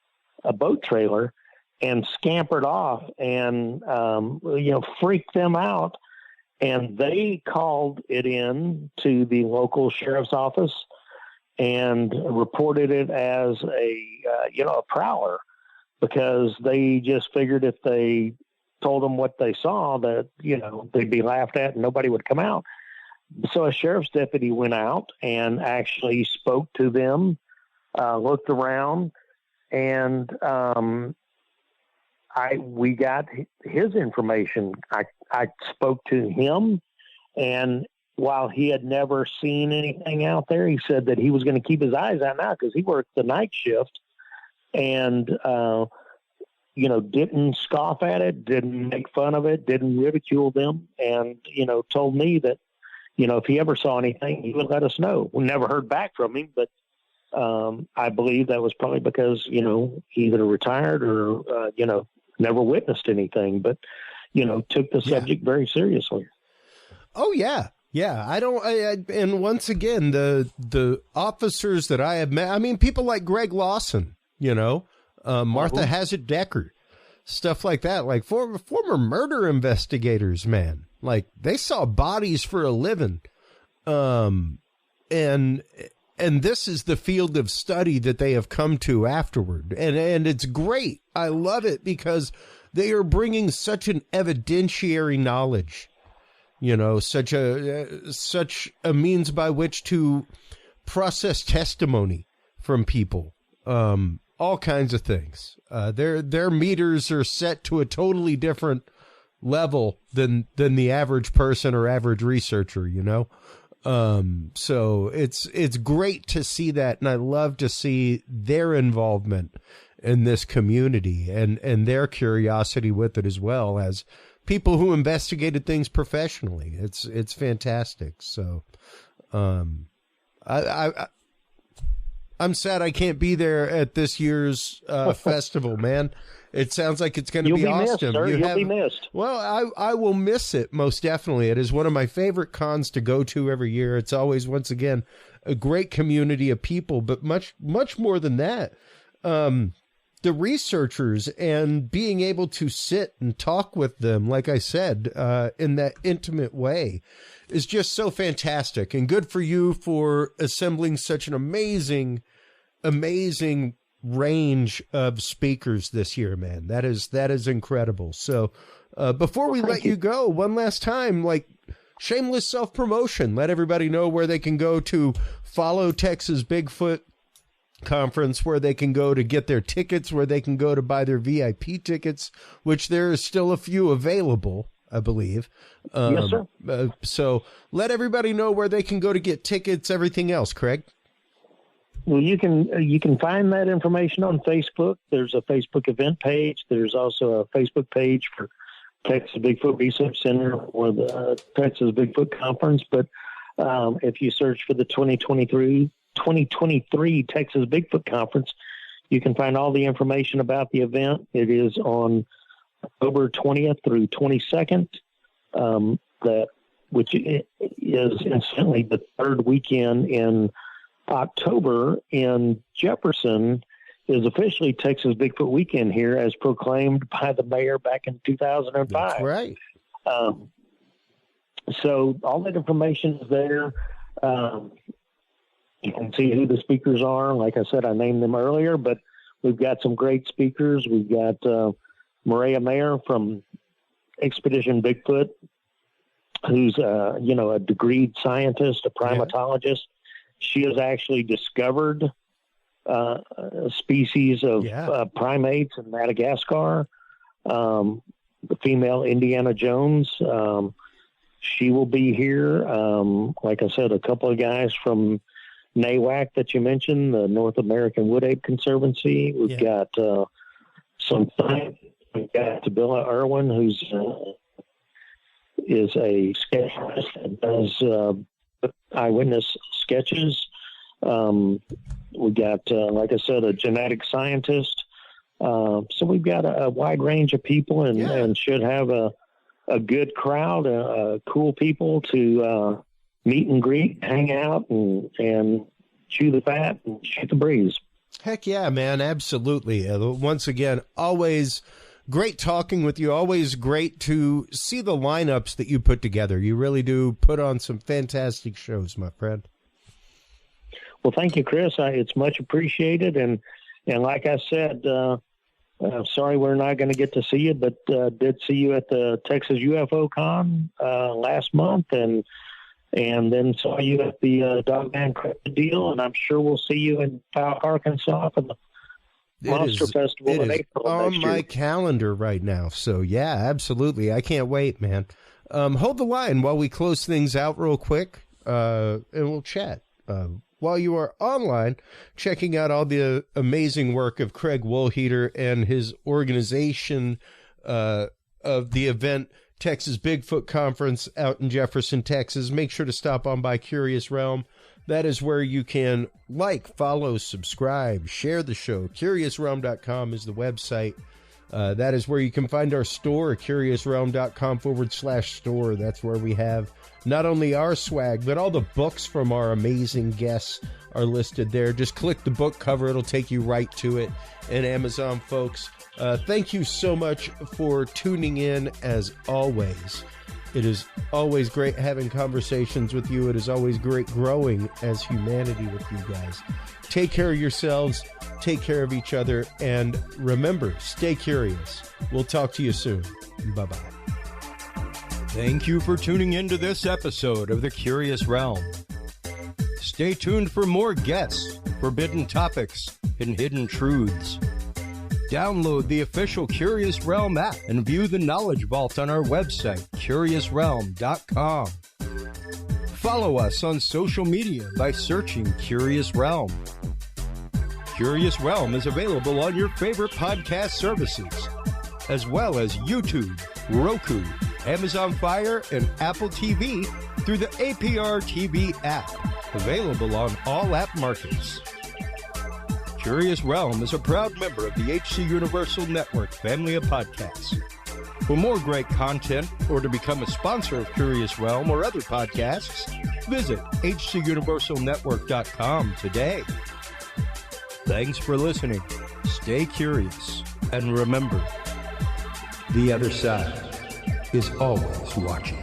a boat trailer, and scampered off and, freaked them out. And they called it in to the local sheriff's office and reported it as a prowler, because they just figured if they told them what they saw that, they'd be laughed at and nobody would come out. So a sheriff's deputy went out and actually spoke to them, looked around, and we got his information. I spoke to him, and while he had never seen anything out there, he said that he was going to keep his eyes out now because he worked the night shift, and didn't scoff at it, didn't make fun of it, didn't ridicule them, and told me that if he ever saw anything, he would let us know. We never heard back from him, but I believe that was probably because either retired or never witnessed anything, but took the subject very seriously. Oh yeah. And once again, the officers that I have met, I mean, people like Greg Lawson, Martha Hazard Decker, stuff like that, like former murder investigators, man, like they saw bodies for a living. And this is the field of study that they have come to afterward. And it's great. I love it because they are bringing such an evidentiary knowledge, such a means by which to process testimony from people, all kinds of things. Their meters are set to a totally different level than the average person or average researcher, So it's great to see that, and I love to see their involvement in this community and their curiosity with it, as well as people who investigated things professionally. It's fantastic. So, I'm sad I can't be there at this year's festival, man. It sounds like it's going to be awesome. Missed, sir. You'll be missed. Well, I will miss it, most definitely. It is one of my favorite cons to go to every year. It's always, once again, a great community of people, but much more than that. The researchers and being able to sit and talk with them, like I said, in that intimate way is just so fantastic. And good for you for assembling such an amazing range of speakers this year, man. That is incredible. So before we let you go, one last time, like, shameless self-promotion. Let everybody know where they can go to follow Texas Bigfoot Conference, where they can go to get their tickets, where they can go to buy their VIP tickets, which there is still a few available, I believe. Yes, sir. So let everybody know where they can go to get tickets, everything else, Craig. Well, you can find that information on Facebook. There's a Facebook event page. There's also a Facebook page for Texas Bigfoot Research Center or the Texas Bigfoot Conference. But if you search for the 2023 Texas Bigfoot Conference, you can find all the information about the event. It is on October 20th through 22nd, which is incidentally the third weekend in October in Jefferson is officially Texas Bigfoot Weekend here, as proclaimed by the mayor back in 2005. That's right. So all that information is there. You can see who the speakers are. Like I said, I named them earlier, but we've got some great speakers. We've got Maria Mayer from Expedition Bigfoot, who's a degreed scientist, a primatologist. Yeah. She has actually discovered a species of primates in Madagascar. The female Indiana Jones, she will be here. Like I said, a couple of guys from NAWAC that you mentioned, the North American Wood Ape Conservancy. We've got some science. We've got Tabilla Irwin, who's is a sketch artist and does eyewitness sketches. We got, like I said, a genetic scientist. So we've got a wide range of people and should have a good crowd, cool people to meet and greet, hang out, and chew the fat and shoot the breeze. Heck yeah, man. Absolutely. Once again, always great talking with you. Always great to see the lineups that you put together. You really do put on some fantastic shows, my friend. Well, thank you, Chris. It's much appreciated. And like I said, I'm sorry we're not going to get to see you, but did see you at the Texas UFO Con last month, and then saw you at the Dogman Cryptid deal, and I'm sure we'll see you in Falk, Arkansas for the Monster Festival in April on next year. My calendar right now. So yeah, absolutely. I can't wait, man. Hold the line while we close things out real quick, and we'll chat. While you are online, checking out all the amazing work of Craig Woolheater and his organization of the event, Texas Bigfoot Conference out in Jefferson, Texas, make sure to stop on by Curious Realm. That is where you can like, follow, subscribe, share the show. CuriousRealm.com is the website. That is where you can find our store, CuriousRealm.com/store. That's where we have not only our swag, but all the books from our amazing guests are listed there. Just click the book cover. It'll take you right to it. And Amazon, folks, thank you so much for tuning in as always. It is always great having conversations with you. It is always great growing as humanity with you guys. Take care of yourselves. Take care of each other. And remember, stay curious. We'll talk to you soon. Bye-bye. Thank you for tuning in to this episode of The Curious Realm. Stay tuned for more guests, forbidden topics, and hidden truths. Download the official Curious Realm app and view the Knowledge Vault on our website, CuriousRealm.com. Follow us on social media by searching Curious Realm. Curious Realm is available on your favorite podcast services, as well as YouTube, Roku, Amazon Fire, and Apple TV through the APR TV app, available on all app markets. Curious Realm is a proud member of the HC Universal Network family of podcasts. For more great content or to become a sponsor of Curious Realm or other podcasts, visit hcuniversalnetwork.com today. Thanks for listening. Stay curious. And remember, the other side is always watching.